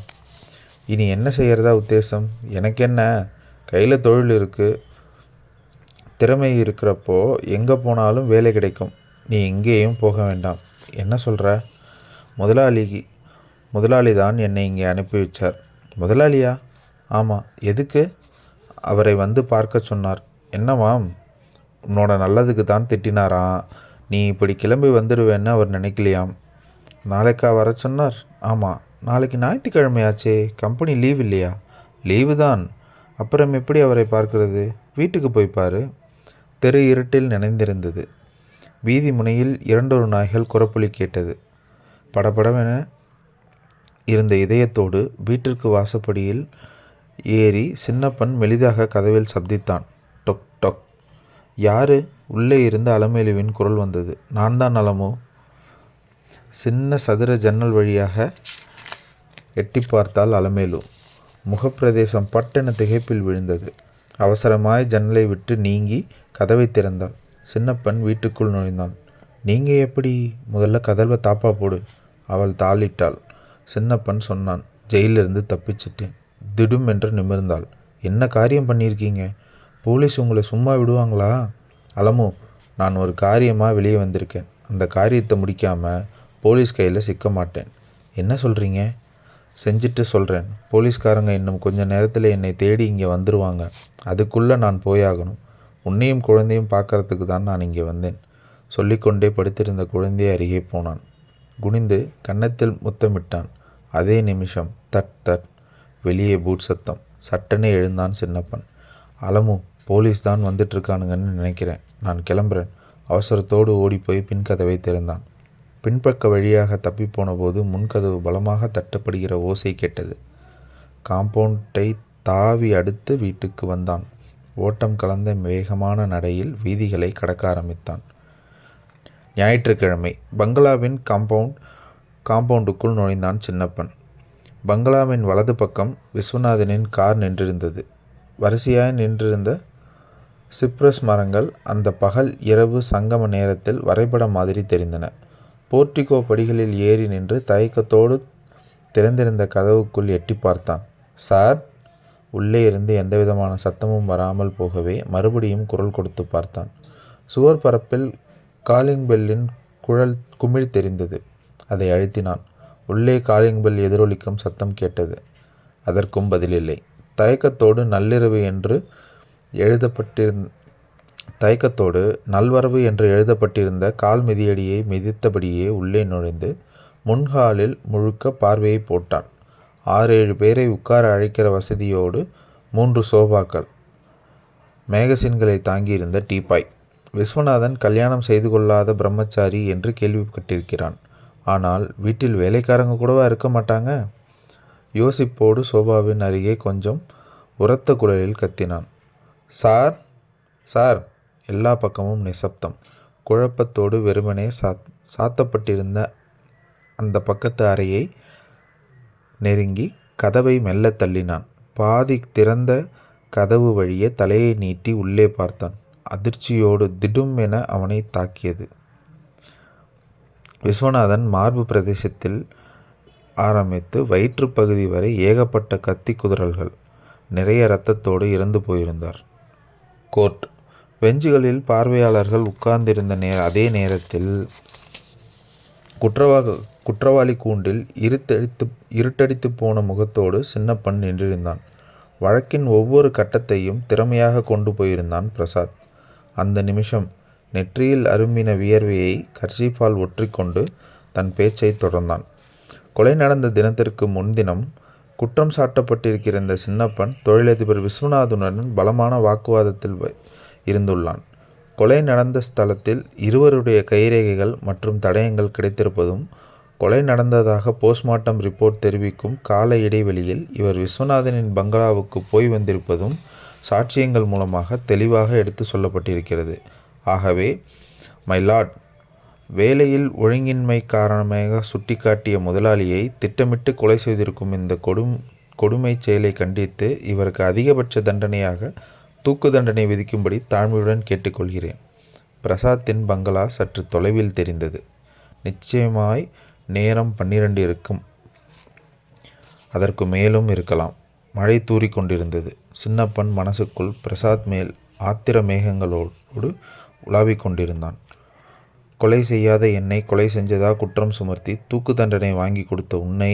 இனி என்ன செய்கிறதா உத்தேசம்? எனக்கு என்ன, கையில் தொழில் இருக்குது. திறமை இருக்கிறப்போ எங்கே போனாலும் வேலை கிடைக்கும். நீ எங்கேயும் போக வேண்டாம். என்ன சொல்கிற? முதலாளி தான் என்னை இங்கே அனுப்பி வச்சார். முதலாளியா? ஆமாம். எதுக்கு? அவரை வந்து பார்க்க சொன்னார். என்னவாம்? உன்னோட நல்லதுக்கு தான் திட்டினாராம். நீ இப்படி கிளம்பி வந்துடுவேன்னு அவர் நினைக்கலையாம். நாளைக்கா வர சொன்னார்? ஆமாம். நாளைக்கு ஞாயிற்றுக்கிழமையாச்சே, கம்பெனி லீவ் இல்லையா? லீவு தான். அப்புறம் எப்படி அவரை பார்க்கிறது? வீட்டுக்கு போய் பாரு. தெரு இருட்டில் நனைந்திருந்தது. வீதி முனையில் 2 நாய்கள் குரப்பொலி கேட்டது. படபடவென இருந்த இதயத்தோடு வீட்டிற்கு வாசப்படியில் ஏறி சின்னப்பன் மெலிதாக கதவில் சப்தித்தான். டொக் டொக். யாரு? உள்ளே இருந்து அலமேலுவின் குரல் வந்தது. நான் தான் அலமு. சின்ன சதுர ஜன்னல் வழியாக எட்டி பார்த்தாள் அலமேலு. முகப்பிரதேசம் பட்டென திகைப்பில் விழுந்தது. அவசரமாய் ஜன்னலை விட்டு நீங்கி கதவை திறந்தாள். சின்னப்பன் வீட்டுக்குள் நுழைந்தான். நீங்கள் எப்படி? முதல்ல கதவை தாப்பா போடு. அவள் தாளிட்டாள். சின்னப்பன் சொன்னான். ஜெயிலிருந்து தப்பிச்சிட்டேன். திடும் என்று நிமிர்ந்தாள். என்ன காரியம் பண்ணியிருக்கீங்க? போலீஸ் உங்களை சும்மா விடுவாங்களா? அலமு, நான் ஒரு காரியமாக வெளியே வந்திருக்கேன். அந்த காரியத்தை முடிக்காமல் போலீஸ் கையில் சிக்க மாட்டேன். என்ன சொல்கிறீங்க? செஞ்சுட்டு சொல்கிறேன். போலீஸ்காரங்க இன்னும் கொஞ்சம் நேரத்தில் என்னை தேடி இங்கே வந்துடுவாங்க. அதுக்குள்ளே நான் போயாகணும். உன்னையும் குழந்தையும் பார்க்கறதுக்கு தான் நான் இங்கே வந்தேன். சொல்லிக்கொண்டே படுத்திருந்த குழந்தையை அருகே போனான். குனிந்து கன்னத்தில் முத்தமிட்டான். அதே நிமிஷம் தட் தட் வெளியே பூட் சத்தம். சட்டனே எழுந்தான் சின்னப்பன். அலமு, போலீஸ் தான் வந்துட்டுருக்கானுங்கன்னு நினைக்கிறேன். நான் கிளம்புறேன். அவசரத்தோடு ஓடிப்போய் பின்கதவை திறந்தான். பின்பக்க வழியாக தப்பிப்போன போது முன்கதவு பலமாக தட்டப்படுகிற ஓசை கேட்டது. காம்பவுண்டை தாவி அடுத்து வீட்டுக்கு வந்தான். ஓட்டம் கலந்த வேகமான நடையில் வீதிகளை கடக்க ஆரம்பித்தான். ஞாயிற்றுக்கிழமை. பங்களாவின் காம்பவுண்டுக்குள் நுழைந்தான் சின்னப்பன். பங்களாவின் வலது பக்கம் விஸ்வநாதனின் கார் நின்றிருந்தது. வரிசையாய் நின்றிருந்த சிப்ரஸ் மரங்கள் அந்த பகல் இரவு சங்கம நேரத்தில் வரைபடம் மாதிரி தெரிந்தன. போர்ட்டிகோ படிகளில் ஏறி நின்று தயக்கத்தோடு திறந்திருந்த கதவுக்குள் எட்டி பார்த்தான். சார்? உள்ளே இருந்து எந்தவிதமான சத்தமும் வராமல் போகவே மறுபடியும் குரல் கொடுத்து பார்த்தான். சுவர் பரப்பில் காலிங் பெல்லின் குமிழ் தெரிந்தது. அதை அழுத்தினான். உள்ளே காலிங் பெல் எதிரொலிக்கும் சத்தம் கேட்டது. அதற்கும் பதிலில்லை. தயக்கத்தோடு நல்வரவு என்று எழுதப்பட்டிருந்த கால் மிதியடியை மிதித்தபடியே உள்ளே நுழைந்து முன்ஹாலில் முழுக்க பார்வையை போட்டான். 6-7 பேரை உட்கார அழைக்கிற வசதியோடு 3 சோபாக்கள், மேகசின்களை தாங்கியிருந்த டீப்பாய். விஸ்வநாதன் கல்யாணம் செய்து கொள்ளாத பிரம்மச்சாரி என்று கேள்விப்பட்டிருக்கிறான். ஆனால் வீட்டில் வேலைக்காரங்க கூடவா இருக்க மாட்டாங்க? யோசிப்போடு சோபாவின் அருகே கொஞ்சம் உரத்த குரலில் கத்தினான். Sir, sir. எல்லா பக்கமும் நிசப்தம். குழப்பத்தோடு வெறுமனே சாத்தப்பட்டிருந்த அந்த பக்கத்து அறையை நெருங்கி கதவை மெல்ல தள்ளினான். பாதி திறந்த கதவு வழியே தலையை நீட்டி உள்ளே பார்த்தான். அதிர்ச்சியோடு திடும் என அவனை தாக்கியது. விஸ்வநாதன் மார்பு பிரதேசத்தில் ஆரம்பித்து வயிற்றுப்பகுதி வரை ஏகப்பட்ட கத்தி குதிரல்கள், நிறைய இரத்தத்தோடு இறந்து போயிருந்தார். கோர்ட் பெஞ்சுகளில் பார்வையாளர்கள் உட்கார்ந்திருந்த அதே நேரத்தில் குற்றவாளி கூண்டில் இருட்டடித்து போன முகத்தோடு சின்னப்பன் நின்றிருந்தான். வழக்கின் ஒவ்வொரு கட்டத்தையும் திறமையாக கொண்டு போயிருந்தான் பிரசாத். அந்த நிமிஷம் நெற்றியில் அரும்பின வியர்வையை கர்ச்சீஃபால் ஒற்றிக்கொண்டு தன் பேச்சை தொடர்ந்தான். கொலை நடந்த தினத்திற்கு முன்தினம் குற்றம் சாட்டப்பட்டிருக்கிற சின்னப்பன் தொழிலதிபர் விஸ்வநாதனுடன் பலமான வாக்குவாதத்தில் இருந்துள்ளான். கொலை நடந்த ஸ்தலத்தில் இருவருடைய கைரேகைகள் மற்றும் தடயங்கள் கிடைத்திருப்பதும், கொலை நடந்ததாக போஸ்ட்மார்ட்டம் ரிப்போர்ட் தெரிவிக்கும் கால இடைவெளியில் இவர் விஸ்வநாதனின் பங்களாவுக்கு போய் வந்திருப்பதும் சாட்சியங்கள் மூலமாக தெளிவாக எடுத்து சொல்லப்பட்டிருக்கிறது. ஆகவே மை லார்ட், வேலையில் ஒழுங்கின்மை காரணமாக சுட்டிக்காட்டிய முதலாளியை திட்டமிட்டு கொலை செய்திருக்கும் இந்த கொடுமை செயலை கண்டித்து இவருக்கு அதிகபட்ச தண்டனையாக தூக்கு தண்டனை விதிக்கும்படி தாழ்மையுடன் கேட்டுக்கொள்கிறேன். பிரசாத்தின் பங்களா சற்று தொலைவில் தெரிந்தது. நிச்சயமாய் நேரம் 12 இருக்கும். அதற்கு மேலும் இருக்கலாம். மழை தூறிக்கொண்டிருந்தது. சின்னப்பன் மனசுக்குள் பிரசாத் மேல் ஆத்திர மேகங்களோடு உலாவிக் கொண்டிருந்தான். கொலை செய்யாத என்னை கொலை செஞ்சதா குற்றம் சுமர்த்தி தூக்கு தண்டனை வாங்கி கொடுத்த உன்னை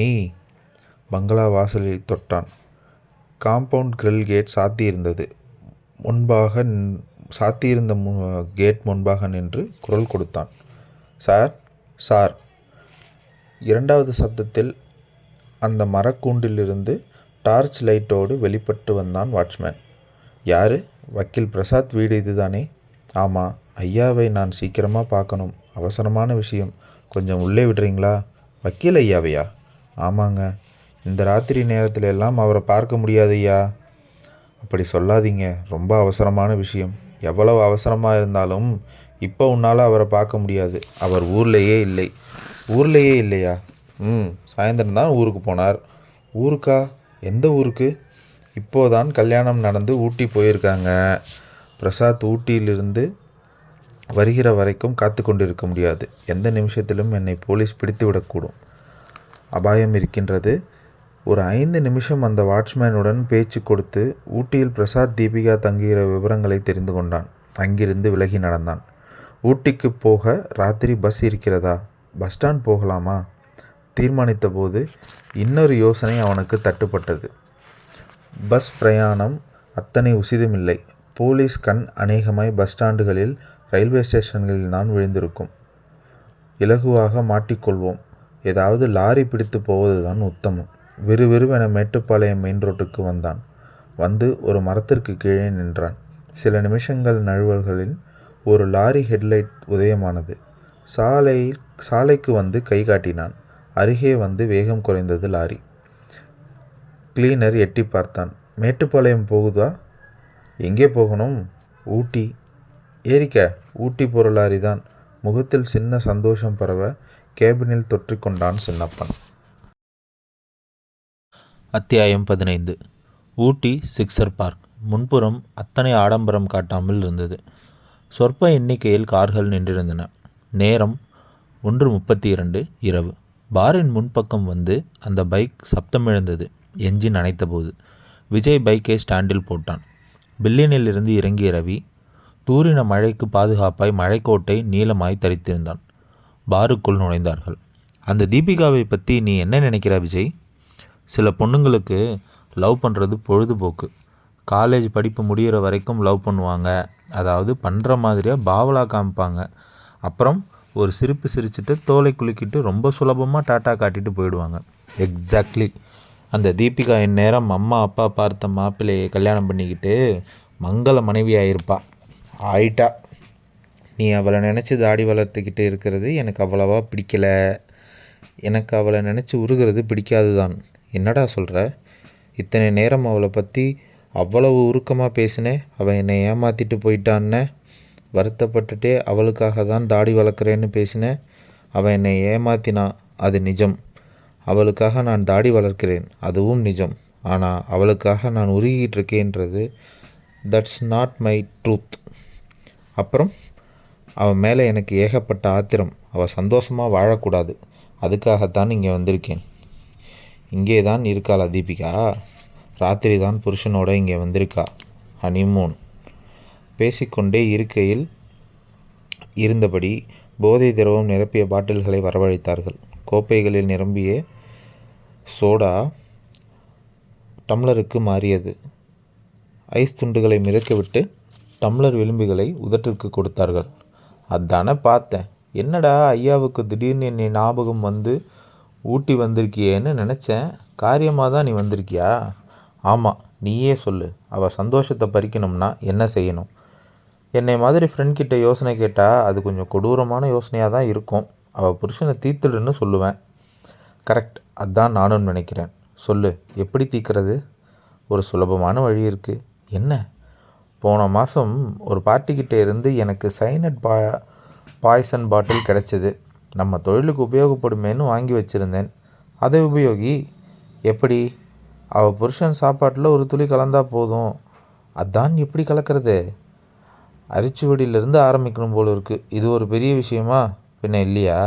பங்களா வாசலில் தொட்டான். காம்பவுண்ட் கிரில் கேட் சாத்தியிருந்த கேட் முன்பாக நின்று குரல் கொடுத்தான். Sir, sir. இரண்டாவது சப்தத்தில் அந்த மரக்கூண்டிலிருந்து டார்ச் லைட்டோடு வெளிப்பட்டு வந்தான் வாட்ச்மேன். யாரு? வக்கீல் பிரசாத் வீடு இதுதானே? ஆமாம். ஐயாவை நான் சீக்கிரமாக பார்க்கணும். அவசரமான விஷயம். கொஞ்சம் உள்ளே விடுறீங்களா? வக்கீல் ஐயாவையா? ஆமாங்க. இந்த ராத்திரி நேரத்தில் எல்லாம் அவரை பார்க்க முடியாது ஐயா. அப்படி சொல்லாதீங்க. ரொம்ப அவசரமான விஷயம். எவ்வளவு அவசரமாக இருந்தாலும் இப்போ உன்னால் அவரை பார்க்க முடியாது. அவர் ஊர்லேயே இல்லை. ஊர்லேயே இல்லையா? சாயந்தரம் தான் ஊருக்கு போனார். ஊருக்கா? எந்த ஊருக்கு? இப்போதான் கல்யாணம் நடந்து ஊட்டி போயிருக்காங்க. பிரசாத் ஊட்டியிலிருந்து வருகிற வரைக்கும் காத்து கொண்டிருக்க முடியாது. எந்த நிமிஷத்திலும் என்னை போலீஸ் பிடித்து விடக்கூடும். அபாயம் இருக்கின்றது. ஒரு 5 நிமிஷம் அந்த வாட்ச்மேனுடன் பேச்சு கொடுத்து ஊட்டியில் பிரசாத் தீபிகா தங்குகிற விவரங்களை தெரிந்து கொண்டான். அங்கிருந்து விலகி நடந்தான். ஊட்டிக்கு போக ராத்திரி பஸ் இருக்கிறதா? பஸ் ஸ்டாண்ட் போகலாமா? தீர்மானித்த போது இன்னொரு யோசனை அவனுக்கு தட்டுப்பட்டது. பஸ் பிரயாணம் அத்தனை உசிதமில்லை. போலீஸ் கண் அநேகமாய் பஸ் ஸ்டாண்டுகளில், ரயில்வே ஸ்டேஷன்களில் தான் விழுந்திருக்கும். இலகுவாக மாட்டிக்கொள்வோம். ஏதாவது லாரி பிடித்து போவதுதான் உத்தமம். விறுவிறுவென மேட்டுப்பாளையம் மெயின் ரோட்டுக்கு வந்தான். வந்து ஒரு மரத்திற்கு கீழே நின்றான். சில நிமிஷங்கள் நழுவல்களில் ஒரு லாரி ஹெட்லைட் உதயமானது. சாலைக்கு வந்து கை காட்டினான். அருகே வந்து வேகம் குறைந்தது லாரி. கிளீனர் எட்டி பார்த்தான். மேட்டுப்பாளையம் போகுதா? எங்கே போகணும்? ஊட்டி. ஏறிக்க. ஊட்டி போகிற லாரி தான். முகத்தில் சின்ன சந்தோஷம் பரவ கேபினில் தொற்றிக்கொண்டான் சின்னப்பன். அத்தியாயம் 15. ஊட்டி சிக்ஸர் பார்க். முன்புறம் அத்தனை ஆடம்பரம் காட்டாமல் இருந்தது. சொற்ப எண்ணிக்கையில் கார்கள் நின்றிருந்தன. நேரம் 1:32 இரவு. பாரின் முன்பக்கம் வந்து அந்த பைக் சப்தமிழந்தது. என்ஜின் அணைத்தபோது விஜய் பைக்கை ஸ்டாண்டில் போட்டான். பில்லியனில் இருந்து இறங்கிய ரவி தூரின மழைக்கு பாதுகாப்பாய் மழைக்கோட்டை நீளமாய் தரித்திருந்தான். பாருக்குள் நுழைந்தார்கள். அந்த தீபிகாவை பற்றி நீ என்ன நினைக்கிற விஜய்? சில பொண்ணுங்களுக்கு லவ் பண்ணுறது பொழுதுபோக்கு. காலேஜ் படிப்பு முடிகிற வரைக்கும் லவ் பண்ணுவாங்க. அதாவது பண்ணுற மாதிரியாக பாவலா காமிப்பாங்க. அப்புறம் ஒரு சிரிப்பு சிரிச்சுட்டு தோலை குலுக்கிட்டு ரொம்ப சுலபமாக டாட்டா காட்டிட்டு போயிடுவாங்க. எக்ஸாக்ட்லி. அந்த தீபிகா இந்நேரம் அம்மா அப்பா பார்த்த மாப்பிள்ளையை கல்யாணம் பண்ணிக்கிட்டு மங்கள மனைவியாயிருப்பா. ஆயிட்டா. நீ அவளை நினச்சி தாடி வளர்த்துக்கிட்டு இருக்கிறது எனக்கு அவ்வளவா பிடிக்கலை. எனக்கு அவளை நினச்சி உருகிறது பிடிக்காது தான். என்னடா சொல்கிற? இத்தனை நேரம் அவளை பற்றி அவ்வளவு உருக்கமாக பேசினேன். அவள் என்னை ஏமாற்றிட்டு போயிட்டான்னு வருத்தப்பட்டுட்டே அவளுக்காக தான் தாடி வளர்க்குறேன்னு பேசினேன். அவள் என்னை ஏமாத்தினா, அது நிஜம். அவளுக்காக நான் தாடி வளர்க்கிறேன், அதுவும் நிஜம். ஆனால் அவளுக்காக நான் உருகிட்டு இருக்கேன்றது தட்ஸ் நாட் மை ட்ரூத். அப்புறம் அவன் மேலே எனக்கு ஏகப்பட்ட ஆத்திரம். அவள் சந்தோஷமாக வாழக்கூடாது. அதுக்காகத்தான் இங்கே வந்திருக்கேன். இங்கே தான் இருக்காளா தீபிகா? ராத்திரி தான் புருஷனோட இங்கே வந்திருக்கா. ஹனிமூன். பேசிக்கொண்டே இருக்கையில் இருந்தபடி போதை திரவம் நிரப்பிய பாட்டில்களை வரவழைத்தார்கள். கோப்பைகளில் நிரம்பிய சோடா டம்ளருக்கு மாறியது. ஐஸ் துண்டுகளை மிதக்கவிட்டு டம்ளர் விளிம்புகளை உதட்டிற்கு கொடுத்தார்கள். அதானே பார்த்தேன். என்னடா ஐயாவுக்கு திடீர்னு என்னை ஞாபகம் வந்து ஊட்டி வந்திருக்கியேன்னு நினச்சேன். காரியமாக தான் நீ வந்திருக்கியா? ஆமாம், நீயே சொல்லு. அவள் சந்தோஷத்தை பறிக்கணும்னா என்ன செய்யணும்? என்னை மாதிரி ஃப்ரெண்ட்கிட்ட யோசனை கேட்டால் அது கொஞ்சம் கொடூரமான யோசனையாக தான் இருக்கும். அவள் புருஷனை தீர்த்துடுன்னு சொல்லுவேன். கரெக்ட். அதான் நானும் நினைக்கிறேன். சொல்லு, எப்படி தீர்க்கிறது? ஒரு சுலபமான வழி இருக்குது. என்ன? போன மாதம் ஒரு பார்ட்டிக்கிட்டே இருந்து எனக்கு சைனட் பாய்சன் பாட்டில் கிடச்சிது. நம்ம தொழிலுக்கு உபயோகப்படுமேன்னு வாங்கி வச்சுருந்தேன். அதை உபயோகி. எப்படி? அவள் புருஷன் சாப்பாட்டில் ஒரு துளி கலந்தால் போதும். அதான் எப்படி கலக்கிறது? அரிச்சுவடியிலேருந்து ஆரம்பிக்கணும் போல இருக்குது. இது ஒரு பெரிய விஷயமா? பின்ன இல்லையா?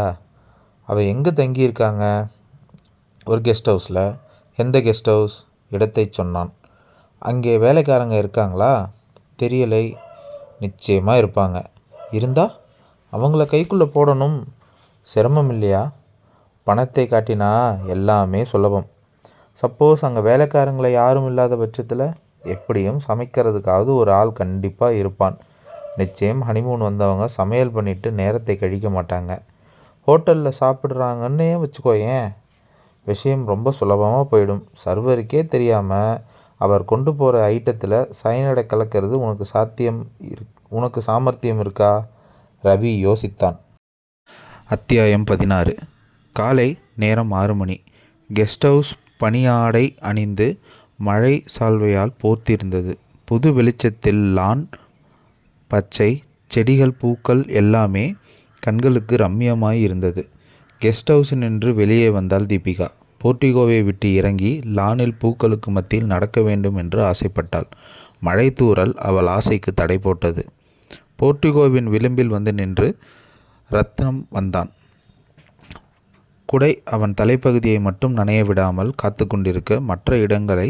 அவள் எங்கே தங்கியிருக்காங்க? ஒரு கெஸ்ட் ஹவுஸில். எந்த கெஸ்ட் ஹவுஸ்? இடத்தை சொன்னான். அங்கே வேலைக்காரங்க இருக்காங்களா? தெரியலை. நிச்சயமாக இருப்பாங்க. இருந்தால் அவங்கள கைக்குள்ளே போடணும். சிரமம் இல்லையா? பணத்தை காட்டினா எல்லாமே சுலபம். சப்போஸ் அங்கே வேலைக்காரங்களை யாரும் இல்லாத பட்சத்தில் எப்படியும் சமைக்கிறதுக்காவது ஒரு ஆள் கண்டிப்பாக இருப்பான். நிச்சயம் ஹனிமூன் வந்தவங்க சமையல் பண்ணிவிட்டு நேரத்தை கழிக்க மாட்டாங்க. ஹோட்டலில் சாப்பிட்றாங்கன்னே வச்சுக்கோயேன், விஷயம் ரொம்ப சுலபமாக போயிடும். சர்வருக்கே தெரியாமல் அவர் கொண்டு போகிற ஐட்டத்தில் சைனடை கலக்கிறது உனக்கு சாமர்த்தியம் இருக்கா? ரவி யோசித்தான். அத்தியாயம் 16. காலை நேரம் 6 மணி. கெஸ்ட் ஹவுஸ் பனியாடை அணிந்து மழை சால்வையால் போர்த்திருந்தது. புது வெளிச்சத்தில் லான், பச்சை செடிகள், பூக்கள் எல்லாமே கண்களுக்கு ரம்மியமாய் இருந்தது. கெஸ்ட் ஹவுஸில் நின்று வெளியே வந்தாள் தீபிகா. போர்டிகோவை விட்டு இறங்கி லானில் பூக்களுக்கு மத்தியில் நடக்க வேண்டும் என்று ஆசைப்பட்டாள். மழை தூறல் அவள் ஆசைக்கு தடை போட்டது. போர்டிகோவின் விளிம்பில் வந்து நின்று ரத்னம் வந்தான். குடை அவன் தலைப்பகுதியை மட்டும் நனைய விடாமல் காத்து கொண்டிருக்க மற்ற இடங்களை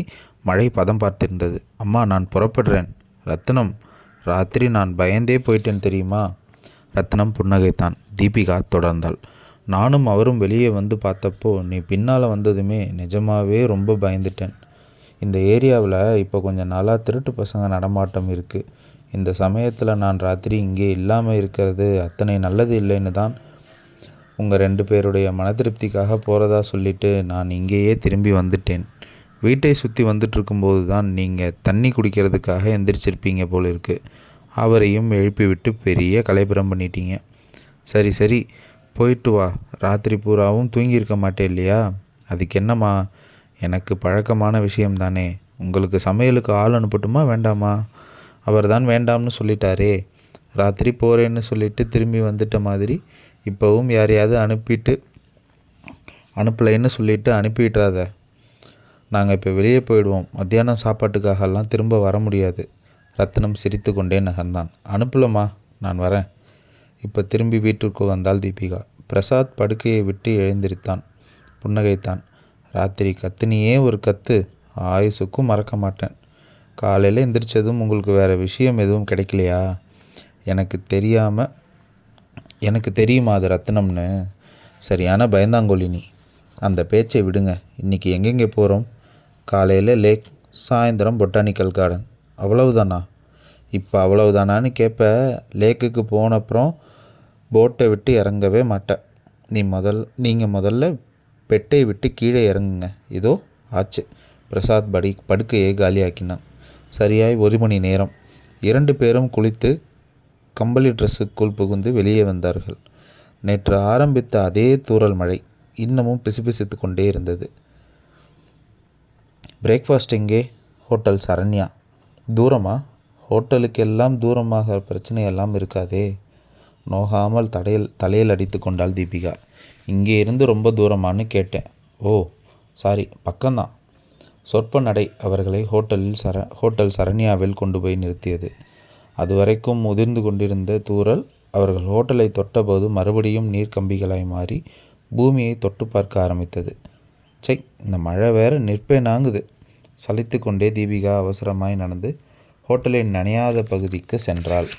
மழை பதம் பார்த்திருந்தது. அம்மா, நான் புறப்படுறேன். ரத்னம், ராத்திரி நான் பயந்தே போயிட்டேன் தெரியுமா? ரத்னம் புன்னகைத்தான். தீபிகா தொடர்ந்தாள். நானும் அவரும் வெளியே வந்து பார்த்தப்போ நீ பின்னால் வந்ததுமே நிஜமாவே ரொம்ப பயந்துட்டேன். இந்த ஏரியாவில் இப்போ கொஞ்சம் நாளாக திருட்டு பசங்க நடமாட்டம் இருக்குது. இந்த சமயத்தில் நான் ராத்திரி இங்கே இல்லாமல் இருக்கிறது அத்தனை நல்லது இல்லைன்னு தான் உங்கள் 2 பேருடைய மன திருப்திக்காக போகிறதா சொல்லிவிட்டு நான் இங்கேயே திரும்பி வந்துட்டேன். வீட்டை சுற்றி வந்துட்டுருக்கும்போது தான் நீங்கள் தண்ணி குடிக்கிறதுக்காக எந்திரிச்சிருப்பீங்க போல இருக்குது. அவரையும் எழுப்பிவிட்டு பெரிய கலைபுரம் பண்ணிட்டீங்க. சரி சரி, போயிட்டு வா. ராத்திரி பூராவும் தூங்கியிருக்க மாட்டே இல்லையா? அதுக்கு என்னம்மா, எனக்கு பழக்கமான விஷயம்தானே. உங்களுக்கு சமையலுக்கு ஆள் அனுப்பட்டுமா வேண்டாமா? அவர் தான் வேண்டாம்னு சொல்லிட்டாரே. ராத்திரி போகிறேன்னு சொல்லிவிட்டு திரும்பி வந்துட்ட மாதிரி இப்போவும் யாரையாவது அனுப்பலைன்னு சொல்லிவிட்டு அனுப்பிவிட்றாத. நாங்கள் இப்போ வெளியே போயிடுவோம். மத்தியானம் சாப்பாட்டுக்காகலாம் திரும்ப வர முடியாது. ரத்னம் சிரித்து கொண்டே நகர்ந்தான். அனுப்பலம்மா, நான் வரேன். இப்போ திரும்பி வீட்டிற்கு வந்தாள் தீபிகா. பிரசாத் படுக்கையை விட்டு எழுந்திருத்தான். புன்னகைத்தான். ராத்திரி கத்துனியே ஒரு கத்து, ஆயுசுக்கும் மறக்க மாட்டேன். காலையில் எந்திரிச்சதும் உங்களுக்கு வேறு விஷயம் எதுவும் கிடைக்கலையா? எனக்கு தெரியுமா அது ரத்னம்னு? சரியான பயந்தாங்கோலி நீ. அந்த பேச்சை விடுங்க. இன்றைக்கி எங்கெங்கே போகிறோம்? காலையில் லேக், சாயந்தரம் பொட்டானிக்கல் கார்டன். அவ்வளவுதானா? இப்போ அவ்வளவுதானான்னு கேட்ப. லேக்குக்கு போனப்புறம் போட்டை விட்டு இறங்கவே மாட்டேன். நீங்கள் முதல்ல பெட்டை விட்டு கீழே இறங்குங்க. இதோ ஆச்சு. பிரசாத் படுக்கையை காலியாக்கினான். சரியாய் 1 மணி நேரம். 2 பேரும் குளித்து கம்பளி ட்ரெஸ்ஸுக்குள் புகுந்து வெளியே வந்தார்கள். நேற்று ஆரம்பித்த அதே தூறல் மழை இன்னமும் பிசுபிசுத்து கொண்டே இருந்தது. பிரேக்ஃபாஸ்ட் எங்கே? ஹோட்டல் சரண்யா. தூரமா? ஹோட்டலுக்கு எல்லாம் தூரமாக பிரச்சனையெல்லாம் இருக்காதே. நோகாமல் தலையில் அடித்து கொண்டாள் தீபிகா. இங்கே இருந்து ரொம்ப தூரமானு கேட்டேன். ஓ சாரி, பக்கம்தான். சொற்ப நடை அவர்களை ஹோட்டல் சரண்யாவில் கொண்டு போய் நிறுத்தியது. அதுவரைக்கும் முதிர்ந்து கொண்டிருந்த தூறல் அவர்கள் ஹோட்டலை தொட்டபோது மறுபடியும் நீர்க்கம்பிகளாய் மாறி பூமியை தொட்டு பார்க்க ஆரம்பித்தது. சை, இந்த மழை வேற நிற்பேனாங்குது. சலித்து கொண்டே தீபிகா அவசரமாய் நடந்து ஹோட்டலின் நனையாத பகுதிக்கு சென்றாள்.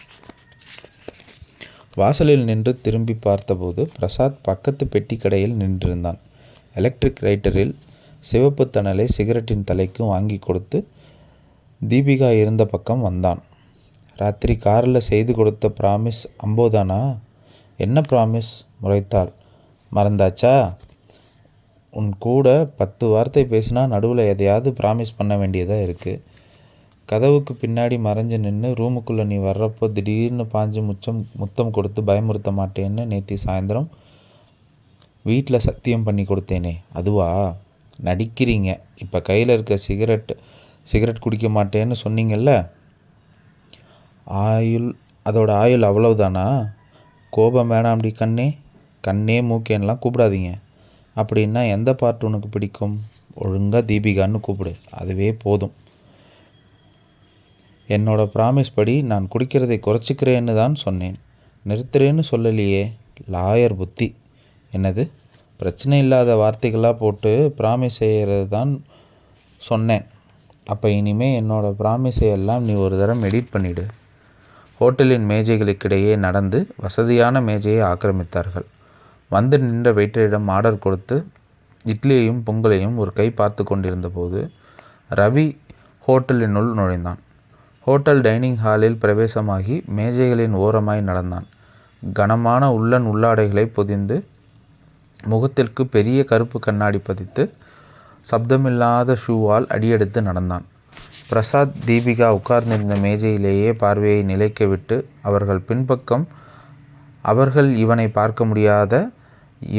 வாசலில் நின்று திரும்பி பார்த்தபோது பிரசாத் பக்கத்து பெட்டி கடையில் நின்றிருந்தான். எலக்ட்ரிக் ரைட்டரில் சிவப்பு தணலை சிகரெட்டின் தலைக்கு வாங்கி கொடுத்து தீபிகா இருந்த பக்கம் வந்தான். ராத்திரி காரில் செய்து கொடுத்த ப்ராமிஸ் அம்போதானா? என்ன ப்ராமிஸ்? முறைத்தாள். மறந்தாச்சா? உன் கூட 10 வார்த்தை பேசினா நடுவில் எதையாவது ப்ராமிஸ் பண்ண வேண்டியதாக இருக்குது. கதவுக்கு பின்னாடி மறைஞ்சு நின்று ரூமுக்குள்ளே நீ வர்றப்போ திடீர்னு பாஞ்சு முத்தம் கொடுத்து பயமுறுத்த மாட்டேன்னு நேற்று சாயந்தரம் வீட்டில் சத்தியம் பண்ணி கொடுத்தேனே, அதுவா? நடிக்கிறீங்க. இப்போ கையில் இருக்க சிகரெட் குடிக்க மாட்டேன்னு சொன்னீங்கல்ல, அதோட ஆயுள் அவ்வளவுதானா? கோபம் வேணாம்டி கண்ணே மூக்கேன்னெலாம் கூப்பிடாதீங்க. அப்படின்னா எந்த பார்ட் உனக்கு பிடிக்கும்? ஒழுங்காக தீபிகான்னு கூப்பிடு, அதுவே போதும். என்னோட ப்ராமிஸ் படி நான் குடிக்கிறதை குறைச்சிக்கிறேன்னு தான் சொன்னேன். நிறுத்துறேன்னு சொல்லலையே. லாயர் புத்தி. என்னது? பிரச்சனை இல்லாத வார்த்தைகளாக போட்டு ப்ராமிஸ் செய்கிறது தான் சொன்னேன். அப்போ இனிமேல் என்னோடய ப்ராமிஸை எல்லாம் நீ ஒரு தடவை எடிட் பண்ணிவிடு. ஹோட்டலின் மேஜைகளுக்கிடையே நடந்து வசதியான மேஜையை ஆக்கிரமித்தார்கள். வந்து நின்ற வெயிட்டரிடம் ஆர்டர் கொடுத்து இட்லியையும் பொங்கலையும் ஒரு கை பார்த்து கொண்டிருந்தபோது ரவி ஹோட்டலினுள் நுழைந்தான். ஹோட்டல் டைனிங் ஹாலில் பிரவேசமாகி மேஜைகளின் ஓரமாய் நடந்தான். கனமான உள்ளன் உள்ளாடைகளை பொதிந்து முகத்திற்கு பெரிய கருப்பு கண்ணாடி பதித்து சப்தமில்லாத ஷூவால் அடியெடுத்து நடந்தான். பிரசாத், தீபிகா உட்கார்ந்திருந்த மேஜையிலேயே பார்வையை நிலைக்க விட்டு அவர்கள் பின்பக்கம் அவர்கள் இவனை பார்க்க முடியாத,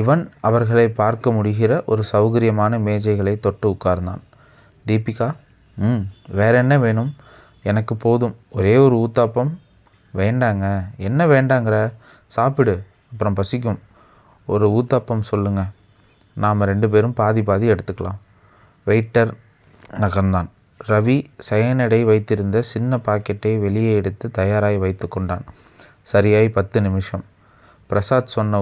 இவன் அவர்களை பார்க்க முடிகிற ஒரு சௌகரியமான மேஜைகளை தொட்டு உட்கார்ந்தான். தீபிகா, வேற என்ன வேணும்? எனக்கு போதும், ஒரே ஒரு ஊத்தாப்பம். வேண்டாங்க. என்ன வேண்டாங்கிற? சாப்பிடு, அப்புறம் பசிக்கும். ஒரு ஊத்தாப்பம் சொல்லுங்க, நாம் 2 பேரும் பாதி பாதி எடுத்துக்கலாம். வெயிட்டர் நகர்ந்தான். ரவி சயனடை வைத்திருந்த சின்ன பாக்கெட்டை வெளியே எடுத்து தயாராய் வைத்து கொண்டான். சரியாய் 10 நிமிஷம். பிரசாத் சொன்ன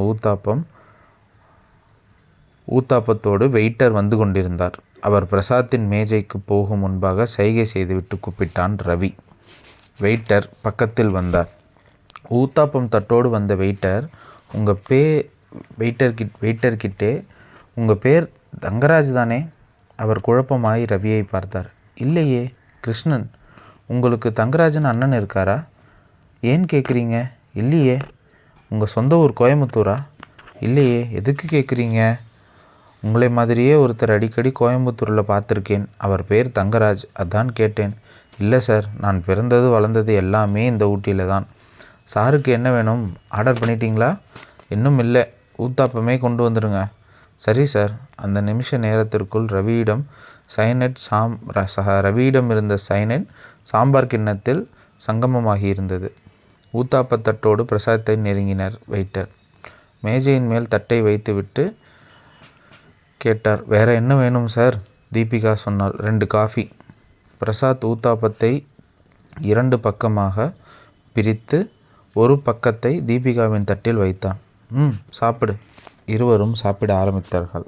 ஊத்தாப்பத்தோடு வெயிட்டர் வந்து கொண்டிருந்தார். அவர் பிரசாத்தின் மேஜைக்கு போகும் முன்பாக சைகை செய்துவிட்டு கூப்பிட்டான் ரவி. வெயிட்டர் பக்கத்தில் வந்தார். ஊத்தாப்பம் தட்டோடு வந்த வெயிட்டர்கிட்டே உங்கள் பேர் தங்கராஜ் தானே? அவர் குழப்பமாய் ரவியை பார்த்தார். இல்லையே, கிருஷ்ணன். உங்களுக்கு தங்கராஜன் அண்ணன் இருக்காரா? ஏன் கேட்குறீங்க? இல்லையே. உங்கள் சொந்த ஊர் கோயம்புத்தூரா? இல்லையே. எதுக்கு கேட்குறீங்க? உங்களை மாதிரியே ஒருத்தர் அடிக்கடி கோயம்புத்தூரில் பார்த்துருக்கேன். அவர் பேர் தங்கராஜ், அதான் கேட்டேன். இல்லை சார், நான் பிறந்தது வளர்ந்தது எல்லாமே இந்த ஊட்டியில் தான். சாருக்கு என்ன வேணும்? ஆர்டர் பண்ணிட்டீங்களா? இன்னும் இல்லை. ஊத்தாப்பமே கொண்டு வந்துடுங்க. சரி சார். அந்த நிமிஷ நேரத்திற்குள் ரவியிடம் இருந்த சைனட் சாம்பார் கிண்ணத்தில் சங்கமமாகி இருந்தது. ஊத்தாப்பத்தட்டோடு பிரசாத்தை நெருங்கினர் வெயிட்டர். மேஜையின் மேல் தட்டை வைத்துவிட்டு கேட்டார். வேற என்ன வேணும் சார்? தீபிகா சொன்னாள். 2 காஃபி. பிரசாத் ஊத்தாப்பத்தை 2 பக்கமாக பிரித்து ஒரு பக்கத்தை தீபிகாவின் தட்டில் வைத்தான். சாப்பிடு. இருவரும் சாப்பிட ஆரம்பித்தார்கள்.